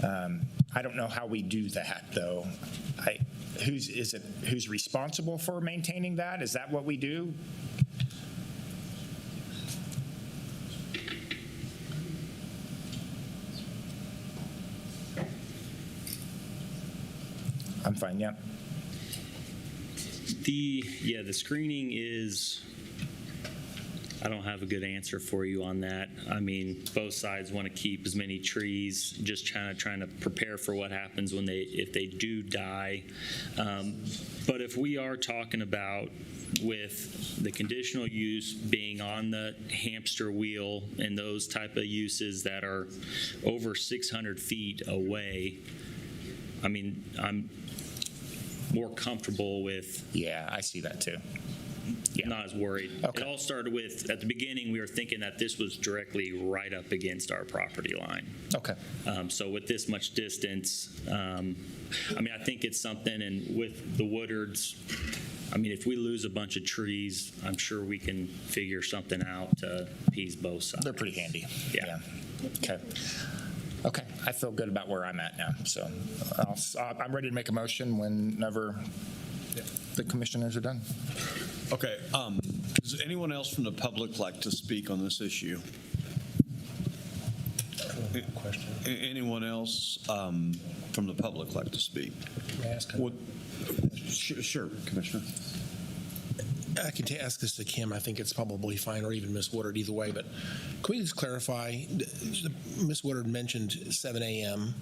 I don't know how we do that, though. Who's responsible for maintaining that? Is that what we do? I'm fine, yeah. The screening is, I don't have a good answer for you on that. I mean, both sides want to keep as many trees, just kind of trying to prepare for what happens when if they do die. But if we are talking about with the conditional use being on the hamster wheel and those type of uses that are over 600 feet away, I mean, I'm more comfortable with. Yeah, I see that too. Yeah. Not as worried. Okay. It all started with, at the beginning, we were thinking that this was directly right up against our property line. Okay. So with this much distance, I mean, I think it's something, and with the Woodards, I mean, if we lose a bunch of trees, I'm sure we can figure something out to appease both sides. They're pretty handy. Yeah. Okay. Okay, I feel good about where I'm at now. So I'm ready to make a motion whenever the commissioners are done. Okay. Does anyone else from the public like to speak on this issue? Anyone else from the public like to speak? May I ask Sure, Commissioner. I can ask this to Kim. I think it's probably fine, or even Ms. Woodard, either way. But can we just clarify? Ms. Woodard mentioned 7 a.m.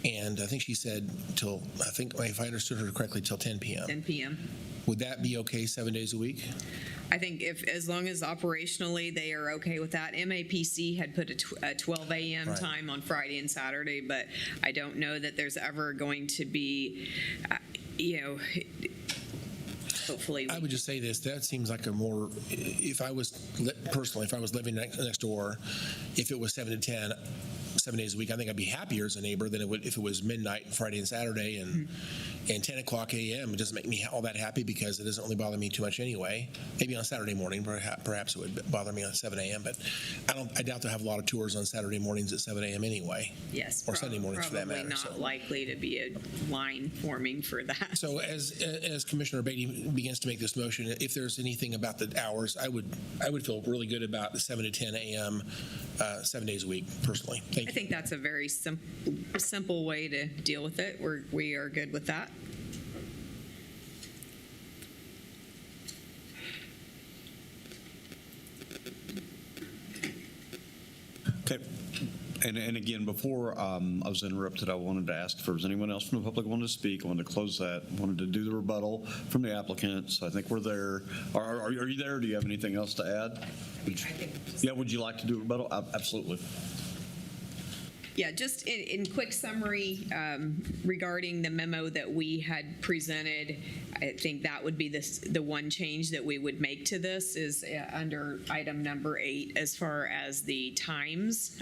and I think she said till, I think if I understood her correctly, till 10 p.m. 10 p.m. Would that be okay 7 days a week? I think as long as operationally they are okay with that. MAPC had put a 12 a.m. Right. time on Friday and Saturday, but I don't know that there's ever going to be, hopefully. I would just say this, that seems like a more, if I was living next door, if it was 7 to 10, 7 days a week, I think I'd be happier as a neighbor than it would if it was midnight, Friday and Saturday, and 10 o'clock a.m. It doesn't make me all that happy because it doesn't really bother me too much anyway. Maybe on Saturday morning, perhaps it would bother me on 7 a.m., but I doubt they'll have a lot of tours on Saturday mornings at 7 a.m. anyway. Yes. Or Sunday mornings for that matter. Probably not likely to be a line forming for that. So as Commissioner Beatty begins to make this motion, if there's anything about the hours, I would feel really good about the 7 to 10 a.m. 7 days a week, personally. Thank you. I think that's a very simple way to deal with it. We are good with that. Okay. And again, before I was interrupted, I wanted to ask if there was anyone else from the public who wanted to speak. I wanted to close that. I wanted to do the rebuttal from the applicant. So I think we're there. Are you there? Do you have anything else to add? Would you like to do a rebuttal? Absolutely. Yeah, just in quick summary regarding the memo that we had presented, I think that would be the one change that we would make to this is under item number 8 as far as the times.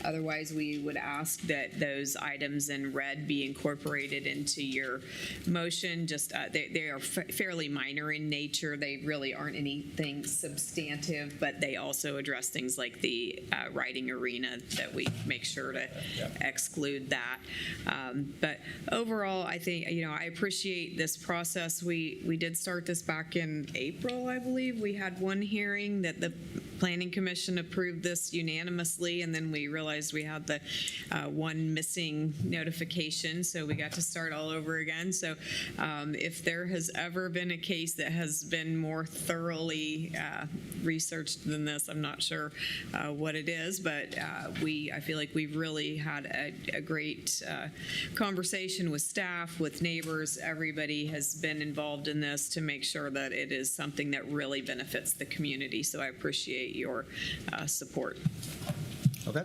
Otherwise, we would ask that those items in red be incorporated into your motion. Just they are fairly minor in nature. They really aren't anything substantive, but they also address things like the riding arena that we make sure to exclude that. But overall, I think, I appreciate this process. We did start this back in April, I believe. We had one hearing that the Planning Commission approved this unanimously, and then we realized we had the one missing notification, so we got to start all over again. So if there has ever been a case that has been more thoroughly researched than this, I'm not sure what it is, but I feel like we've really had a great conversation with staff, with neighbors. Everybody has been involved in this to make sure that it is something that really benefits the community. So I appreciate your support. Okay.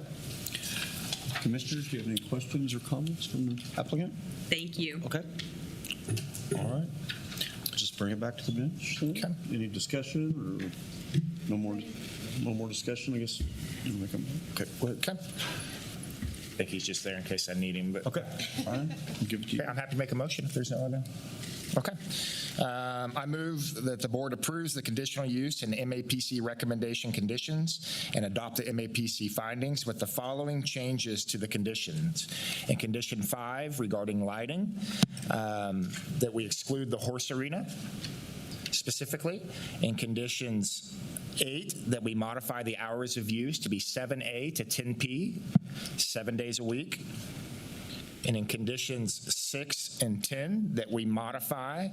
Commissioners, do you have any questions or comments from the applicant? Thank you. Okay. All right. Just bring it back to the bench. Okay. Any discussion or no more discussion, I guess? Okay. Go ahead. Okay. I think he's just there in case I need him. But okay. Fine. I'll give it to you. I'm happy to make a motion if there's no other. Okay. I move that the board approves the conditional use and MAPC recommendation conditions and adopt the MAPC findings with the following changes to the conditions. In condition 5 regarding lighting, that we exclude the horse arena specifically. In conditions 8, that we modify the hours of use to be 7A to 10P, 7 days a week. And in conditions 6 and 10, that we modify,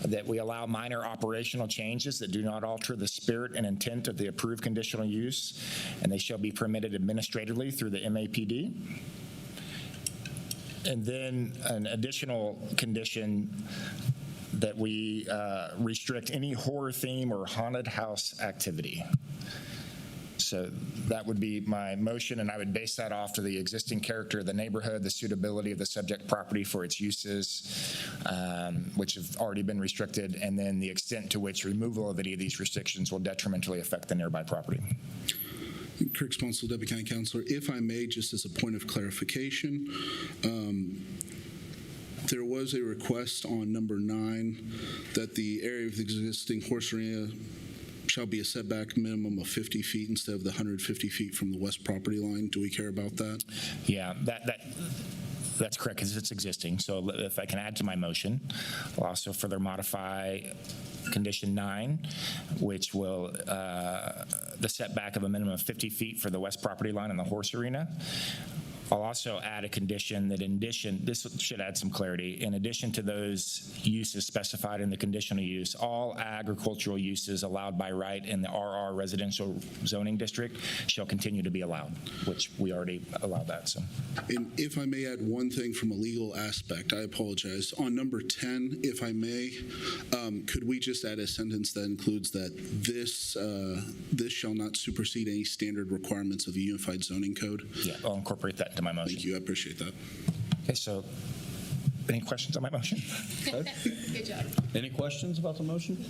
that we allow minor operational changes that do not alter the spirit and intent of the approved conditional use, and they shall be permitted administratively through the MAPD. And then an additional condition that we restrict any horror theme or haunted house activity. So that would be my motion, and I would base that off to the existing character of the neighborhood, the suitability of the subject property for its uses, which have already been restricted, and then the extent to which removal of any of these restrictions will detrimentally affect the nearby property. Kirk Sponsel, Deputy County Councilor. If I may, just as a point of clarification, there was a request on number 9 that the area of the existing horse arena shall be a setback minimum of 50 feet instead of the 150 feet from the west property line. Do we care about that? Yeah, that's correct because it's existing. So if I can add to my motion, I'll also further modify condition 9, which will the setback of a minimum of 50 feet for the west property line and the horse arena. I'll also add a condition that this should add some clarity. In addition to those uses specified in the conditional use, all agricultural uses allowed by right in the RR residential zoning district shall continue to be allowed, which we already allow that. So, And if I may add one thing from a legal aspect, I apologize. On number 10, if I may, could we just add a sentence that includes that this shall not supersede any standard requirements of the Unified Zoning Code? yeah, I'll incorporate that into my motion. Thank you. I appreciate that. Okay, so any questions on my motion? Good job. Any questions about the motion?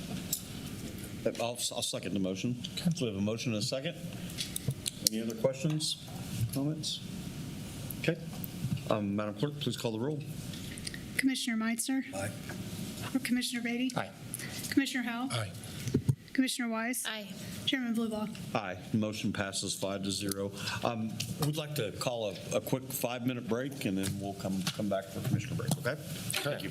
I'll second the motion. So we have a motion and a second. Any other questions, comments? Okay. Madam Clerk, please call the roll. Commissioner Meitzner. Aye. Commissioner Beatty. Aye. Commissioner Howell. Aye. Commissioner Weiss. Aye. Chairman Bluebow. Aye. Motion passes 5-0. We'd like to call a quick 5-minute break, and then we'll come back for commissioner break, okay? Thank you.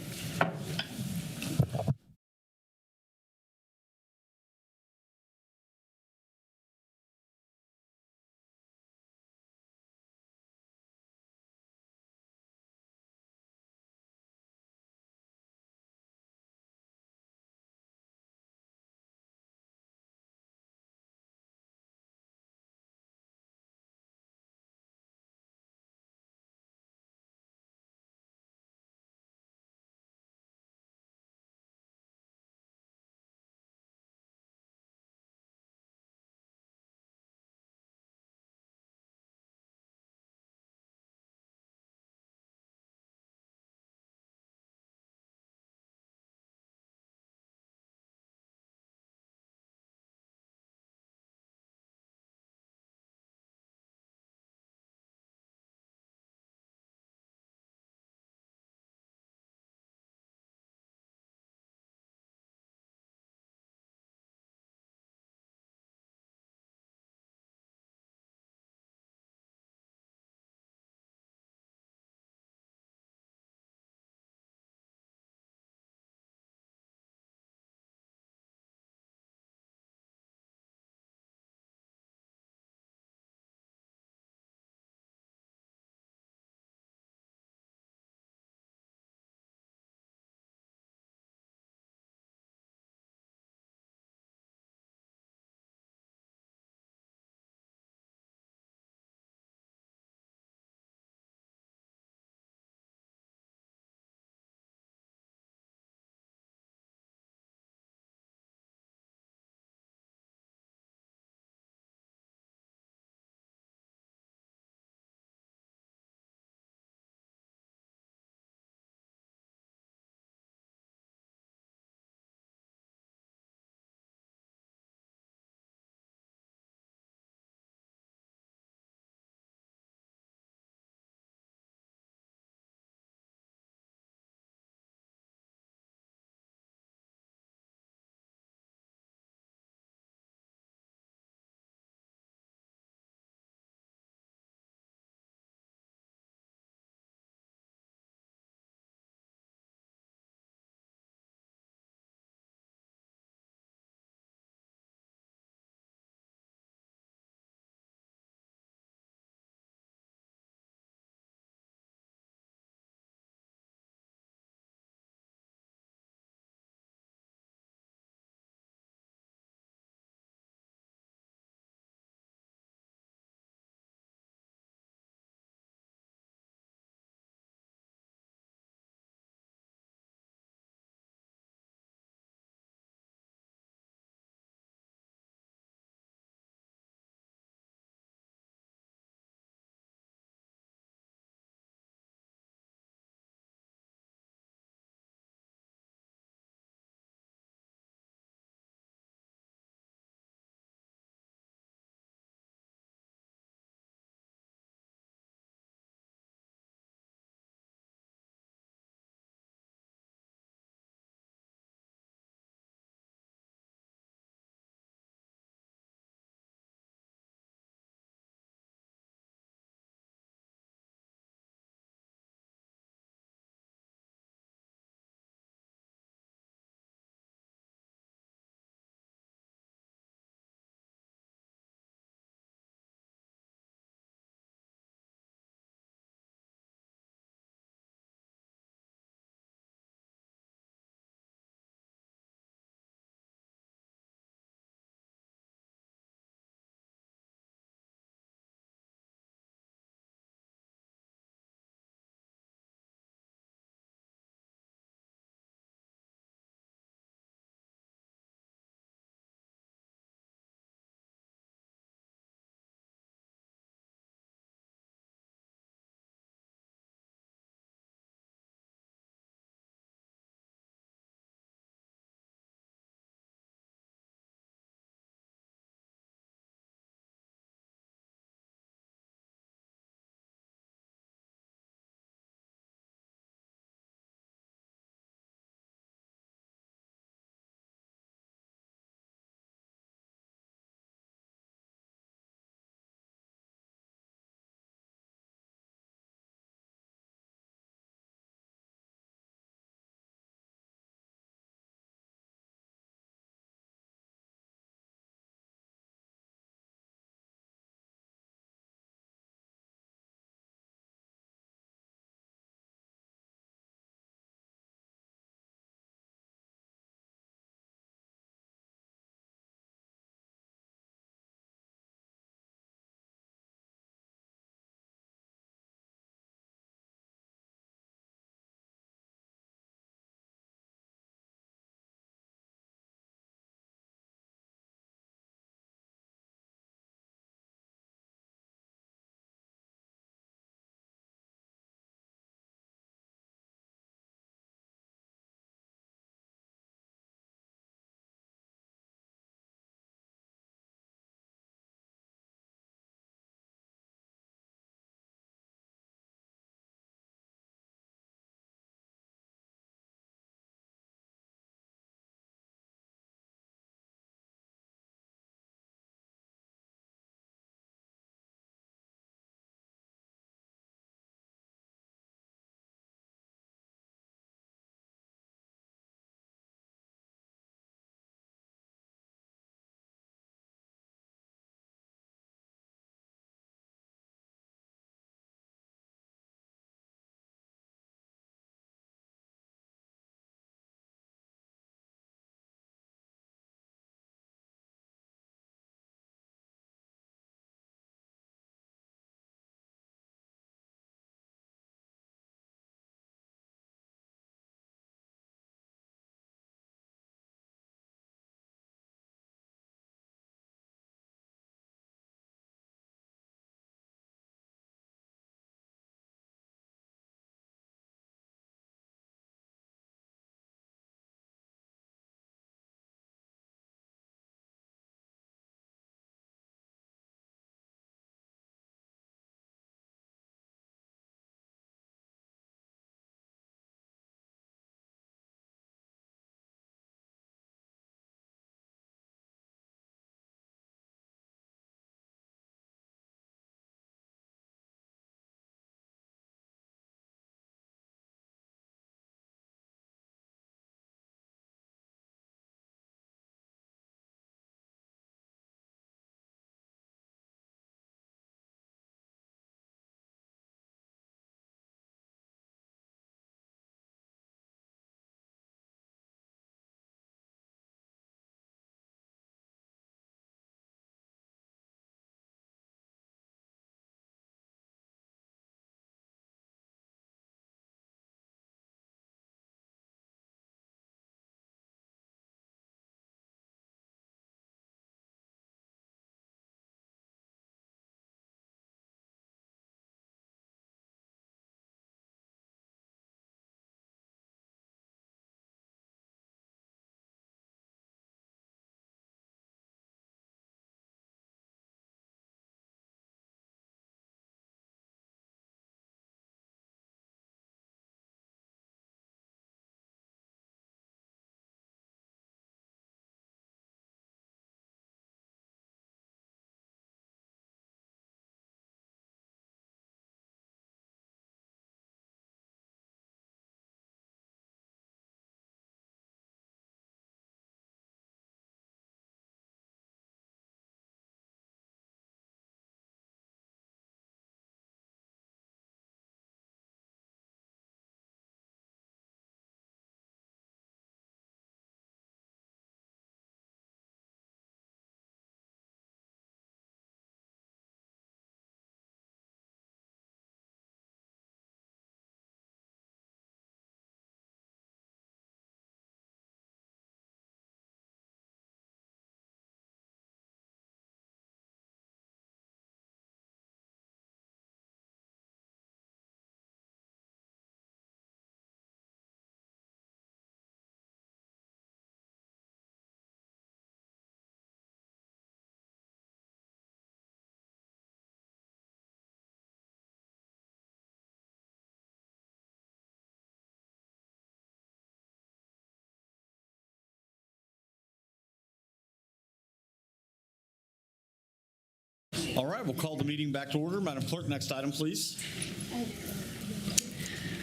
All right, we'll call the meeting back to order. Madam Clerk, next item, please.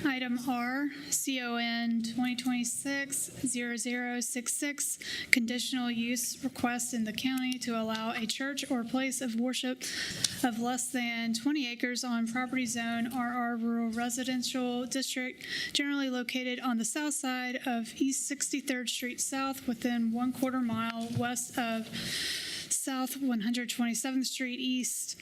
Item R, CON 2026-0066, conditional use request in the county to allow a church or place of worship of less than 20 acres on property zone RR Rural Residential District, generally located on the south side of East 63rd Street South, within 1/4 mile west of South 127th Street East,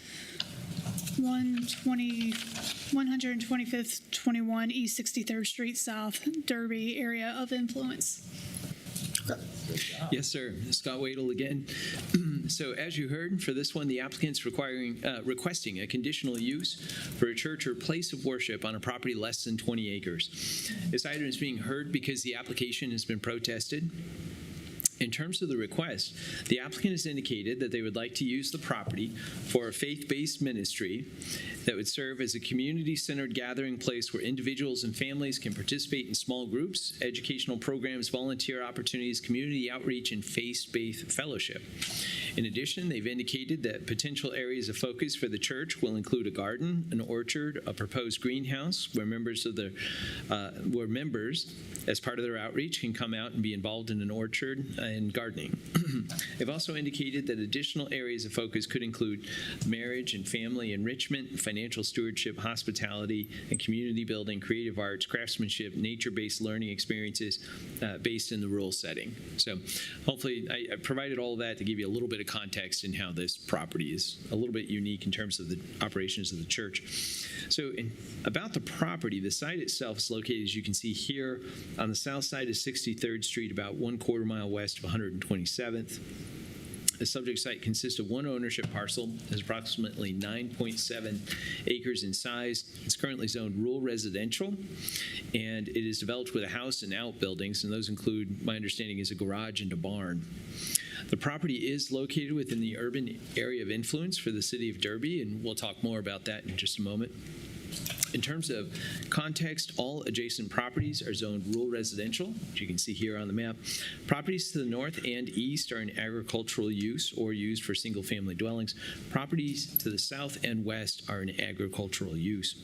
125th 21 East 63rd Street South, Derby area of influence. Yes, sir. Scott Wadle again. So as you heard, for this one, the applicant's requesting a conditional use for a church or place of worship on a property less than 20 acres. This item is being heard because the application has been protested. In terms of the request, the applicant has indicated that they would like to use the property for a faith-based ministry that would serve as a community-centered gathering place where individuals and families can participate in small groups, educational programs, volunteer opportunities, community outreach, and faith-based fellowship. In addition, they've indicated that potential areas of focus for the church will include a garden, an orchard, a proposed greenhouse where members, as part of their outreach, can come out and be involved in an orchard and gardening. They've also indicated that additional areas of focus could include marriage and family enrichment, financial stewardship, hospitality, and community building, creative arts, craftsmanship, nature-based learning experiences based in the rural setting. So hopefully I provided all of that to give you a little bit of context in how this property is a little bit unique in terms of the operations of the church. So about the property, the site itself is located, as you can see here, on the south side of 63rd Street, about 1/4 mile west of 127th. The subject site consists of one ownership parcel, is approximately 9.7 acres in size. It's currently zoned rural residential, and it is developed with a house and outbuildings, and those include, my understanding, is a garage and a barn. The property is located within the urban area of influence for the city of Derby, and we'll talk more about that in just a moment. In terms of context, all adjacent properties are zoned rural residential, which you can see here on the map. Properties to the north and east are in agricultural use or used for single-family dwellings. Properties to the south and west are in agricultural use.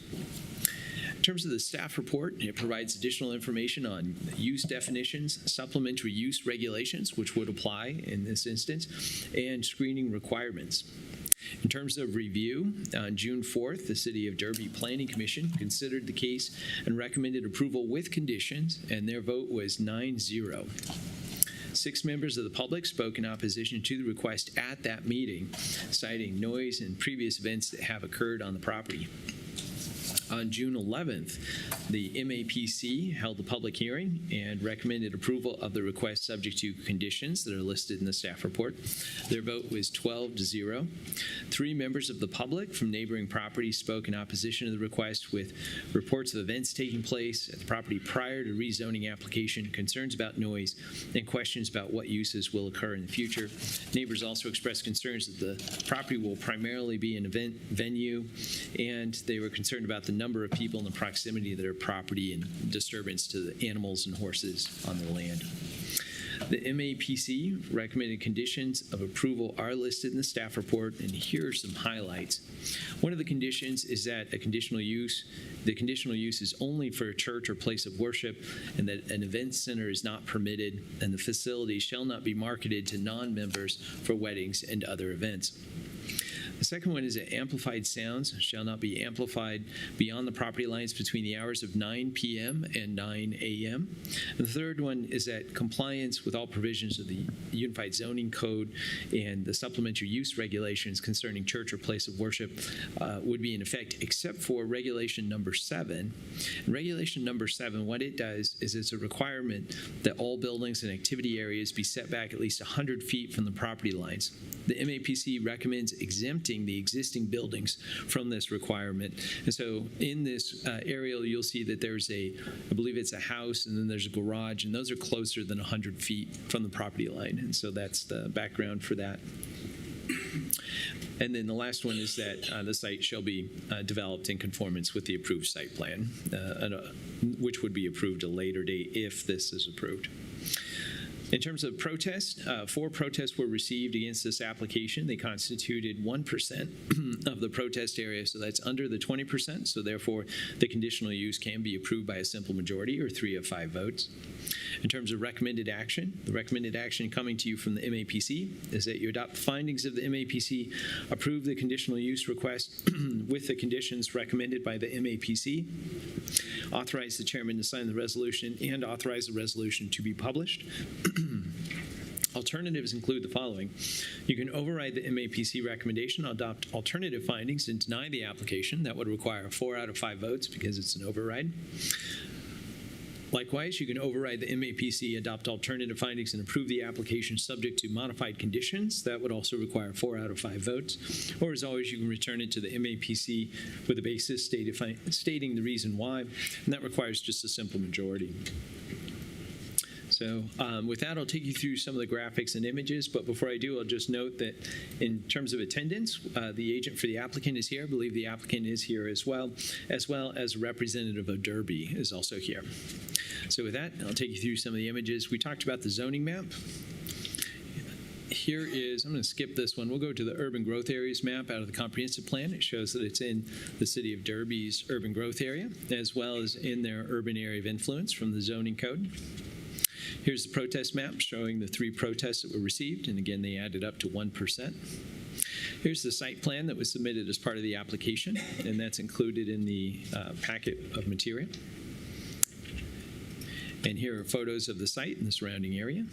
In terms of the staff report, it provides additional information on use definitions, supplementary use regulations, which would apply in this instance, and screening requirements. In terms of review, on June 4th, the City of Derby Planning Commission considered the case and recommended approval with conditions, and their vote was 9-0. 6 members of the public spoke in opposition to the request at that meeting, citing noise and previous events that have occurred on the property. On June 11th, the MAPC held a public hearing and recommended approval of the request subject to conditions that are listed in the staff report. Their vote was 12-0. 3 members of the public from neighboring properties spoke in opposition to the request, with reports of events taking place at the property prior to rezoning application, concerns about noise, and questions about what uses will occur in the future. Neighbors also expressed concerns that the property will primarily be an event venue, and they were concerned about the number of people in the proximity of their property and disturbance to the animals and horses on the land. The MAPC recommended conditions of approval are listed in the staff report, and here are some highlights. One of the conditions is that the conditional use is only for a church or place of worship, and that an event center is not permitted, and the facility shall not be marketed to non-members for weddings and other events. The second one is that amplified sounds shall not be amplified beyond the property lines between the hours of 9 p.m. and 9 a.m. And the third one is that compliance with all provisions of the Unified Zoning Code and the supplementary use regulations concerning church or place of worship would be in effect, except for regulation number 7. And regulation number 7, what it does is it's a requirement that all buildings and activity areas be set back at least 100 feet from the property lines. The MAPC recommends exempting the existing buildings from this requirement. And so in this aerial, you'll see that there's I believe it's a house, and then there's a garage, and those are closer than 100 feet from the property line. And so that's the background for that. And then the last one is that the site shall be developed in conformance with the approved site plan, which would be approved at a later date if this is approved. In terms of protest, 4 protests were received against this application. They constituted 1% of the protest area, so that's under the 20%. So therefore, the conditional use can be approved by a simple majority or 3 of 5 votes. In terms of recommended action, the recommended action coming to you from the MAPC is that you adopt the findings of the MAPC, approve the conditional use request with the conditions recommended by the MAPC, authorize the chairman to sign the resolution, and authorize the resolution to be published. Alternatives include the following. You can override the MAPC recommendation, adopt alternative findings, and deny the application. That would require 4 out of 5 votes because it's an override. Likewise, you can override the MAPC, adopt alternative findings, and approve the application subject to modified conditions. That would also require 4 out of 5 votes. Or, as always, you can return it to the MAPC with a basis stating the reason why, and that requires just a simple majority. So with that, I'll take you through some of the graphics and images, but before I do, I'll just note that in terms of attendance, the agent for the applicant is here. I believe the applicant is here as well as a representative of Derby is also here. So with that, I'll take you through some of the images. We talked about the zoning map. Here is, I'm going to skip this one. We'll go to the urban growth areas map out of the comprehensive plan. It shows that it's in the city of Derby's urban growth area, as well as in their urban area of influence from the zoning code. Here's the protest map showing the 3 protests that were received, and again, they added up to 1%. Here's the site plan that was submitted as part of the application, and that's included in the packet of material. And here are photos of the site and the surrounding area.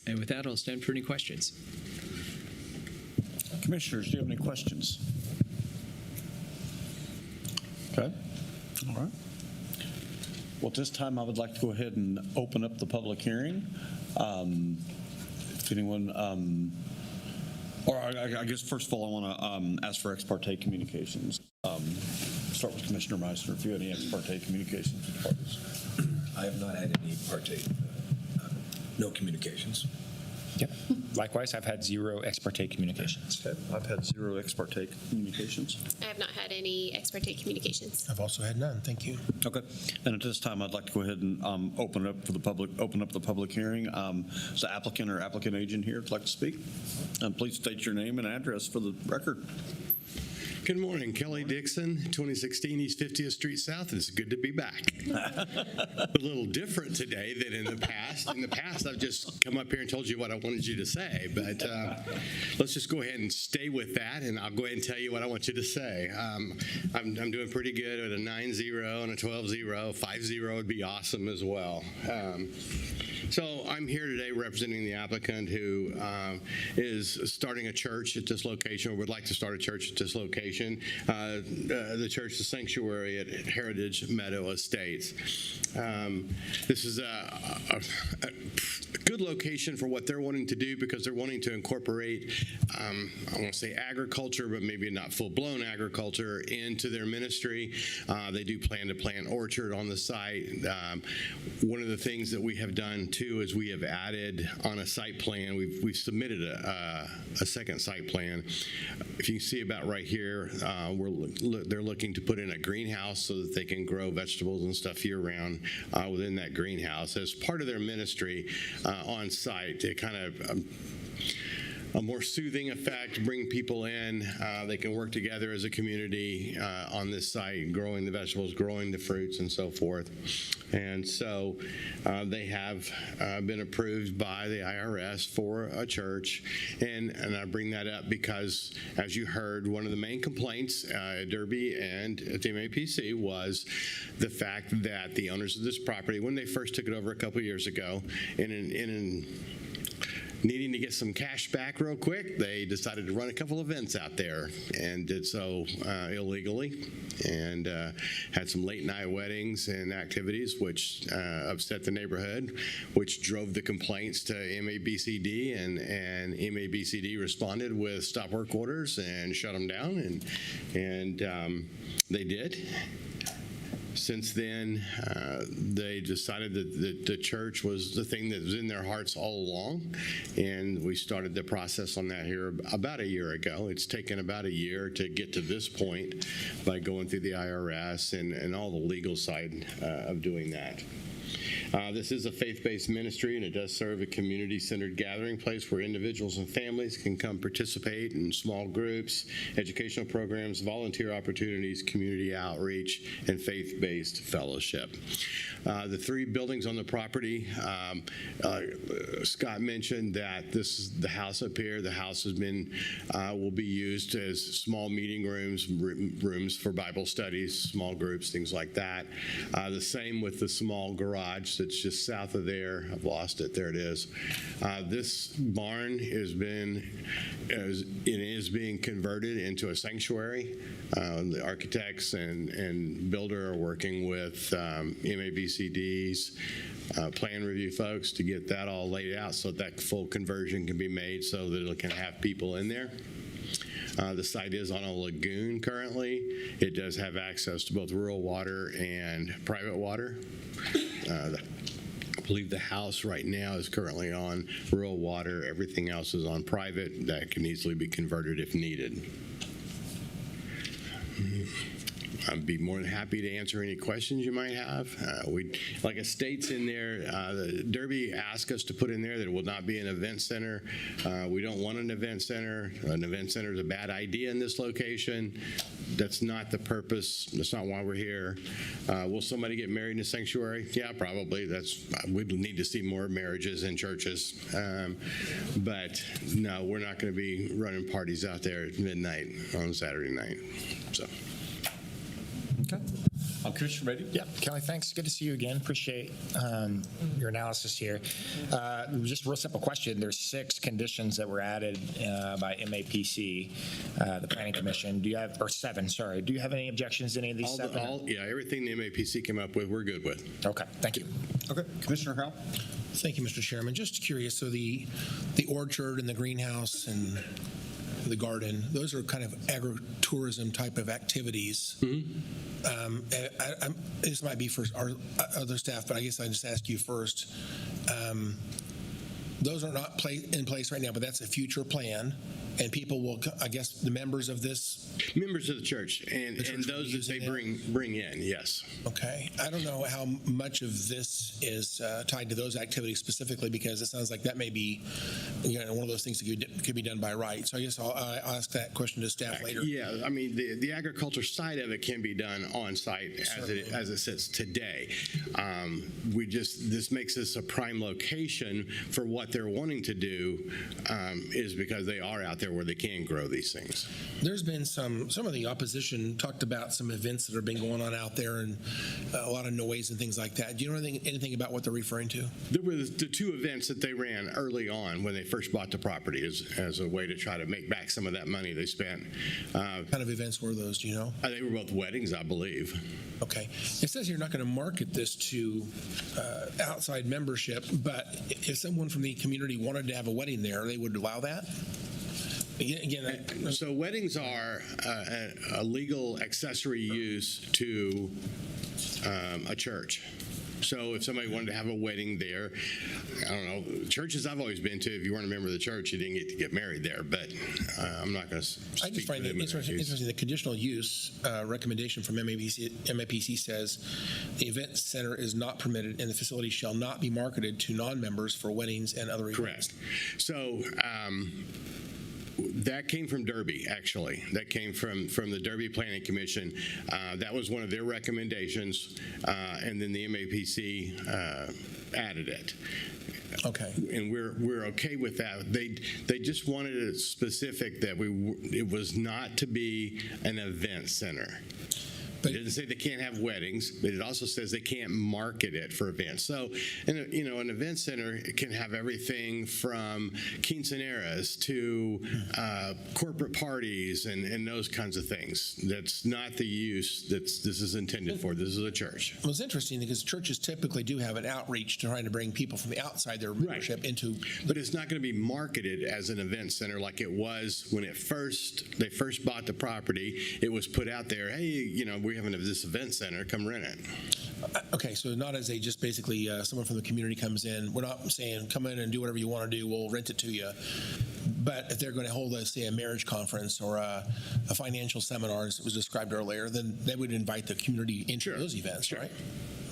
And with that, I'll stand for any questions. Commissioners, do you have any questions? Okay. All right. Well, at this time, I would like to go ahead and open up the public hearing. If anyone, or I guess first of all, I want to ask for ex parte communications. Start with Commissioner Meissner. If you have any ex parte communications with parties. I have not had any no communications. Yep. Likewise, I've had 0 ex parte communications. Okay. I've had 0 ex parte communications. I have not had any ex parte communications. I've also had none. Thank you. Okay. And at this time, I'd like to go ahead and open it up for the public. Open up the public hearing. Is the applicant or applicant agent here would like to speak? Please state your name and address for the record. Good morning, Kelly Dixon, 2016 East 50th Street South. It's good to be back. A little different today than in the past. In the past, I've just come up here and told you what I wanted you to say, but let's just go ahead and stay with that, and I'll go ahead and tell you what I want you to say. I'm doing pretty good at a 9-0 and a 12-0. 5-0 would be awesome as well. So I'm here today representing the applicant who is starting a church at this location, or would like to start a church at this location. The church, the sanctuary at Heritage Meadow Estates. This is a good location for what they're wanting to do, because they're wanting to incorporate, I want to say agriculture, but maybe not full-blown agriculture, into their ministry. They do plan to plant an orchard on the site. One of the things that we have done too is we have added on a site plan, we've submitted a second site plan. If you can see about right here, they're looking to put in a greenhouse so that they can grow vegetables and stuff year-round within that greenhouse as part of their ministry on site. To kind of a more soothing effect, bring people in. They can work together as a community on this site, growing the vegetables, growing the fruits, and so forth. And so they have been approved by the IRS for a church. And I bring that up because, as you heard, one of the main complaints at Derby and at the MAPC was the fact that the owners of this property, when they first took it over a couple of years ago, needing to get some cash back real quick, they decided to run a couple events out there and did so illegally, and had some late night weddings and activities which upset the neighborhood, which drove the complaints to MABCD, and MABCD responded with stop work orders and shut them down, and they did. Since then, they decided that the church was the thing that was in their hearts all along, and we started the process on that here about a year ago. It's taken about a year to get to this point by going through the IRS and all the legal side of doing that. This is a faith-based ministry, and it does serve a community-centered gathering place where individuals and families can come participate in small groups, educational programs, volunteer opportunities, community outreach, and faith-based fellowship. The 3 buildings on the property, Scott mentioned that this is the house up here. The house has been, will be used as small meeting rooms for Bible studies, small groups, things like that. The same with the small garage that's just south of there. I've lost it. There it is. This barn is being converted into a sanctuary. The architects and builder are working with MABCD's plan review folks to get that all laid out so that full conversion can be made so that it can have people in there. The site is on a lagoon currently. It does have access to both rural water and private water. I believe the house right now is currently on rural water. Everything else is on private. That can easily be converted if needed. I'd be more than happy to answer any questions you might have. Like it states in there, the Derby asked us to put in there that it will not be an event center. We don't want an event center. An event center is a bad idea in this location. That's not the purpose. That's not why we're here. Will somebody get married in a sanctuary? Yeah, probably. We'd need to see more marriages in churches. But no, we're not going to be running parties out there at midnight on Saturday night. So. Okay. Commissioner Beatty? Yeah, Kelly, thanks. Good to see you again. Appreciate your analysis here. Just a real simple question. There's 6 conditions that were added by MAPC, the Planning Commission. Do you have, or 7, sorry. Do you have any objections to any of these 7? Yeah, everything the MAPC came up with, we're good with. Okay, thank you. Okay, Commissioner Howell? Thank you, Mr. Chairman. Just curious, so the orchard and the greenhouse and the garden, those are kind of agritourism type of activities. This might be for our other staff, but I guess I just ask you first. Those are not in place right now, but that's a future plan. And people will, I guess, the members of this? Members of the church, and those that they bring in, yes. Okay. I don't know how much of this is tied to those activities specifically, because it sounds like that may be one of those things that could be done by right. So I guess I'll ask that question to staff later. Yeah, I mean, the agriculture side of it can be done on site as it sits today. This makes this a prime location for what they're wanting to do, is because they are out there where they can grow these things. There's been some of the opposition talked about some events that have been going on out there and a lot of noise and things like that. Do you know anything about what they're referring to? There were the 2 events that they ran early on when they first bought the property as a way to try to make back some of that money they spent. What kind of events were those, do you know? They were both weddings, I believe. Okay. It says you're not going to market this to outside membership, but if someone from the community wanted to have a wedding there, they would allow that? So weddings are a legal accessory use to a church. So if somebody wanted to have a wedding there, I don't know, churches I've always been to, if you weren't a member of the church, you didn't get to get married there, but I'm not going to speak. I just find it interesting. The conditional use recommendation from MAPC says the event center is not permitted and the facility shall not be marketed to non-members for weddings and other events. Correct. So that came from Derby, actually. That came from the Derby Planning Commission. That was one of their recommendations, and then the MAPC added it. Okay. And we're okay with that. They just wanted it specific that it was not to be an event center. It doesn't say they can't have weddings, but it also says they can't market it for events. So, an event center can have everything from quinceañeras to corporate parties and those kinds of things. That's not the use that this is intended for. This is a church. Well, it's interesting because churches typically do have an outreach to trying to bring people from the outside their membership into. But it's not going to be marketed as an event center like it was when they first bought the property. It was put out there, hey, we have this event center, come rent it. Okay, so not as a just basically someone from the community comes in. We're not saying come in and do whatever you want to do. We'll rent it to you. But if they're going to hold, say, a marriage conference or a financial seminar, as it was described earlier, then they would invite the community into those events, right?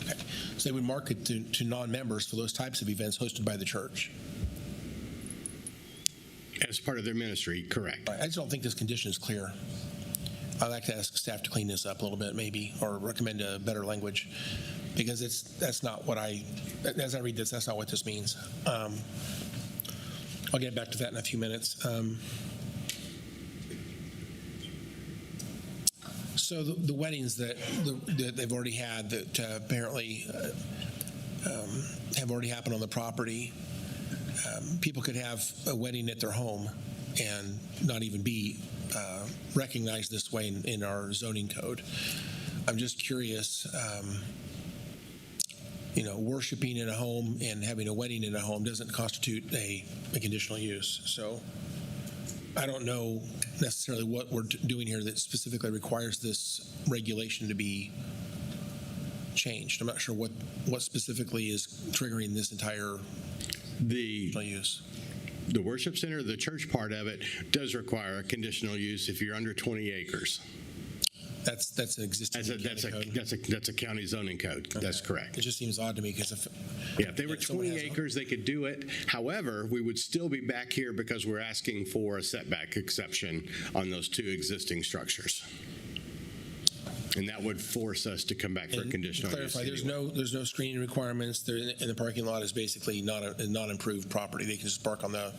Okay. So they would market to non-members for those types of events hosted by the church. As part of their ministry, correct. I just don't think this condition is clear. I'd like to ask staff to clean this up a little bit, maybe, or recommend a better language, because that's not what as I read this, that's not what this means. I'll get back to that in a few minutes. So the weddings that they've already had that apparently have already happened on the property, people could have a wedding at their home and not even be recognized this way in our zoning code. I'm just curious, worshiping in a home and having a wedding in a home doesn't constitute a conditional use. So I don't know necessarily what we're doing here that specifically requires this regulation to be changed. I'm not sure what specifically is triggering this entire use. The worship center, the church part of it, does require a conditional use if you're under 20 acres. That's an existing code. That's a county zoning code. Okay. That's correct. It just seems odd to me because if they were 20 acres, they could do it. However, we would still be back here because we're asking for a setback exception on those two existing structures. And that would force us to come back for a conditional use. Clarify, there's no screening requirements. And the parking lot is basically not a non-improved property. They can just park on the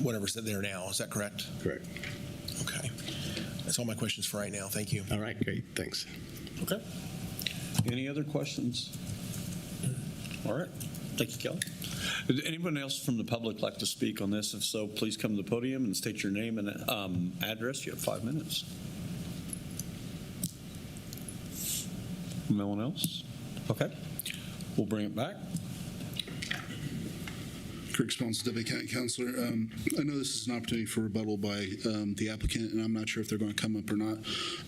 whatever's there now. Is that correct? Correct. Okay. That's all my questions for right now. Thank you. All right, great. Thanks. Okay. Any other questions? All right. Thank you, Kelly. Would anyone else from the public like to speak on this? If so, please come to the podium and state your name and address. You have 5 minutes. No one else? Okay. We'll bring it back. Kirk Sponsor, Deputy County Councilor. I know this is an opportunity for rebuttal by the applicant, and I'm not sure if they're going to come up or not.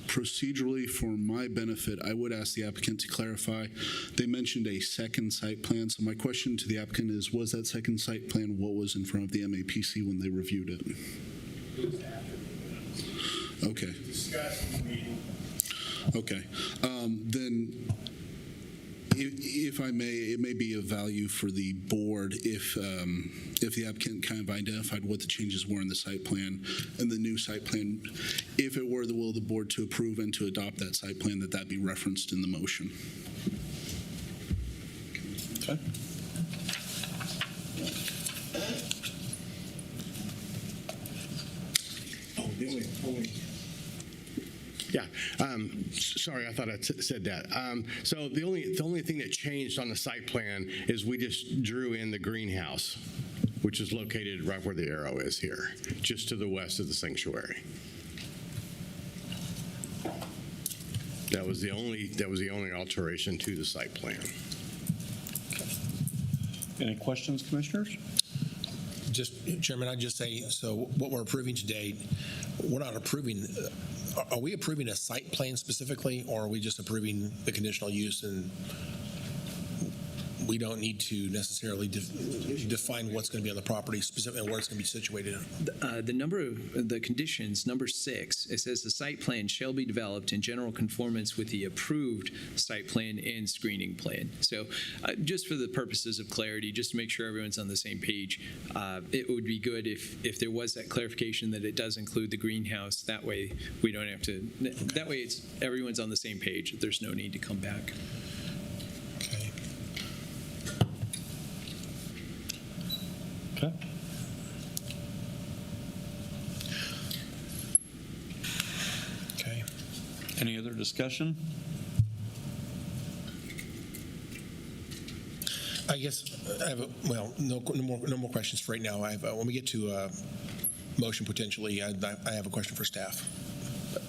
Procedurally, for my benefit, I would ask the applicant to clarify. They mentioned a second site plan, so my question to the applicant is, was that second site plan what was in front of the MAPC when they reviewed it? It was after. Okay. Discussed in the meeting. Okay. Then, if I may, it may be of value for the board if the applicant kind of identified what the changes were in the site plan and the new site plan, if it were the will of the board to approve and to adopt that site plan, that be referenced in the motion. Okay. Yeah. Sorry, I thought I said that. So the only thing that changed on the site plan is we just drew in the greenhouse, which is located right where the arrow is here, just to the west of the sanctuary. That was the only alteration to the site plan. Any questions, commissioners? Just, Chairman, I'd just say, so what we're approving today, we're not approving, are we approving a site plan specifically, or are we just approving the conditional use, and we don't need to necessarily define what's going to be on the property specifically and where it's going to be situated? The number of the conditions, number 6, it says the site plan shall be developed in general conformance with the approved site plan and screening plan. So just for the purposes of clarity, just to make sure everyone's on the same page, it would be good if there was that clarification that it does include the greenhouse. That way we don't have to, that way everyone's on the same page. There's no need to come back. Okay. Okay. Any other discussion? I guess I have no more questions for right now. When we get to motion potentially, I have a question for staff.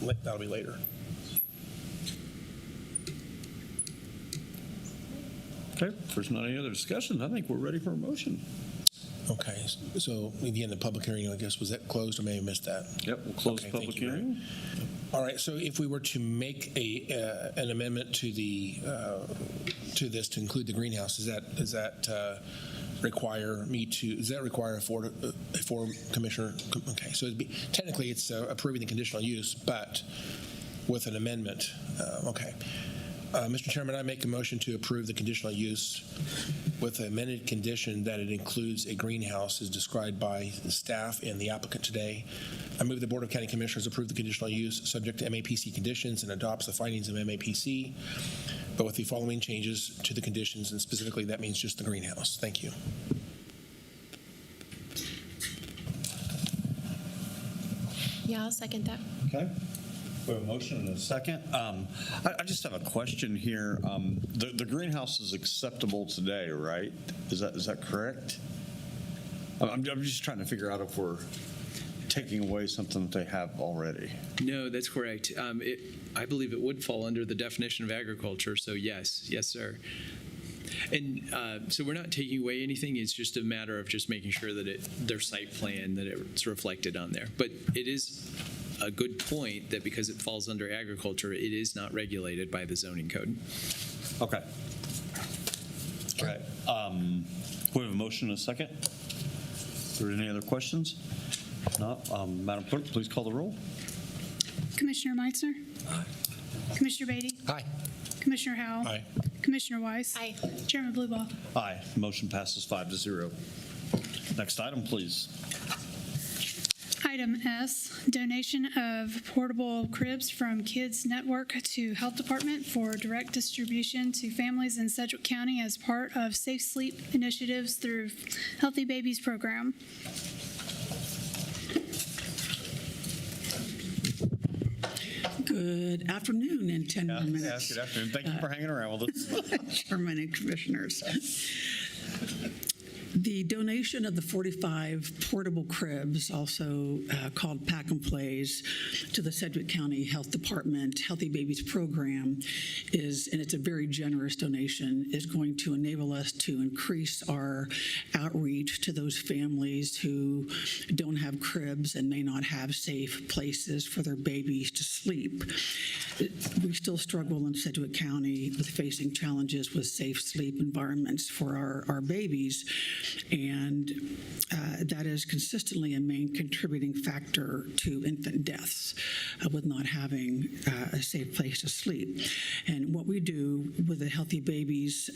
But that'll be later. Okay. If there's not any other discussion, I think we're ready for a motion. Okay, so again, the public hearing, I guess, was that closed? I may have missed that. Yep, we'll close the public hearing. All right, so if we were to make an amendment to to this to include the greenhouse, does that require a four commissioner? Okay, so technically it's approving the conditional use, but with an amendment. Okay. Mr. Chairman, I make a motion to approve the conditional use with an amended condition that it includes a greenhouse as described by the staff and the applicant today. I move the Board of County Commissioners approve the conditional use subject to MAPC conditions and adopts the findings of MAPC, but with the following changes to the conditions, and specifically that means just the greenhouse. Thank you. Yeah, I'll second that. Okay. We have a motion and a second. I just have a question here. The greenhouse is acceptable today, right? Is that correct? I'm just trying to figure out if we're taking away something that they have already. No, that's correct. I believe it would fall under the definition of agriculture, so yes, sir. And so we're not taking away anything. It's just a matter of just making sure that their site plan, that it's reflected on there. But it is a good point that because it falls under agriculture, it is not regulated by the zoning code. Okay. All right. We have a motion and a second. Are there any other questions? If not, Madam Clerk, please call the roll. Commissioner Meitzner? Aye. Commissioner Beatty? Aye. Commissioner Howell? Aye. Commissioner Weiss? Aye. Chairman Bluebow? Aye. Motion passes 5-0. Next item, please. Item S, donation of portable cribs from Kids Network to Health Department for direct distribution to families in Sedgwick County as part of Safe Sleep initiatives through Healthy Babies program. Good afternoon in 10 more minutes. Yes, good afternoon. Thank you for hanging around with us. Chairman and Commissioners. The donation of the 45 portable cribs, also called Pack and Plays, to the Sedgwick County Health Department Healthy Babies program and it's a very generous donation, is going to enable us to increase our outreach to those families who don't have cribs and may not have safe places for their babies to sleep. We still struggle in Sedgwick County with facing challenges with safe sleep environments for our babies. And that is consistently a main contributing factor to infant deaths with not having a safe place to sleep. And what we do with the Healthy Babies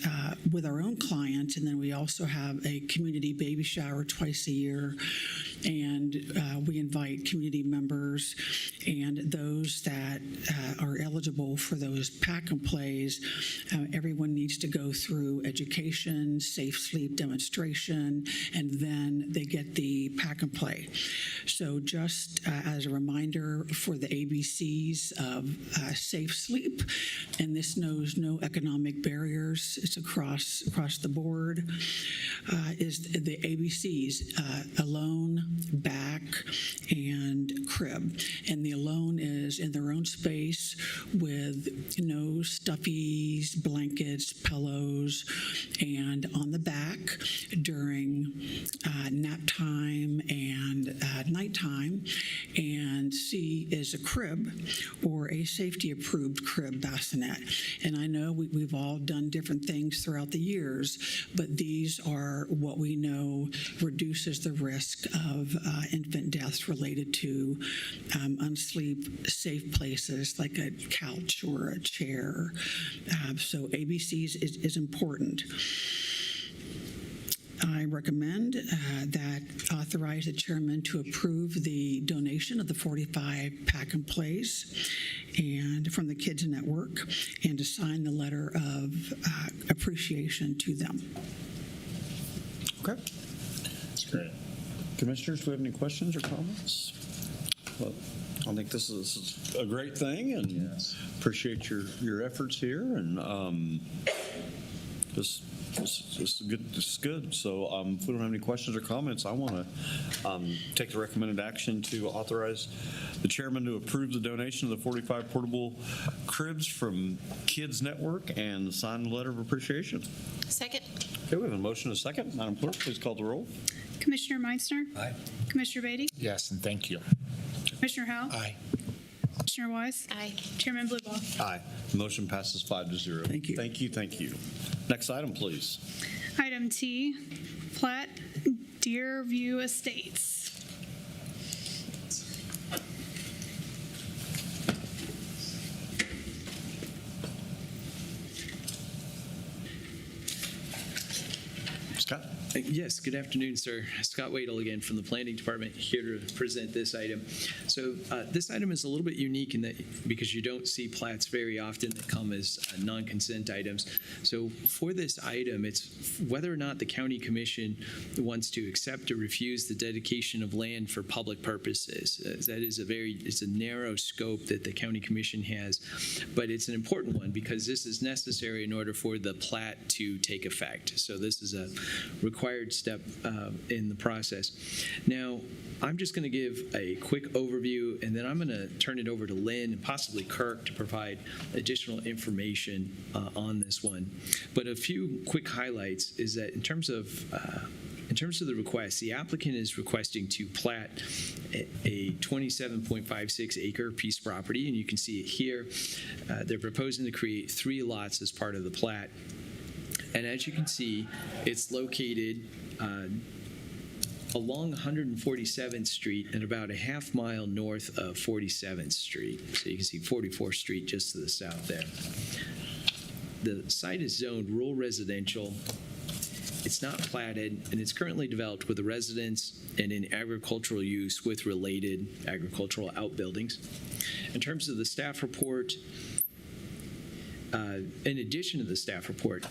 with our own clients, and then we also have a community baby shower twice a year, and we invite community members and those that are eligible for those Pack and Plays. Everyone needs to go through education, safe sleep demonstration, and then they get the Pack and Play. So just as a reminder for the ABCs of safe sleep, and this knows no economic barriers, it's across the board, is the ABCs, alone, back, and crib. And the alone is in their own space with no stuffies, blankets, pillows, and on the back during nap time and nighttime. And C is a crib or a safety-approved crib bassinet. And I know we've all done different things throughout the years, but these are what we know reduces the risk of infant deaths related to unsleep safe places like a couch or a chair. So ABCs is important. I recommend that authorize the chairman to approve the donation of the 45 Pack and Plays and from the Kids Network, and to sign the letter of appreciation to them. Okay. That's great. Commissioners, do we have any questions or comments? Well, I think this is a great thing, and appreciate your efforts here, and this is good. So if we don't have any questions or comments, I want to take the recommended action to authorize the chairman to approve the donation of the 45 portable cribs from Kids Network and sign the letter of appreciation. Second. Okay, we have a motion and a second. Madam Clerk, please call the roll. Commissioner Meitzner? Aye. Commissioner Beatty? Yes, and thank you. Commissioner Howell? Aye. Commissioner Wise? Aye. Chairman Bluebolt? Aye. Motion passes 5-0. Thank you. Thank you, thank you. Next item, please. Item T, PLAT Deerview Estates. Scott? Yes, good afternoon, sir. Scott Wadle again from the Planning Department, here to present this item. So this item is a little bit unique in that because you don't see plats very often that come as non-consent items. So for this item, it's whether or not the county commission wants to accept or refuse the dedication of land for public purposes. That is it's a narrow scope that the county commission has, but it's an important one because this is necessary in order for the plat to take effect. So this is a required step in the process. Now, I'm just going to give a quick overview, and then I'm going to turn it over to Lynn and possibly Kirk to provide additional information on this one. But a few quick highlights is that in terms of the request, the applicant is requesting to plat a 27.56 acre piece of property, and you can see it here. They're proposing to create 3 lots as part of the plat. And as you can see, it's located along 147th Street and about a half mile north of 47th Street. So you can see 44th Street just to the south there. The site is zoned rural residential. It's not platted, and it's currently developed with a residence and in agricultural use with related agricultural outbuildings. In terms of the staff report, in addition to the staff report,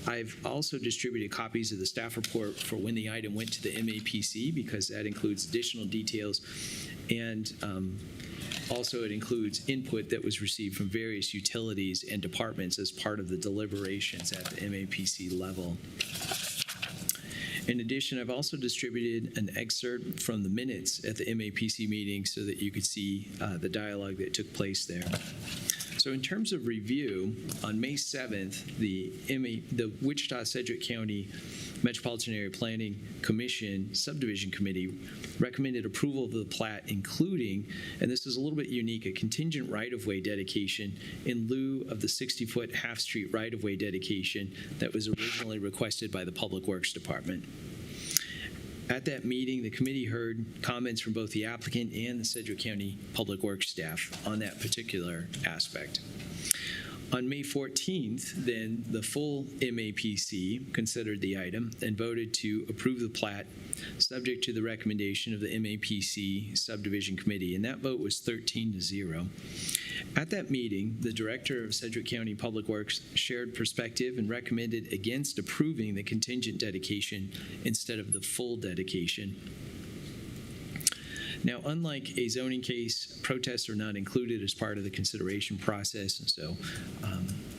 I've also distributed copies of the staff report for when the item went to the MAPC because that includes additional details, and also it includes input that was received from various utilities and departments as part of the deliberations at the MAPC level. In addition, I've also distributed an excerpt from the minutes at the MAPC meeting so that you could see the dialogue that took place there. So in terms of review, on May 7th, the Wichita-Sedgwick County Metropolitan Area Planning Commission Subdivision Committee recommended approval of the plat, including, and this is a little bit unique, a contingent right-of-way dedication in lieu of the 60-foot half-street right-of-way dedication that was originally requested by the Public Works Department. At that meeting, the committee heard comments from both the applicant and the Sedgwick County Public Works staff on that particular aspect. On May 14th, then, the full MAPC considered the item and voted to approve the plat subject to the recommendation of the MAPC Subdivision Committee, and that vote was 13-0. At that meeting, the director of Sedgwick County Public Works shared perspective and recommended against approving the contingent dedication instead of the full dedication. Now, unlike a zoning case, protests are not included as part of the consideration process, and so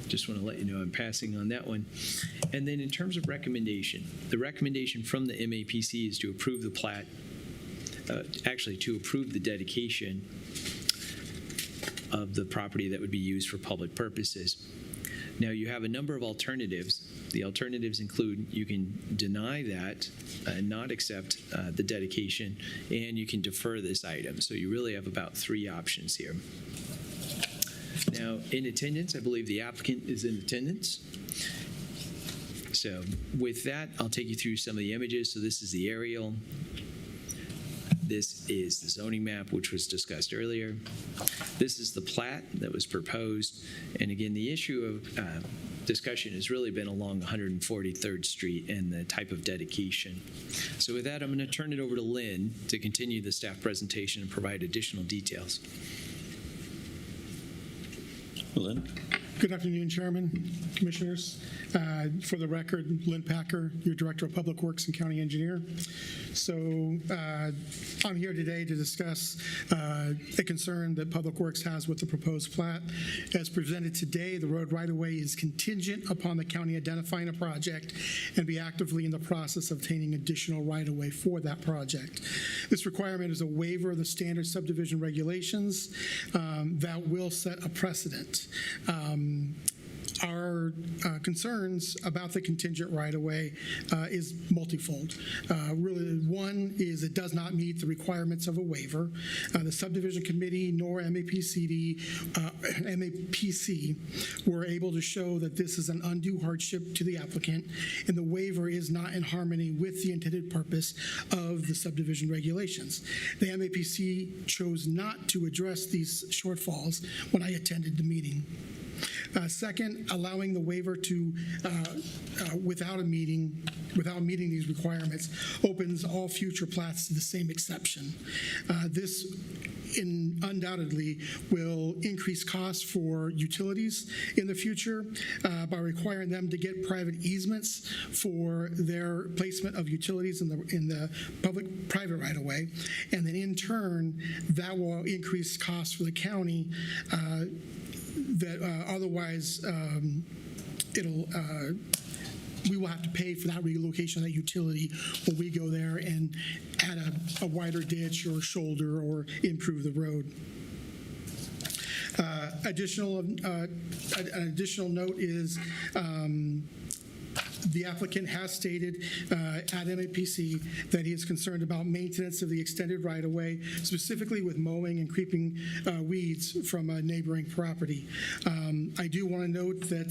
just want to let you know I'm passing on that one. And then in terms of recommendation, the recommendation from the MAPC is to approve the plat, actually to approve the dedication of the property that would be used for public purposes. Now, you have a number of alternatives. The alternatives include you can deny that and not accept the dedication, and you can defer this item. So you really have about 3 options here. Now, in attendance, I believe the applicant is in attendance. So with that, I'll take you through some of the images. So this is the aerial. This is the zoning map, which was discussed earlier. This is the plat that was proposed. And again, the issue of discussion has really been along 143rd Street and the type of dedication. So with that, I'm going to turn it over to Lynn to continue the staff presentation and provide additional details. Lynn? Good afternoon, Chairman, Commissioners. For the record, Lynn Packer, your Director of Public Works and County Engineer. So I'm here today to discuss a concern that Public Works has with the proposed plat. As presented today, the road right-of-way is contingent upon the county identifying a project and be actively in the process of obtaining additional right-of-way for that project. This requirement is a waiver of the standard subdivision regulations that will set a precedent. our concerns about the contingent right-of-way is multifold. Really, one is it does not meet the requirements of a waiver. The subdivision committee nor MAPC were able to show that this is an undue hardship to the applicant, and the waiver is not in harmony with the intended purpose of the subdivision regulations. The MAPC chose not to address these shortfalls when I attended the meeting. Second, allowing the waiver to, without meeting these requirements, opens all future plats to the same exception. This undoubtedly will increase costs for utilities in the future by requiring them to get private easements for their placement of utilities in the public-private right-of-way, and then in turn, that will increase costs for the county that otherwise we will have to pay for that relocation of that utility when we go there and add a wider ditch or shoulder or improve the road. An additional note is the applicant has stated at MAPC that he is concerned about maintenance of the extended right-of-way, specifically with mowing and creeping weeds from a neighboring property. I do want to note that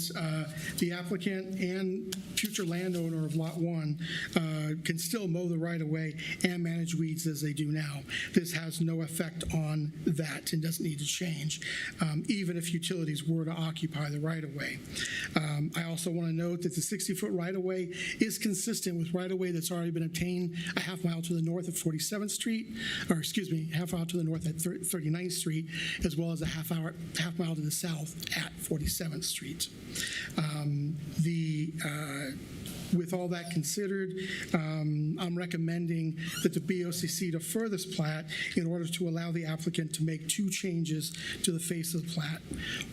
the applicant and future landowner of Lot 1 can still mow the right-of-way and manage weeds as they do now. This has no effect on that and doesn't need to change, even if utilities were to occupy the right-of-way. I also want to note that the 60-foot right-of-way is consistent with right-of-way that's already been obtained a half mile to the north of 47th Street, or excuse me, half mile to the north at 39th Street, as well as a half mile to the south at 47th Street. With all that considered, I'm recommending that the BOCC defer this plat in order to allow the applicant to make two changes to the face of the plat.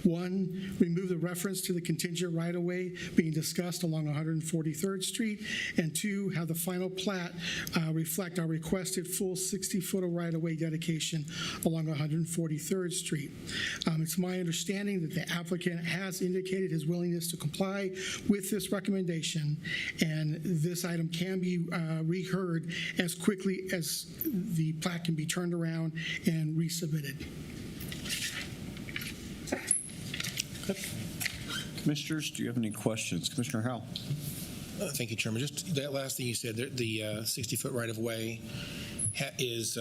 One, remove the reference to the contingent right-of-way being discussed along 143rd Street, and two, have the final plat reflect our requested full 60-foot of right-of-way dedication along 143rd Street. It's my understanding that the applicant has indicated his willingness to comply with this recommendation, and this item can be reheard as quickly as the plat can be turned around and resubmitted. Commissioners, do you have any questions? Commissioner Howell. Thank you, Chairman. Just that last thing you said, the 60-foot right-of-way is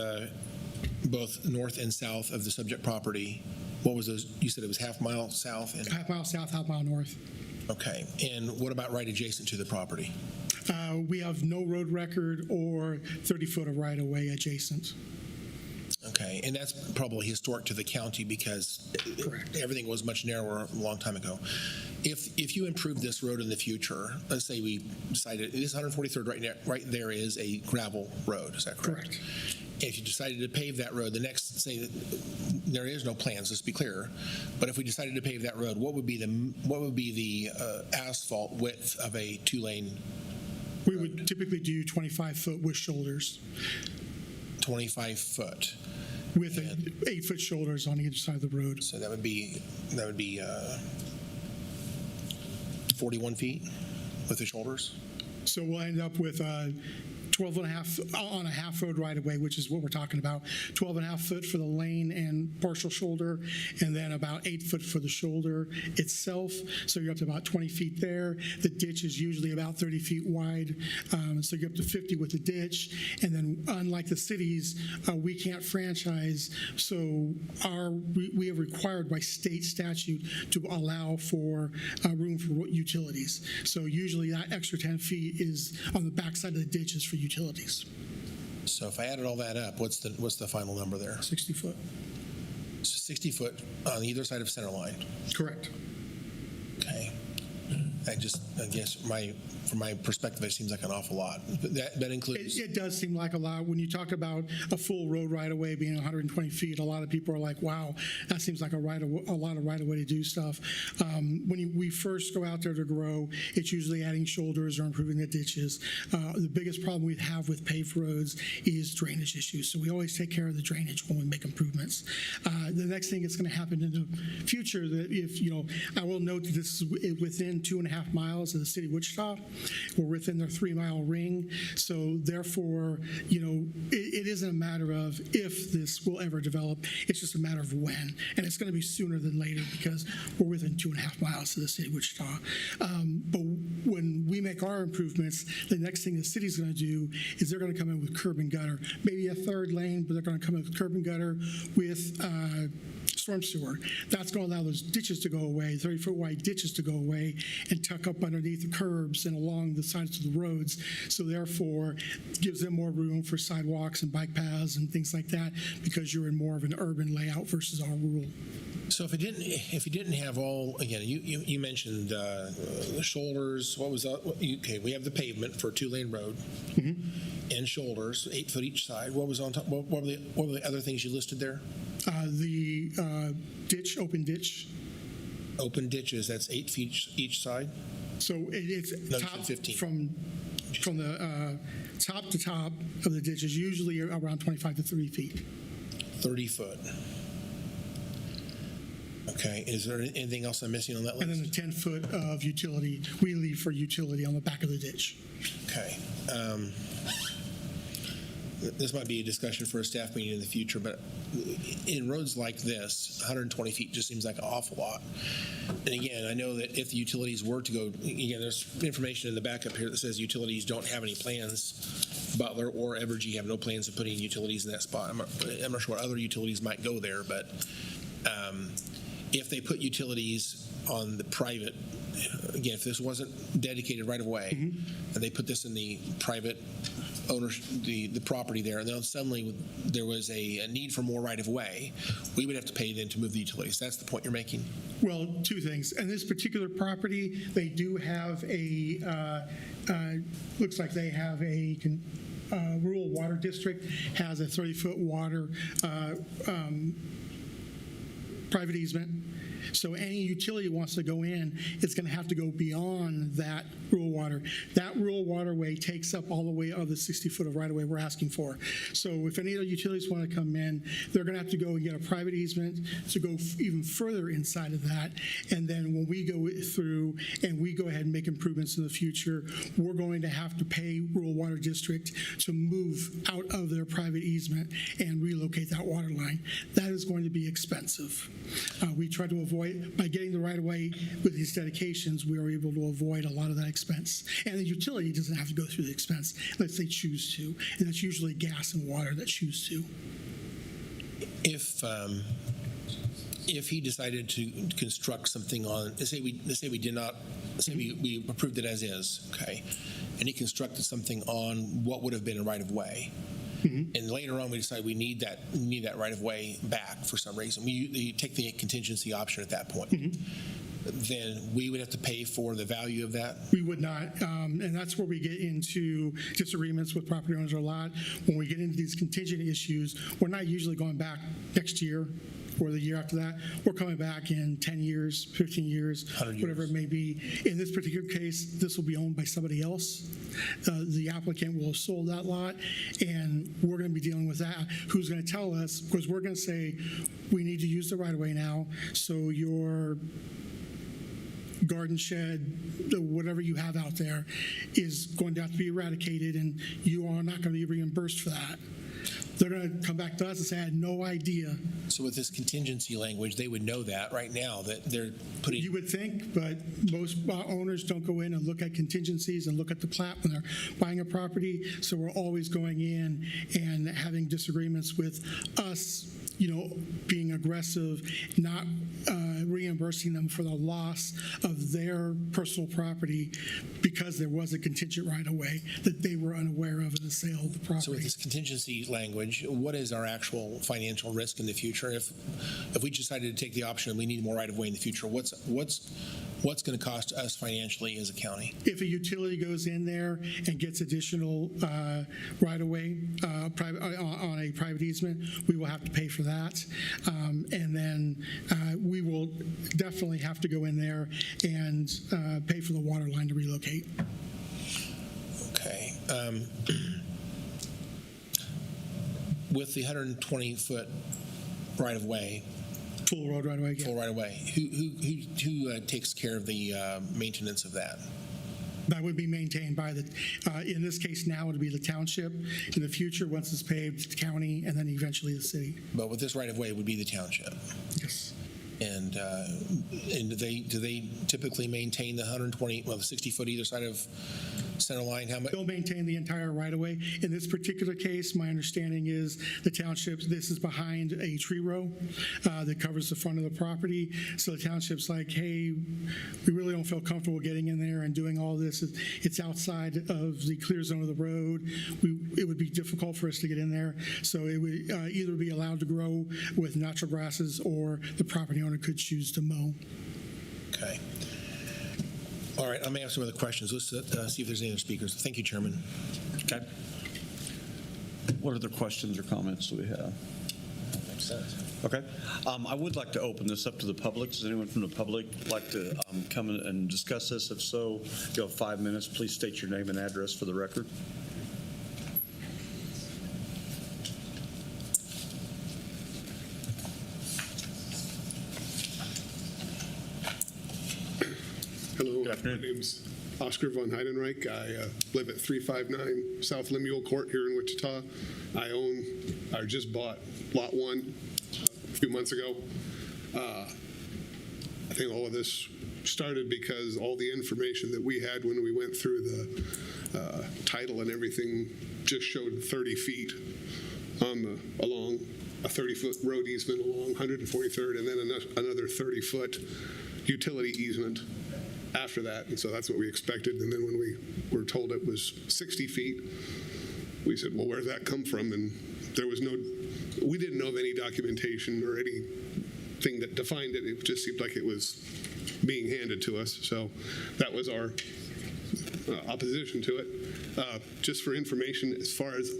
both north and south of the subject property. What was those? You said it was half mile south? And half mile south, half mile north. Okay. And what about right adjacent to the property? We have no road record or 30-foot of right-of-way adjacent. Okay, and that's probably historic to the county because everything was much narrower a long time ago. If you improve this road in the future, let's say we decided this 143rd right there is a gravel road, is that correct? Correct. If you decided to pave that road, the next, say that there is no plans, let's be clear, but if we decided to pave that road, what would be the asphalt width of a two-lane? We would typically do 25-foot with shoulders. 25 foot. With 8-foot shoulders on either side of the road. So that would be 41 feet with the shoulders? So we'll end up with 12 and a half on a half road right of way, which is what we're talking about. 12 and a half foot for the lane and partial shoulder, and then about 8 foot for the shoulder itself. So you're up to about 20 feet there. The ditch is usually about 30 feet wide. So you're up to 50 with the ditch. And then unlike the cities, we can't franchise. So we are required by state statute to allow for room for utilities. So usually that extra 10 feet is on the backside of the ditch is for utilities. So if I added all that up, what's the final number there? 60 foot. 60 foot on either side of center line. Correct. Okay. I guess from my perspective, it seems like an awful lot. That includes. It does seem like a lot. When you talk about a full road right-of-way being 120 feet, a lot of people are like, wow, that seems like a lot of right-of-way to do stuff. When we first go out there to grow, it's usually adding shoulders or improving the ditches. The biggest problem we have with paved roads is drainage issues. So we always take care of the drainage when we make improvements. The next thing that's going to happen in the future, that if, I will note that this is within 2.5 miles of the city of Wichita. We're within their 3-mile ring. So therefore, it isn't a matter of if this will ever develop. It's just a matter of when. And it's going to be sooner than later because we're within 2.5 miles of the city of Wichita. But when we make our improvements, the next thing the city's going to do is they're going to come in with curb and gutter, maybe a third lane, but they're going to come in with curb and gutter with storm sewer. That's going to allow those ditches to go away, 30-foot wide ditches to go away and tuck up underneath the curbs and along the sides of the roads. So therefore, it gives them more room for sidewalks and bike paths and things like that because you're in more of an urban layout versus our rural. So if you didn't have all, again, you mentioned the shoulders. What was that? Okay, we have the pavement for a 2-lane road and shoulders, 8 foot each side. What was on top? What were the other things you listed there? The ditch, open ditch. Open ditches. That's 8 feet each side. So it's No, top 15. from the top to top of the ditch is usually around 25 to 30 feet. 30 foot. Okay. Is there anything else I'm missing on that list? And then the 10 foot of utility, we leave for utility on the back of the ditch. Okay. This might be a discussion for a staff meeting in the future, but in roads like this, 120 feet just seems like an awful lot. And again, I know that if the utilities were to go, again, there's information in the backup here that says utilities don't have any plans. Butler or Evergy have no plans of putting utilities in that spot. I'm not sure what other utilities might go there, but if they put utilities on the private, again, if this wasn't dedicated right away, and they put this in the private owners, the property there, and then suddenly there was a need for more right of way, we would have to pay then to move the utilities. That's the point you're making? Well, two things. In this particular property, they do have looks like they have a rural water district, has a 30-foot water private easement. So any utility wants to go in, it's going to have to go beyond that rural water. That rural waterway takes up all the way of the 60 foot of right-of-way we're asking for. So if any other utilities want to come in, they're going to have to go and get a private easement to go even further inside of that. And then when we go through and we go ahead and make improvements in the future, we're going to have to pay rural water district to move out of their private easement and relocate that water line. That is going to be expensive. We try to avoid, by getting the right-of-way with these dedications, we are able to avoid a lot of that expense. And the utility doesn't have to go through the expense unless they choose to. And that's usually gas and water that choose to. If he decided to construct something on, let's say we did not, say we approved it as is, okay, and he constructed something on what would have been a right-of-way, and later on we decide we need that right-of-way back for some reason, we take the contingency option at that point. Then we would have to pay for the value of that? We would not, and that's where we get into disagreements with property owners a lot. When we get into these contingent issues, we're not usually going back next year or the year after that. We're coming back in 10 years, 15 years, whatever it may be. In this particular case, this will be owned by somebody else. The applicant will have sold that lot, and we're going to be dealing with that. Who's going to tell us? Because we're going to say, we need to use the right-of-way now, so your garden shed, whatever you have out there, is going to have to be eradicated, and you are not going to be reimbursed for that. They're going to come back to us and say, I had no idea. So with this contingency language, they would know that right now, that they're putting... You would think, but most owners don't go in and look at contingencies and look at the plat when they're buying a property. So we're always going in and having disagreements with us being aggressive, not reimbursing them for the loss of their personal property because there was a contingent right-of-way that they were unaware of in the sale of the property. So with this contingency language, what is our actual financial risk in the future? If we decided to take the option and we need more right-of-way in the future, what's going to cost us financially as a county? If a utility goes in there and gets additional right-of-way on a private easement, we will have to pay for that. And then we will definitely have to go in there and pay for the water line to relocate. Okay. With the 120-foot right-of-way, full road right-of-way, full right-of-way, who takes care of the maintenance of that? That would be maintained by the, in this case now, it would be the township. In the future, once it's paved, the county, and then eventually the city. But with this right-of-way, it would be the township. Yes. And do they typically maintain the 120, well, the 60-foot either side of center line? How much? They'll maintain the entire right-of-way. In this particular case, my understanding is the township, this is behind a tree row that covers the front of the property. So the township's like, hey, we really don't feel comfortable getting in there and doing all this. It's outside of the clear zone of the road. It would be difficult for us to get in there. So it would either be allowed to grow with natural grasses or the property owner could choose to mow. Okay. All right, I may have some other questions. Let's see if there's any other speakers. Thank you, Chairman. Okay. What other questions or comments do we have? Makes sense. Okay. I would like to open this up to the public. Does anyone from the public like to come in and discuss this? If so, you have 5 minutes. Please state your name and address for the record. Hello, my name's Oscar von Heidenreich. I live at 359 South Lemuel Court here in Wichita. I just bought Lot 1 a few months ago. I think all of this started because all the information that we had when we went through the title and everything just showed 30 feet along a 30-foot road easement along 143rd, and then another 30-foot utility easement after that. And so that's what we expected. And then when we were told it was 60 feet, we said, well, where did that come from? And there was we didn't know of any documentation or anything that defined it. It just seemed like it was being handed to us. So that was our opposition to it. Just for information, as far as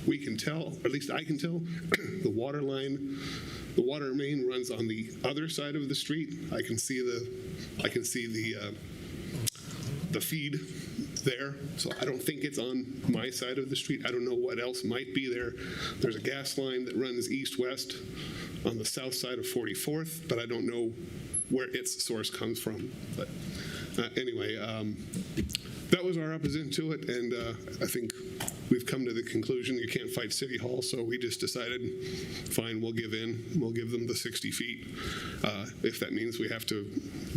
we can tell, or at least I can tell, the water main runs on the other side of the street. I can see the feed there. So I don't think it's on my side of the street. I don't know what else might be there. There's a gas line that runs east-west on the south side of 44th, but I don't know where its source comes from. But anyway, that was our opposition to it, and I think we've come to the conclusion you can't fight City Hall, so we just decided, fine, we'll give in. We'll give them the 60 feet. If that means we have to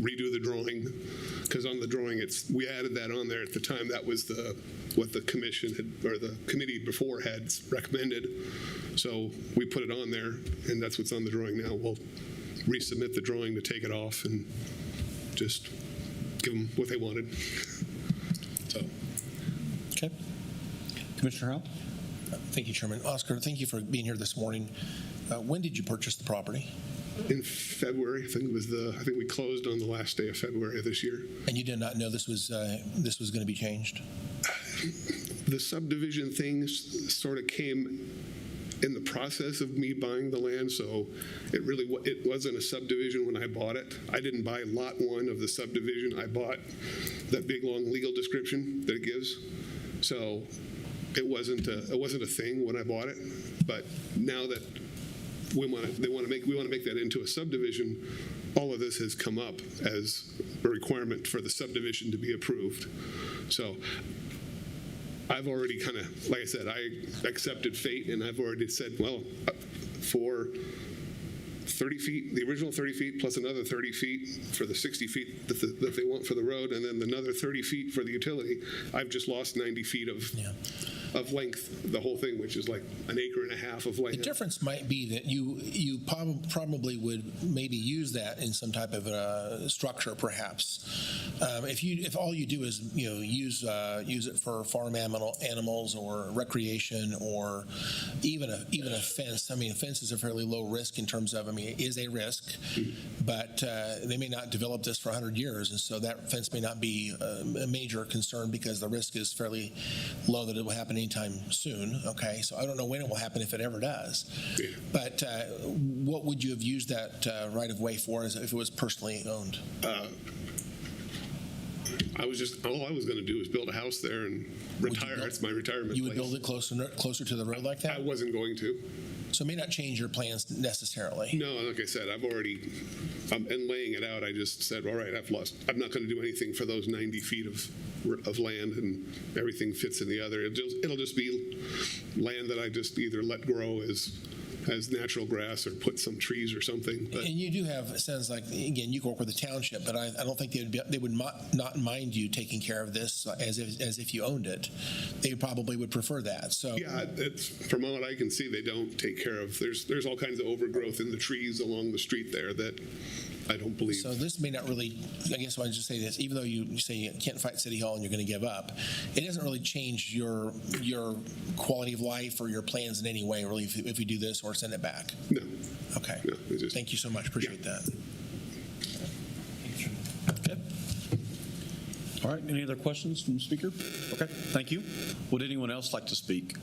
redo the drawing, because on the drawing, we added that on there at the time. That was what the commission or the committee before had recommended. So we put it on there, and that's what's on the drawing now. We'll resubmit the drawing to take it off and just give them what they wanted. So. Okay. Commissioner Howell? Thank you, Chairman. Oscar, thank you for being here this morning. When did you purchase the property? In February. I think we closed on the last day of February of this year. And you did not know this was going to be changed? The subdivision things sort of came in the process of me buying the land, so it wasn't a subdivision when I bought it. I didn't buy lot 1 of the subdivision. I bought that big long legal description that it gives. So it wasn't a thing when I bought it. But now that we want to make that into a subdivision, all of this has come up as a requirement for the subdivision to be approved. So I've already kind of, like I said, I accepted fate, and I've already said, well, for 30 feet, the original 30 feet plus another 30 feet for the 60 feet that they want for the road, and then another 30 feet for the utility. I've just lost 90 feet of length, the whole thing, which is like an acre and a half of land. The difference might be that you probably would maybe use that in some type of structure, perhaps. If all you do is use it for farm animals or recreation or even a fence. I mean, a fence is a fairly low risk in terms of, it is a risk, but they may not develop this for 100 years, and so that fence may not be a major concern because the risk is fairly low that it will happen anytime soon. Okay, so I don't know when it will happen if it ever does. But what would you have used that right of way for if it was personally owned? All I was going to do was build a house there and retire. It's my retirement You would place. build it closer to the road like that? I wasn't going to. So it may not change your plans necessarily. No, like I said, and laying it out, I just said, all right, I'm not going to do anything for those 90 feet of land, and everything fits in the other. It'll just be land that I just either let grow as natural grass or put some trees or something. But And you do have, it sounds like, again, you work with the township, but I don't think they would not mind you taking care of this as if you owned it. They probably would prefer that. So yeah, from what I can see, they don't take care of. There's all kinds of overgrowth in the trees along the street there that I don't believe. So this may not really, I guess I would just say this, even though you say you can't fight City Hall and you're going to give up, it doesn't really change your quality of life or your plans in any way, really, if we do this or send it back. No. Okay. No, Thank you so much. Appreciate that. Okay. All right, any other questions from the speaker? Okay, thank you. Would anyone else like to speak?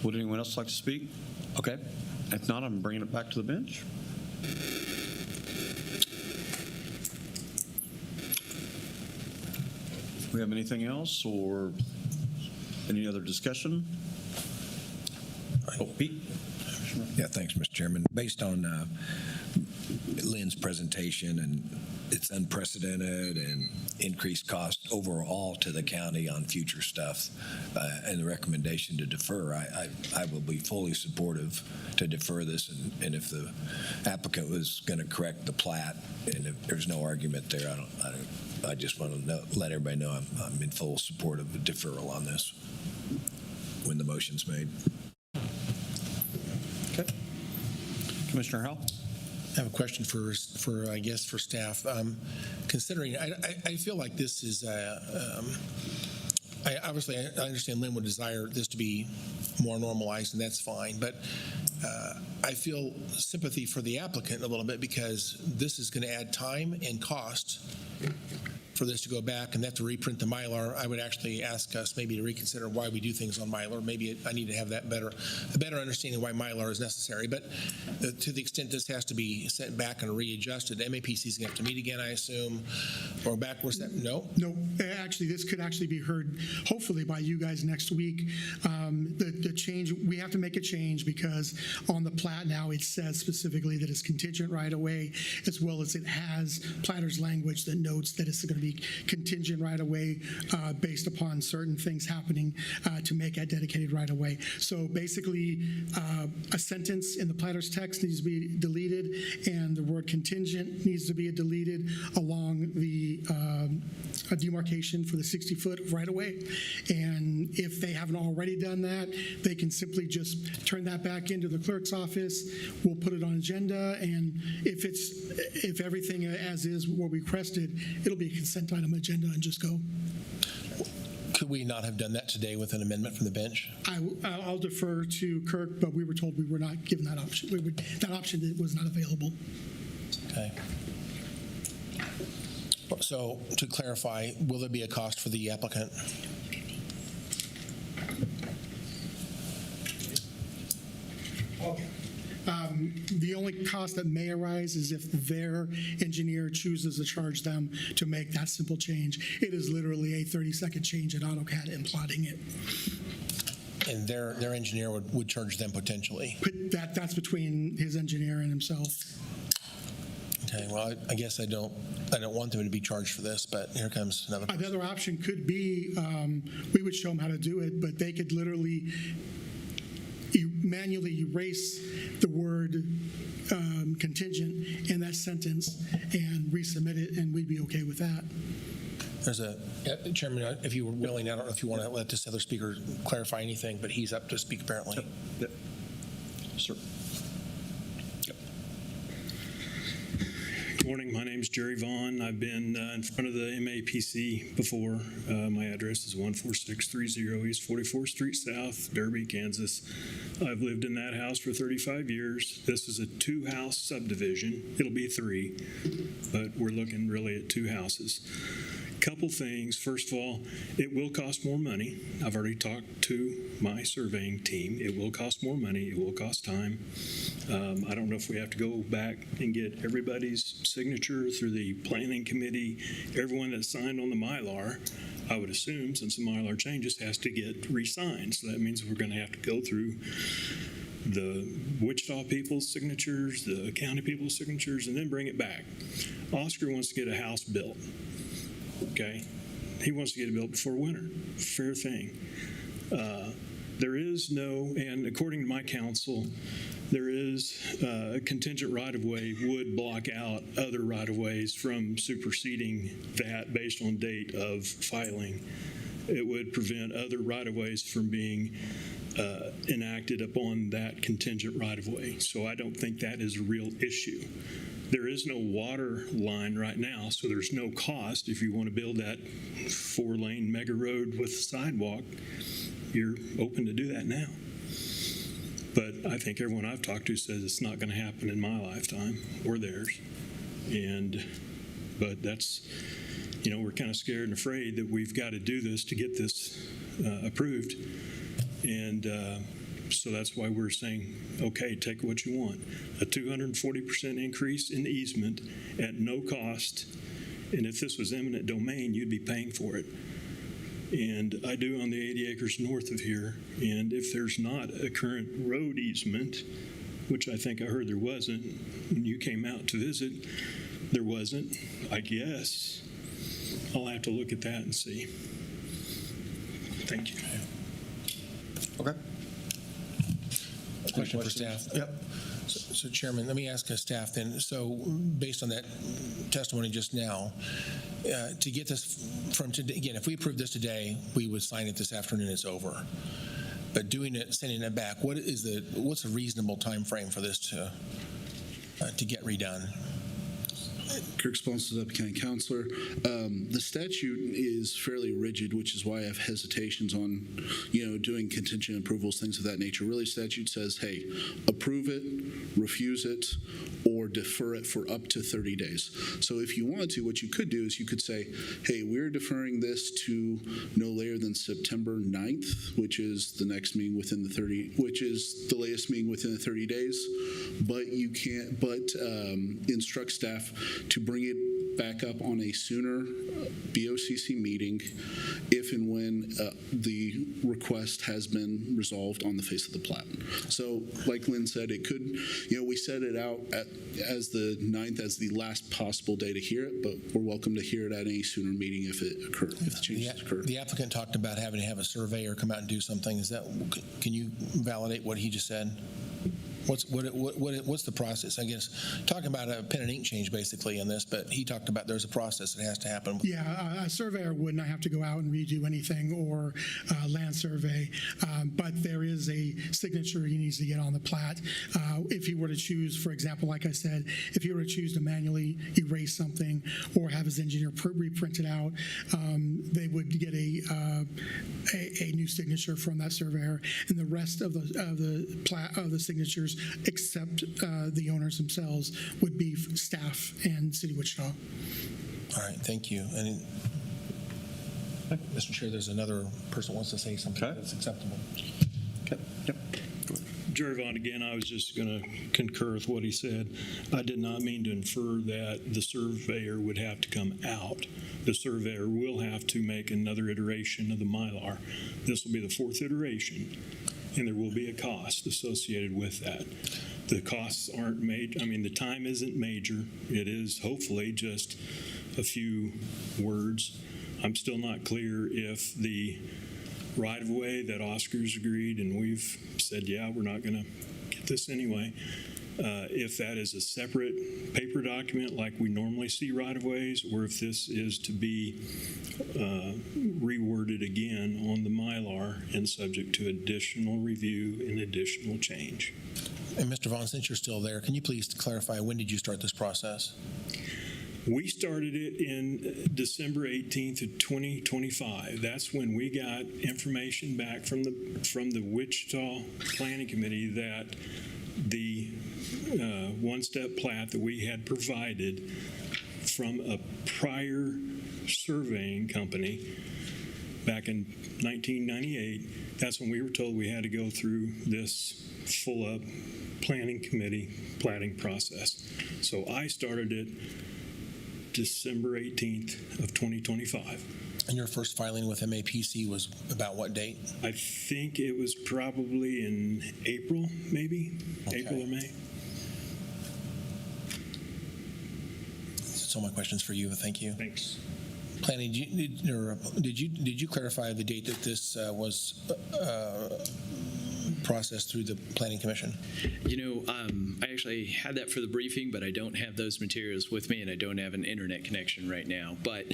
Would anyone else like to speak? Okay. If not, I'm bringing it back to the bench. Do we have anything else or any other discussion? Oh, Pete? Yeah, thanks, Mr. Chairman. Based on Lynn's presentation, and it's unprecedented and increased cost overall to the county on future stuff, and the recommendation to defer, I will be fully supportive to defer this. And if the applicant was going to correct the plat, and if there's no argument there, I just want to let everybody know I'm in full support of a deferral on this when the motion's made. Okay. Commissioner Howell? I have a question for staff. Considering, I feel like this is, I understand Lynn would desire this to be more normalized, and that's fine. But I feel sympathy for the applicant a little bit because this is going to add time and cost for this to go back and they have to reprint the Mylar. I would actually ask us maybe to reconsider why we do things on Mylar. Maybe I need to have that a better understanding why Mylar is necessary. But to the extent this has to be sent back and readjusted, MAPC is going to have to meet again, I assume, or backwards. No? No, actually, this could actually be heard hopefully by you guys next week. The change, we have to make a change because on the plat now it says specifically that it's contingent right away, as well as it has platter's language that notes that it's going to be contingent right away based upon certain things happening to make that dedicated right away. So basically, a sentence in the platter's text needs to be deleted, and the word contingent needs to be deleted along the demarcation for the 60-foot right away. And if they haven't already done that, they can simply just turn that back into the clerk's office. We'll put it on agenda, and if everything as is what we requested, it'll be a consent item agenda and just go. Could we not have done that today with an amendment from the bench? I'll defer to Kirk, but we were told we were not given that option. That option was not available. Okay. So to clarify, will there be a cost for the applicant? The only cost that may arise is if their engineer chooses to charge them to make that simple change. It is literally a 30-second change in AutoCAD and plotting it. And their engineer would charge them potentially? That's between his engineer and himself. Okay, well, I guess I don't want them to be charged for this, but here comes another person. The other option could be we would show them how to do it, but they could literally manually erase the word contingent in that sentence and resubmit it, and we'd be okay with that. There's a, Chairman, if you were willing, I don't know if you want to let this other speaker clarify anything, but he's up to speak apparently. Yep. Sir. Good morning. My name's Jerry Vaughn. I've been in front of the MAPC before. My address is 14630 East 44th Street South, Derby, Kansas. I've lived in that house for 35 years. This is a 2-house subdivision. It'll be 3, but we're looking really at 2 houses. Couple things. First of all, it will cost more money. I've already talked to my surveying team. It will cost more money. It will cost time. I don't know if we have to go back and get everybody's signature through the planning committee, everyone that signed on the Mylar. I would assume, since the Mylar changes, has to get re-signed. So that means we're going to have to go through the Wichita people's signatures, the county people's signatures, and then bring it back. Oscar wants to get a house built. Okay, he wants to get it built before winter. Fair thing. There is no, and according to my counsel, there is a contingent right-of-way would block out other right-of-ways from superseding that based on date of filing. It would prevent other right-of-ways from being enacted upon that contingent right-of-way. So I don't think that is a real issue. There is no water line right now, so there's no cost. If you want to build that 4-lane mega road with a sidewalk, you're open to do that now. But I think everyone I've talked to says it's not going to happen in my lifetime or theirs. But that's, we're kind of scared and afraid that we've got to do this to get this approved. And so that's why we're saying, okay, take what you want. A 240% increase in easement at no cost. And if this was eminent domain, you'd be paying for it. And I do own the 80 acres north of here. And if there's not a current road easement, which I think I heard there wasn't, when you came out to visit, there wasn't, I guess. I'll have to look at that and see. Thank you. Okay. Question for staff. Yep. So Chairman, let me ask staff then. So based on that testimony just now, to get this from today, again, if we approve this today, we would sign it this afternoon, it's over. But doing it, sending it back, what's a reasonable time frame for this to get redone? Kirk Sponsor, Deputy County Councilor. The statute is fairly rigid, which is why I have hesitations on, doing contingent approvals, things of that nature. Really, statute says, hey, approve it, refuse it, or defer it for up to 30 days. So if you wanted to, what you could do is you could say, hey, we're deferring this to no later than September 9th, which is the next meeting within the 30, which is the latest meeting within the 30 days. But you can't, instruct staff to bring it back up on a sooner BOCC meeting if and when the request has been resolved on the face of the plat. So like Lynn said, it could, we set it out as the 9th as the last possible day to hear it, but we're welcome to hear it at any sooner meeting if the changes occur. The applicant talked about having to have a surveyor come out and do something. Can you validate what he just said? What's the process? I guess talking about a pen and ink change basically in this, but he talked about there's a process that has to happen. Yeah, a surveyor would not have to go out and redo anything or land survey, but there is a signature he needs to get on the plat. If he were to choose, for example, like I said, if he were to choose to manually erase something or have his engineer reprint it out, they would get a new signature from that surveyor, and the rest of the signatures, except the owners themselves, would be staff and City of Wichita. All right, thank you. And Mr. Chair, there's another person who wants to say something that's acceptable. Okay. Yep. Jerry Vaughn again. I was just going to concur with what he said. I did not mean to infer that the surveyor would have to come out. The surveyor will have to make another iteration of the Mylar. This will be the 4th iteration, and there will be a cost associated with that. The costs aren't major. I mean, the time isn't major. It is hopefully just a few words. I'm still not clear if the right-of-way that Oscar's agreed, and we've said, yeah, we're not going to get this anyway. If that is a separate paper document like we normally see right-of-ways, or if this is to be reworded again on the Mylar and subject to additional review and additional change. And Mr. Vaughn, since you're still there, can you please clarify, when did you start this process? We started it in December 18th of 2025. That's when we got information back from the Wichita Planning Committee that the one-step plat that we had provided from a prior surveying company back in 1998, that's when we were told we had to go through this full-up planning committee platting process. So I started it December 18th of 2025. And your first filing with MAPC was about what date? I think it was probably in April, maybe. Okay. April or May. That's all my questions for you. Thank you. Thanks. Planning, did you clarify the date that this was processed through the Planning Commission? I actually had that for the briefing, but I don't have those materials with me, and I don't have an internet connection right now. But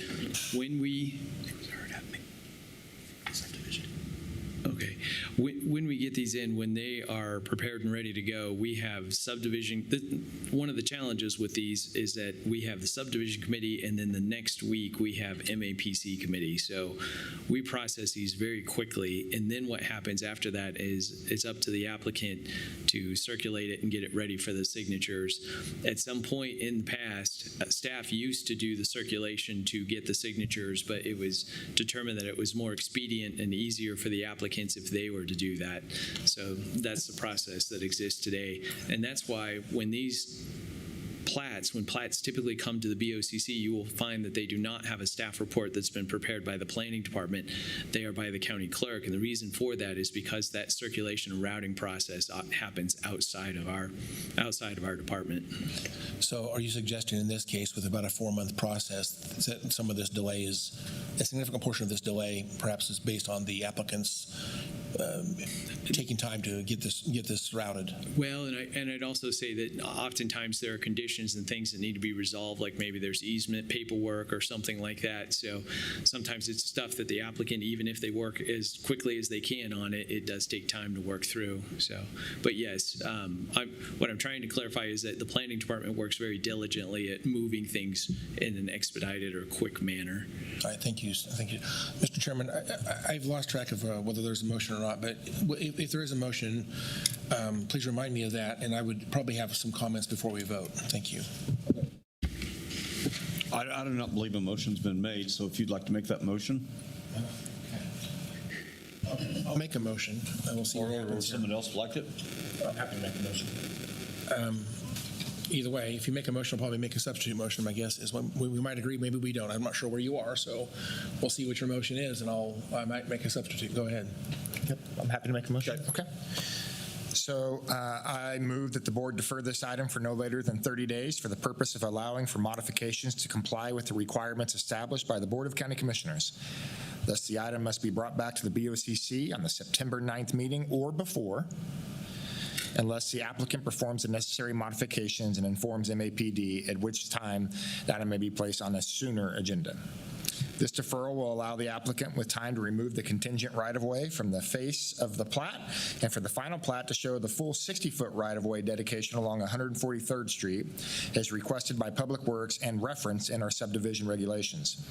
when we when we get these in, when they are prepared and ready to go, we have subdivision. One of the challenges with these is that we have the subdivision committee, and then the next week we have MAPC committee. So we process these very quickly, and then what happens after that is it's up to the applicant to circulate it and get it ready for the signatures. At some point in the past, staff used to do the circulation to get the signatures, but it was determined that it was more expedient and easier for the applicants if they were to do that. So that's the process that exists today. And that's why when plats typically come to the BOCC, you will find that they do not have a staff report that's been prepared by the planning department. They are by the county clerk. And the reason for that is because that circulation and routing process happens outside of our department. So are you suggesting in this case, with about a 4-month process, that some of this delay is, a significant portion of this delay perhaps is based on the applicants taking time to get this routed? Well, and I'd also say that oftentimes there are conditions and things that need to be resolved, like maybe there's easement paperwork or something like that. So sometimes it's stuff that the applicant, even if they work as quickly as they can on it, it does take time to work through. So, but yes, what I'm trying to clarify is that the planning department works very diligently at moving things in an expedited or quick manner. All right, thank you. Thank you. Mr. Chairman, I've lost track of whether there's a motion or not, but if there is a motion, please remind me of that, and I would probably have some comments before we vote. Thank you. I do not believe a motion's been made, so if you'd like to make that motion. I'll make a motion, and we'll see what happens. Or someone else like it? I'm happy to make a motion. Either way, if you make a motion, I'll probably make a substitute motion. My guess is we might agree, maybe we don't. I'm not sure where you are, so we'll see what your motion is, and I might make a substitute. Go ahead. Yep, I'm happy to make a motion. Okay. So I move that the board defer this item for no later than 30 days for the purpose of allowing for modifications to comply with the requirements established by the Board of County Commissioners. Thus, the item must be brought back to the BOCC on the September 9th meeting or before, unless the applicant performs the necessary modifications and informs MAPD, at which time that item may be placed on a sooner agenda. This deferral will allow the applicant with time to remove the contingent right-of-way from the face of the plat, and for the final plat to show the full 60-foot right-of-way dedication along 143rd Street as requested by Public Works and referenced in our subdivision regulations.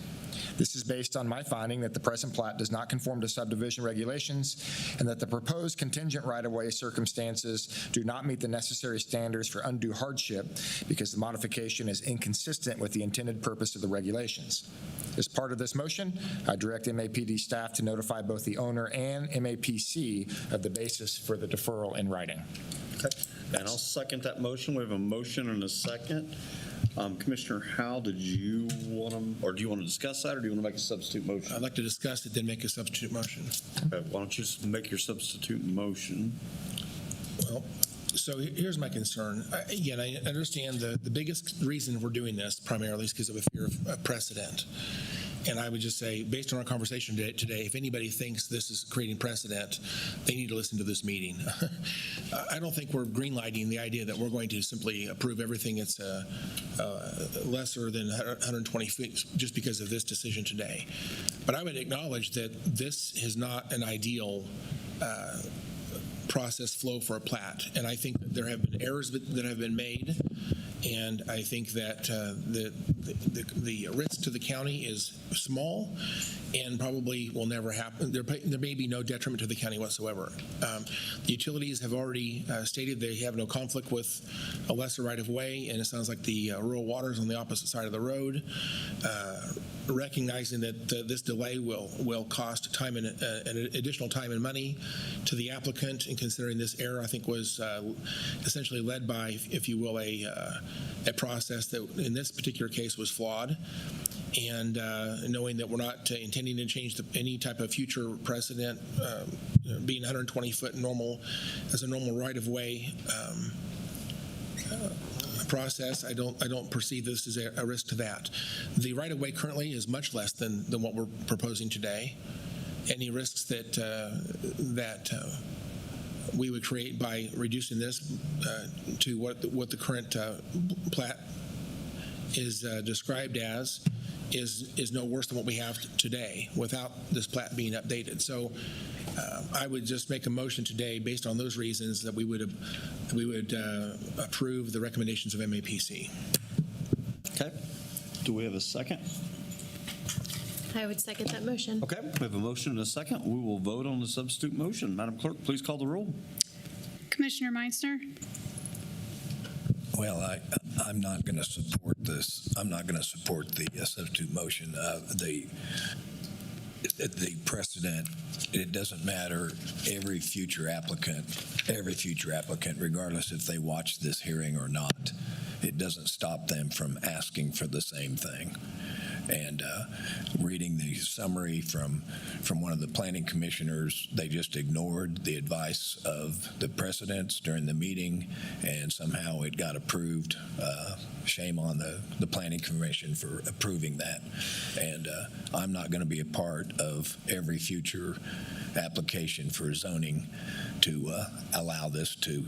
This is based on my finding that the present plat does not conform to subdivision regulations and that the proposed contingent right-of-way circumstances do not meet the necessary standards for undue hardship because the modification is inconsistent with the intended purpose of the regulations. As part of this motion, I direct MAPD staff to notify both the owner and MAPC of the basis for the deferral in writing. Okay. And I'll second that motion. We have a motion and a second. Commissioner Howell, did you want to, or do you want to discuss that, or do you want to make a substitute motion? I'd like to discuss it, then make a substitute motion. Okay. Why don't you just make your substitute motion? Well, so here's my concern. Again, I understand the biggest reason we're doing this primarily is because of a fear of precedent. And I would just say, based on our conversation today, if anybody thinks this is creating precedent, they need to listen to this meeting. I don't think we're greenlighting the idea that we're going to simply approve everything that's lesser than 120 feet just because of this decision today. But I would acknowledge that this is not an ideal process flow for a plat. And I think that there have been errors that have been made. And I think that the risk to the county is small and probably will never happen. There may be no detriment to the county whatsoever. The utilities have already stated they have no conflict with a lesser right-of-way, and it sounds like the rural water is on the opposite side of the road. Recognizing that this delay will cost time and additional time and money to the applicant, and considering this error, I think was essentially led by, if you will, a process that in this particular case was flawed. And knowing that we're not intending to change any type of future precedent, being 120 foot normal as a normal right-of-way process, I don't perceive this as a risk to that. The right-of-way currently is much less than what we're proposing today. Any risks that we would create by reducing this to what the current plat is described as is no worse than what we have today without this plat being updated. So I would just make a motion today based on those reasons that we would approve the recommendations of MAPC. Okay. Do we have a second? I would second that motion. Okay, we have a motion and a second. We will vote on the substitute motion. Madam Clerk, please call the roll. Commissioner Meitzner. Well, I'm not going to support this. I'm not going to support the substitute motion. The precedent, it doesn't matter. Every future applicant, regardless if they watch this hearing or not, it doesn't stop them from asking for the same thing. And reading the summary from one of the planning commissioners, they just ignored the advice of the precedents during the meeting, and somehow it got approved. Shame on the planning commission for approving that. And I'm not going to be a part of every future application for zoning to allow this to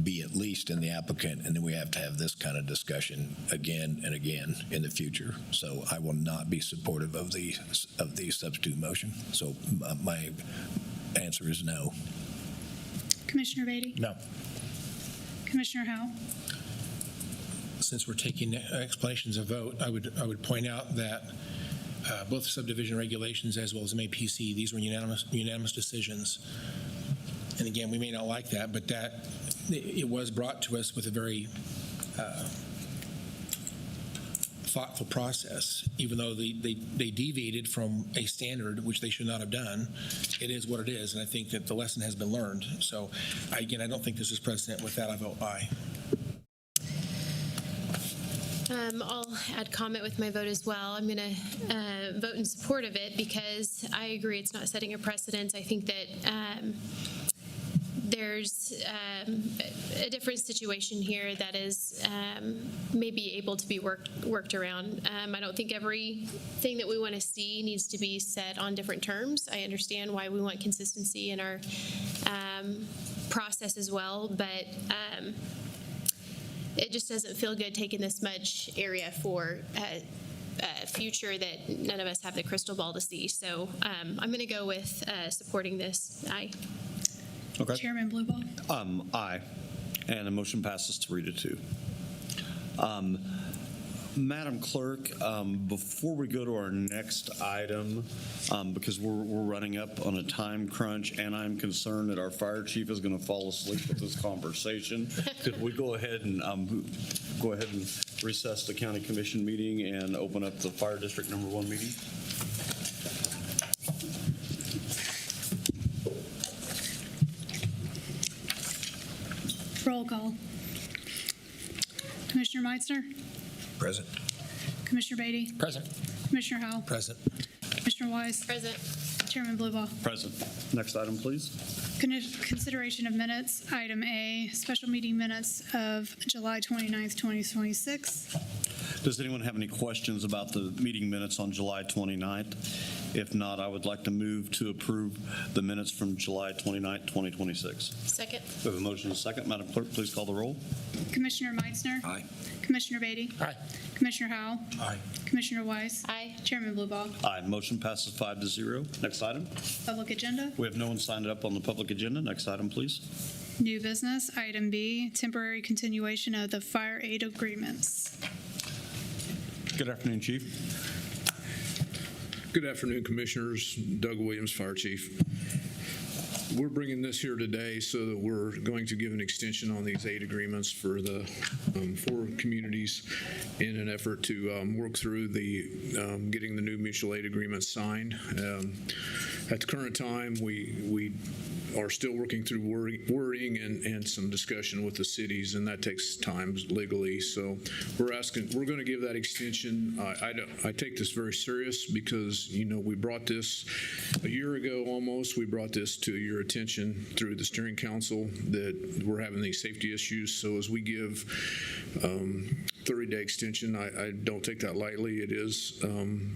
be at least in the applicant, and then we have to have this kind of discussion again and again in the future. So I will not be supportive of the substitute motion. So my answer is no. Commissioner Beatty? No. Commissioner Howell? Since we're taking explanations of vote, I would point out that both subdivision regulations as well as MAPC, these were unanimous decisions. And again, we may not like that, but it was brought to us with a very thoughtful process. Even though they deviated from a standard, which they should not have done, it is what it is, and I think that the lesson has been learned. So, again, I don't think this is precedent. With that, I vote aye. I'll add comment with my vote as well. I'm going to vote in support of it because I agree it's not setting a precedent. I think that there's a different situation here that is maybe able to be worked around. I don't think everything that we want to see needs to be set on different terms. I understand why we want consistency in our process as well, but it just doesn't feel good taking this much area for a future that none of us have the crystal ball to see. So I'm going to go with supporting this. Aye. Okay. Chairman Blueball? Aye. And the motion passes 3-2. Madam Clerk, before we go to our next item, because we're running up on a time crunch, and I'm concerned that our fire chief is going to fall asleep with this conversation, could we go ahead and recess the county commission meeting and open up the fire district number 1 meeting? Roll call. Commissioner Meitzner? Present. Commissioner Beatty? Present. Commissioner Howell? Present. Commissioner Wise? Present. Chairman Blueball? Present. Next item, please. Consideration of minutes. Item A, special meeting minutes of July 29th, 2026. Does anyone have any questions about the meeting minutes on July 29th? If not, I would like to move to approve the minutes from July 29th, 2026. Second. We have a motion and a second. Madam Clerk, please call the roll. Commissioner Meitzner. Aye. Commissioner Beatty. Aye. Commissioner Howell. Aye. Commissioner Weiss. Aye. Chairman Bluebow. Aye. Motion passes 5-0. Next item. Public agenda. We have no one signed up on the public agenda. Next item, please. New business, item B, temporary continuation of the fire aid agreements. Good afternoon, Chief. Good afternoon, Commissioners. Doug Williams, Fire Chief. We're bringing this here today so that we're going to give an extension on these aid agreements for the 4 communities in an effort to work through the getting the new mutual aid agreements signed. At the current time, we are still working through wording and some discussion with the cities, and that takes time legally. So we're going to give that extension. I take this very serious because, we brought this a year ago almost. We brought this to your attention through the steering council that we're having these safety issues. So as we give 30-day extension, I don't take that lightly. It is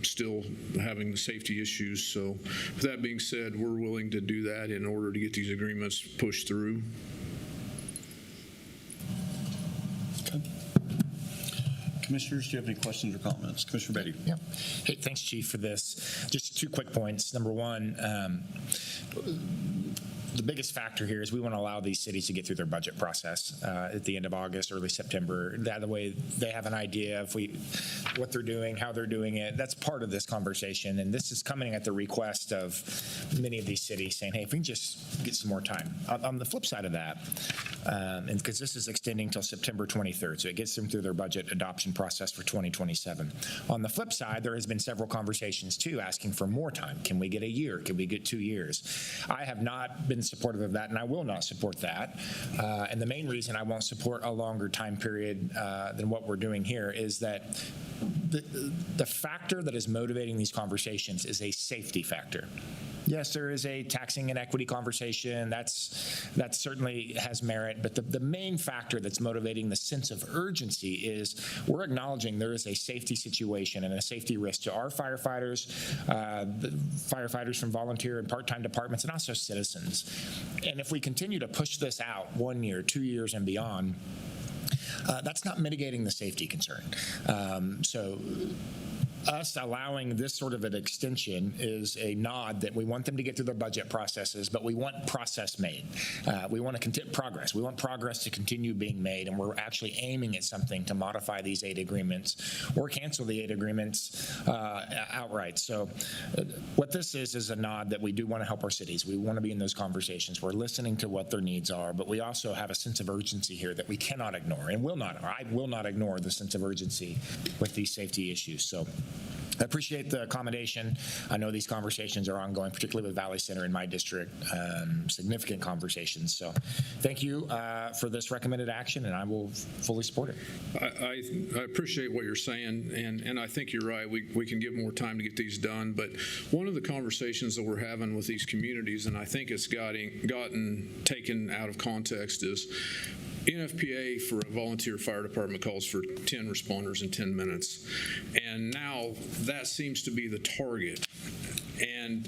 still having the safety issues. So with that being said, we're willing to do that in order to get these agreements pushed through. Okay. Commissioners, do you have any questions or comments? Commissioner Beatty. Yeah. Hey, thanks, Chief, for this. Just 2 quick points. Number one, the biggest factor here is we want to allow these cities to get through their budget process at the end of August, early September. That way they have an idea of what they're doing, how they're doing it. That's part of this conversation. And this is coming at the request of many of these cities saying, hey, if we can just get some more time. On the flip side of that, and because this is extending till September 23rd, so it gets them through their budget adoption process for 2027. On the flip side, there has been several conversations too asking for more time. Can we get a year? Can we get 2 years? I have not been supportive of that, and I will not support that. And the main reason I won't support a longer time period than what we're doing here is that the factor that is motivating these conversations is a safety factor. Yes, there is a taxing and equity conversation. That certainly has merit. But the main factor that's motivating the sense of urgency is we're acknowledging there is a safety situation and a safety risk to our firefighters, the firefighters from volunteer and part-time departments, and also citizens. And if we continue to push this out 1 year, 2 years, and beyond, that's not mitigating the safety concern. So us allowing this sort of an extension is a nod that we want them to get through their budget processes, but we want process made. We want to progress. We want progress to continue being made, and we're actually aiming at something to modify these aid agreements or cancel the aid agreements outright. So what this is a nod that we do want to help our cities. We want to be in those conversations. We're listening to what their needs are, but we also have a sense of urgency here that we cannot ignore and I will not ignore the sense of urgency with these safety issues. So I appreciate the accommodation. I know these conversations are ongoing, particularly with Valley Center in my district, significant conversations. So thank you for this recommended action, and I will fully support it. I appreciate what you're saying, and I think you're right. We can give more time to get these done, but one of the conversations that we're having with these communities, and I think it's gotten taken out of context, is NFPA for a volunteer fire department calls for 10 responders in 10 minutes. And now that seems to be the target. And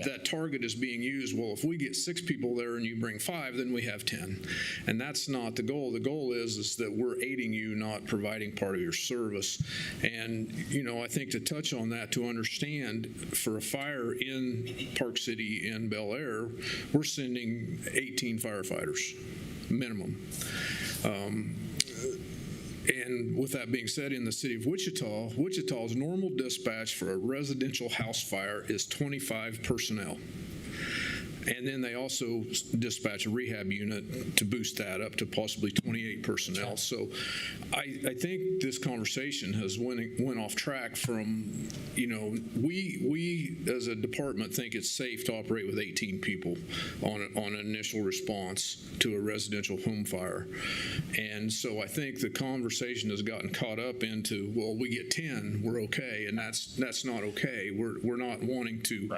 that target is being used, well, if we get 6 people there and you bring 5, then we have 10. And that's not the goal. The goal is that we're aiding you, not providing part of your service. And, I think to touch on that, to understand for a fire in Park City and Bel Air, we're sending 18 firefighters. Minimum. And with that being said, in the city of Wichita's normal dispatch for a residential house fire is 25 personnel. And then they also dispatch a rehab unit to boost that up to possibly 28 personnel. So I think this conversation has went off track from, we as a department think it's safe to operate with 18 people on an initial response to a residential home fire. And so I think the conversation has gotten caught up into, well, we get 10, we're okay. And that's not okay. We're not wanting to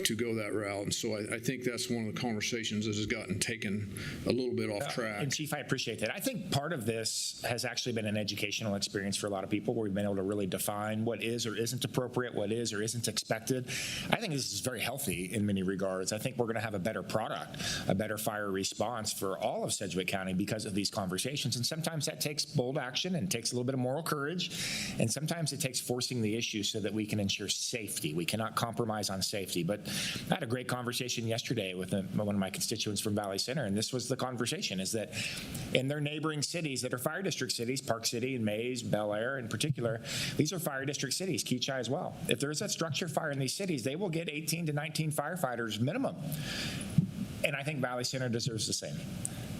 to go that route. And so I think that's one of the conversations that has gotten taken a little bit off track. And Chief, I appreciate that. I think part of this has actually been an educational experience for a lot of people where we've been able to really define what is or isn't appropriate, what is or isn't expected. I think this is very healthy in many regards. I think we're going to have a better product, a better fire response for all of Sedgwick County because of these conversations. And sometimes that takes bold action and takes a little bit of moral courage. And sometimes it takes forcing the issue so that we can ensure safety. We cannot compromise on safety. But I had a great conversation yesterday with one of my constituents from Valley Center, and this was the conversation, is that in their neighboring cities that are fire district cities, Park City and Mays, Bel Air in particular, these are fire district cities, Keachai as well. If there's a structure fire in these cities, they will get 18 to 19 firefighters minimum. And I think Valley Center deserves the same.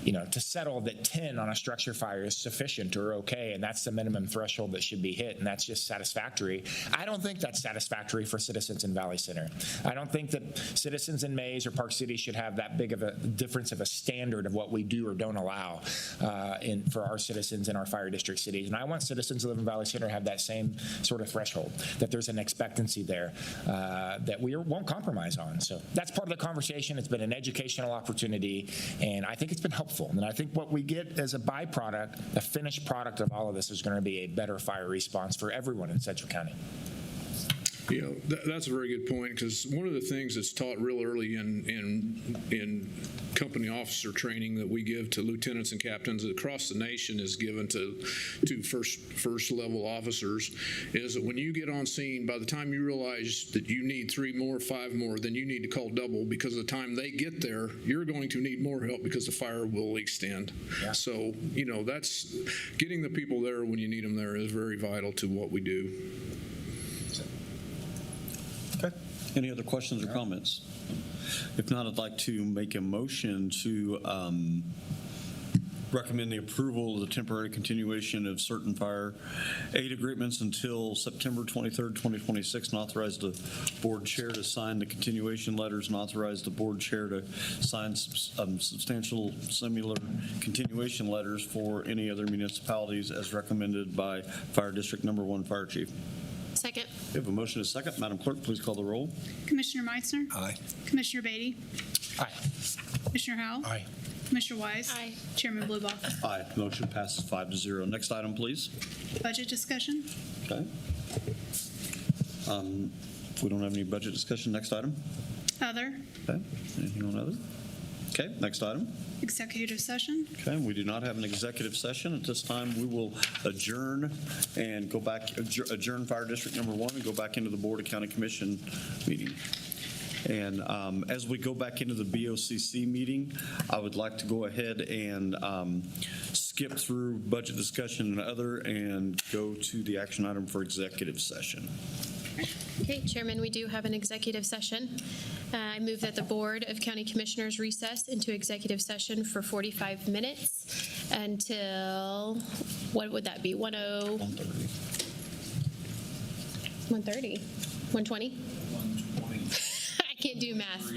You know, to settle that 10 on a structure fire is sufficient or okay, and that's the minimum threshold that should be hit, and that's just satisfactory. I don't think that's satisfactory for citizens in Valley Center. I don't think that citizens in Mays or Park City should have that big of a difference of a standard of what we do or don't allow for our citizens in our fire district cities. And I want citizens who live in Valley Center to have that same sort of threshold, that there's an expectancy there that we won't compromise on. So that's part of the conversation. It's been an educational opportunity, and I think it's been helpful. And I think what we get as a byproduct, the finished product of all of this, is going to be a better fire response for everyone in Sedgwick County. You know, that's a very good point, because one of the things that's taught real early in company officer training that we give to lieutenants and captains across the nation is given to first level officers, is that when you get on scene, by the time you realize that you need 3 more, 5 more, then you need to call double, because the time they get there, you're going to need more help because the fire will extend. Yeah. So, you know, that's getting the people there when you need them there is very vital to what we do. Okay. Any other questions or comments? If not, I'd like to make a motion to recommend the approval of the temporary continuation of certain fire aid agreements until September 23rd, 2026, and authorize the board chair to sign the continuation letters and authorize the board chair to sign substantial similar continuation letters for any other municipalities as recommended by Fire District Number 1 Fire Chief. Second. We have a motion and a second. Madam Clerk, please call the roll. Commissioner Meitzner. Aye. Commissioner Beatty. Aye. Commissioner Howell. Aye. Commissioner Wise. Aye. Chairman Bluebow. Aye. Motion passes 5-0. Next item, please. Budget discussion. Okay. If we don't have any budget discussion, next item. Other. Okay. Anything on other? Okay. Next item. Executive session. Okay. We do not have an executive session at this time. We will adjourn and go back, adjourn Fire District Number 1 and go back into the Board of County Commission meeting. And as we go back into the BOCC meeting, I would like to go ahead and skip through budget discussion and other and go to the action item for executive session. Okay, Chairman, we do have an executive session. I move that the Board of County Commissioners recess into executive session for 45 minutes until, what would that be, 1:30? 1:20? I can't do math.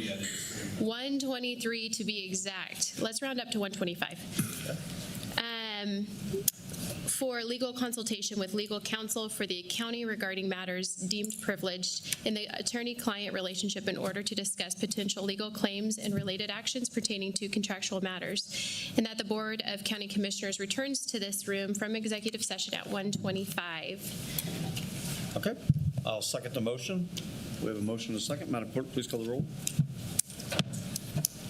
1:23 to be exact. Let's round up to 1:25. For legal consultation with legal counsel for the county regarding matters deemed privileged in the attorney-client relationship in order to discuss potential legal claims and related actions pertaining to contractual matters, and that the Board of County Commissioners returns to this room from executive session at 1:25. Okay. I'll second the motion. We have a motion and a second. Madam Clerk, please call the roll.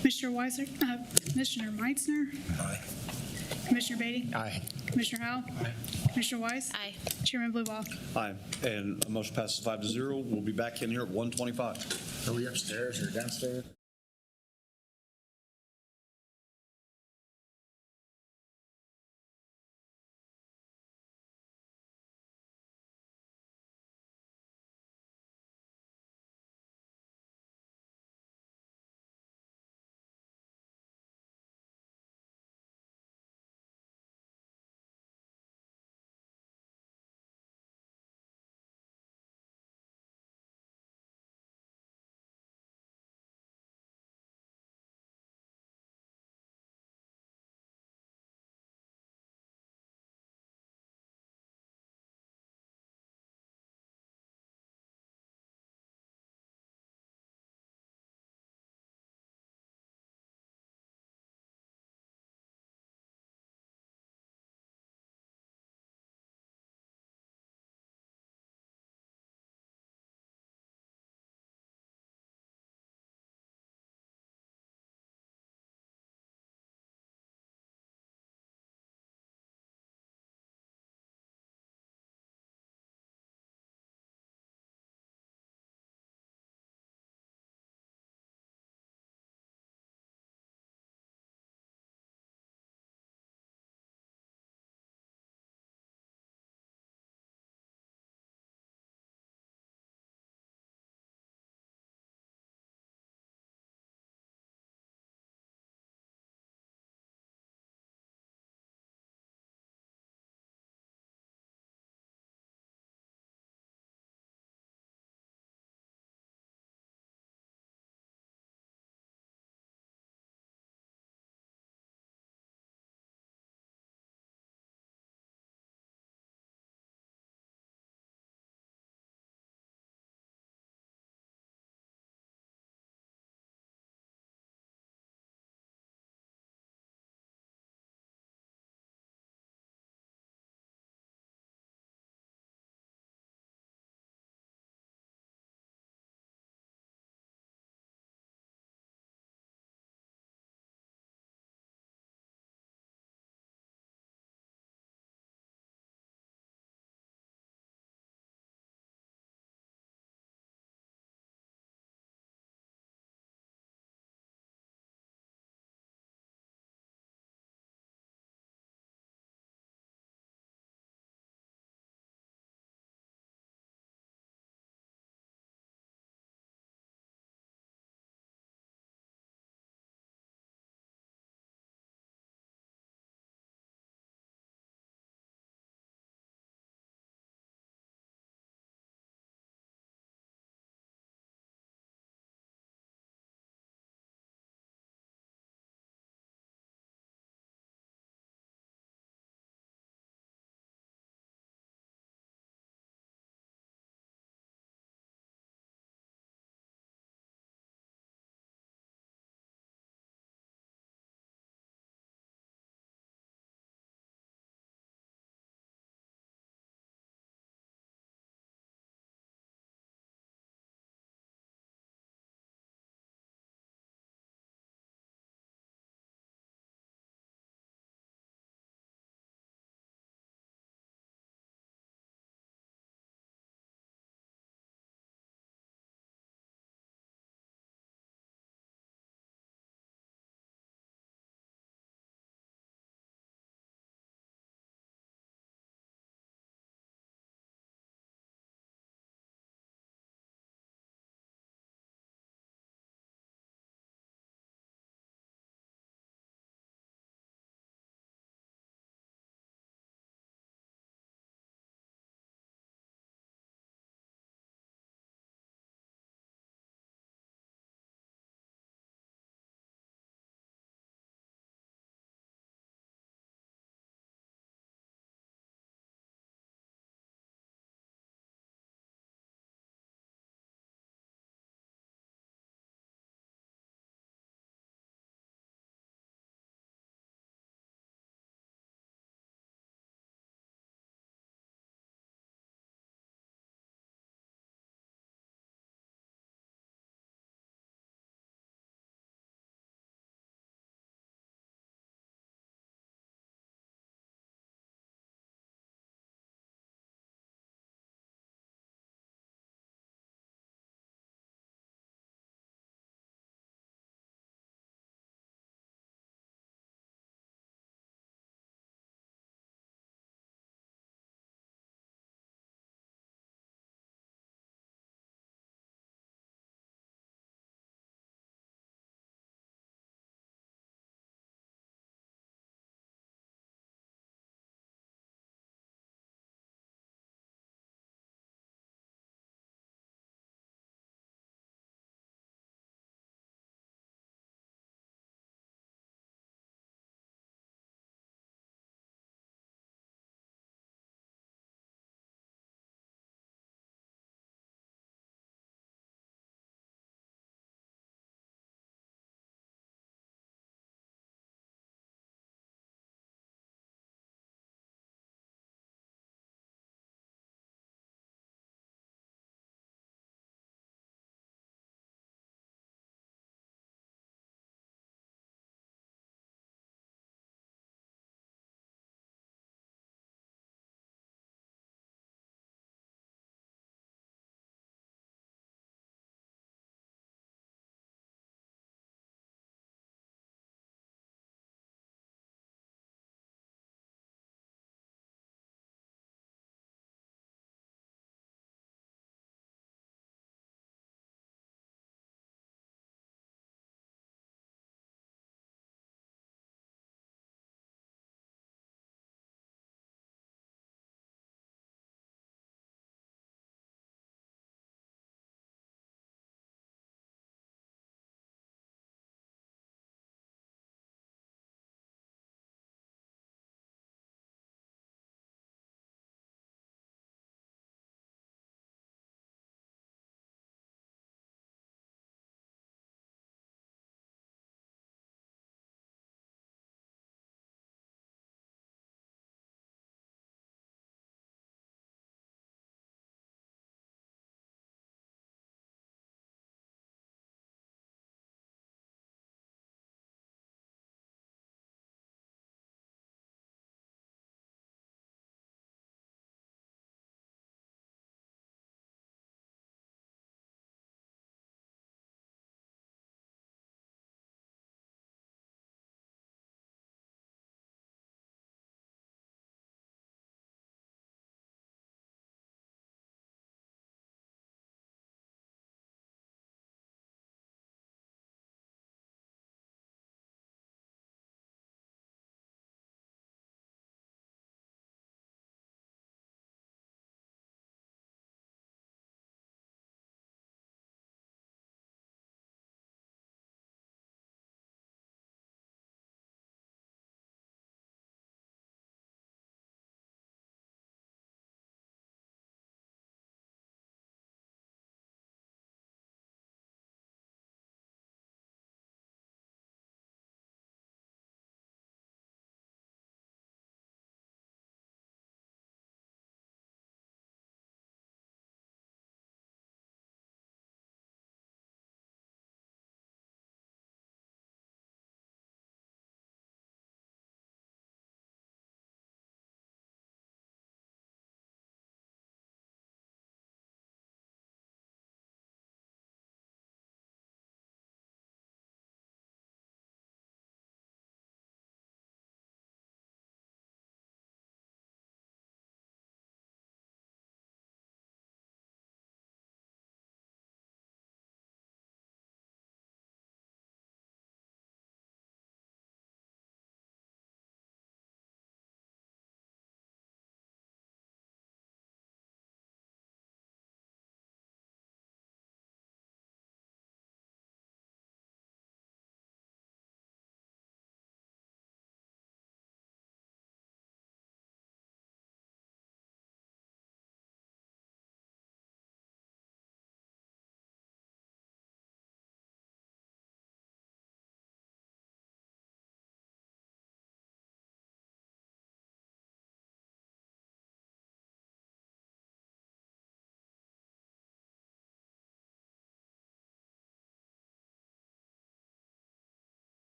Commissioner Weiser. Commissioner Meitzner. Aye. Commissioner Beatty. Aye. Commissioner Howell. Aye. Commissioner Wise. Aye. Chairman Bluebow. Aye. And a motion passes 5-0. We'll be back in here at 1:25. Are we upstairs or downstairs?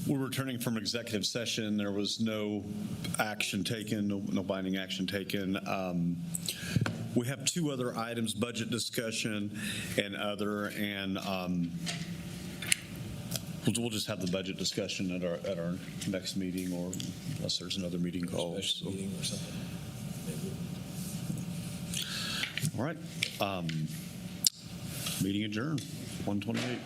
We're returning from executive session. There was no action taken, no binding action taken. We have two other items, budget discussion and other, and we'll just have the budget discussion at our next meeting, or unless there's another meeting called. So. All right. Meeting adjourned, 1:28.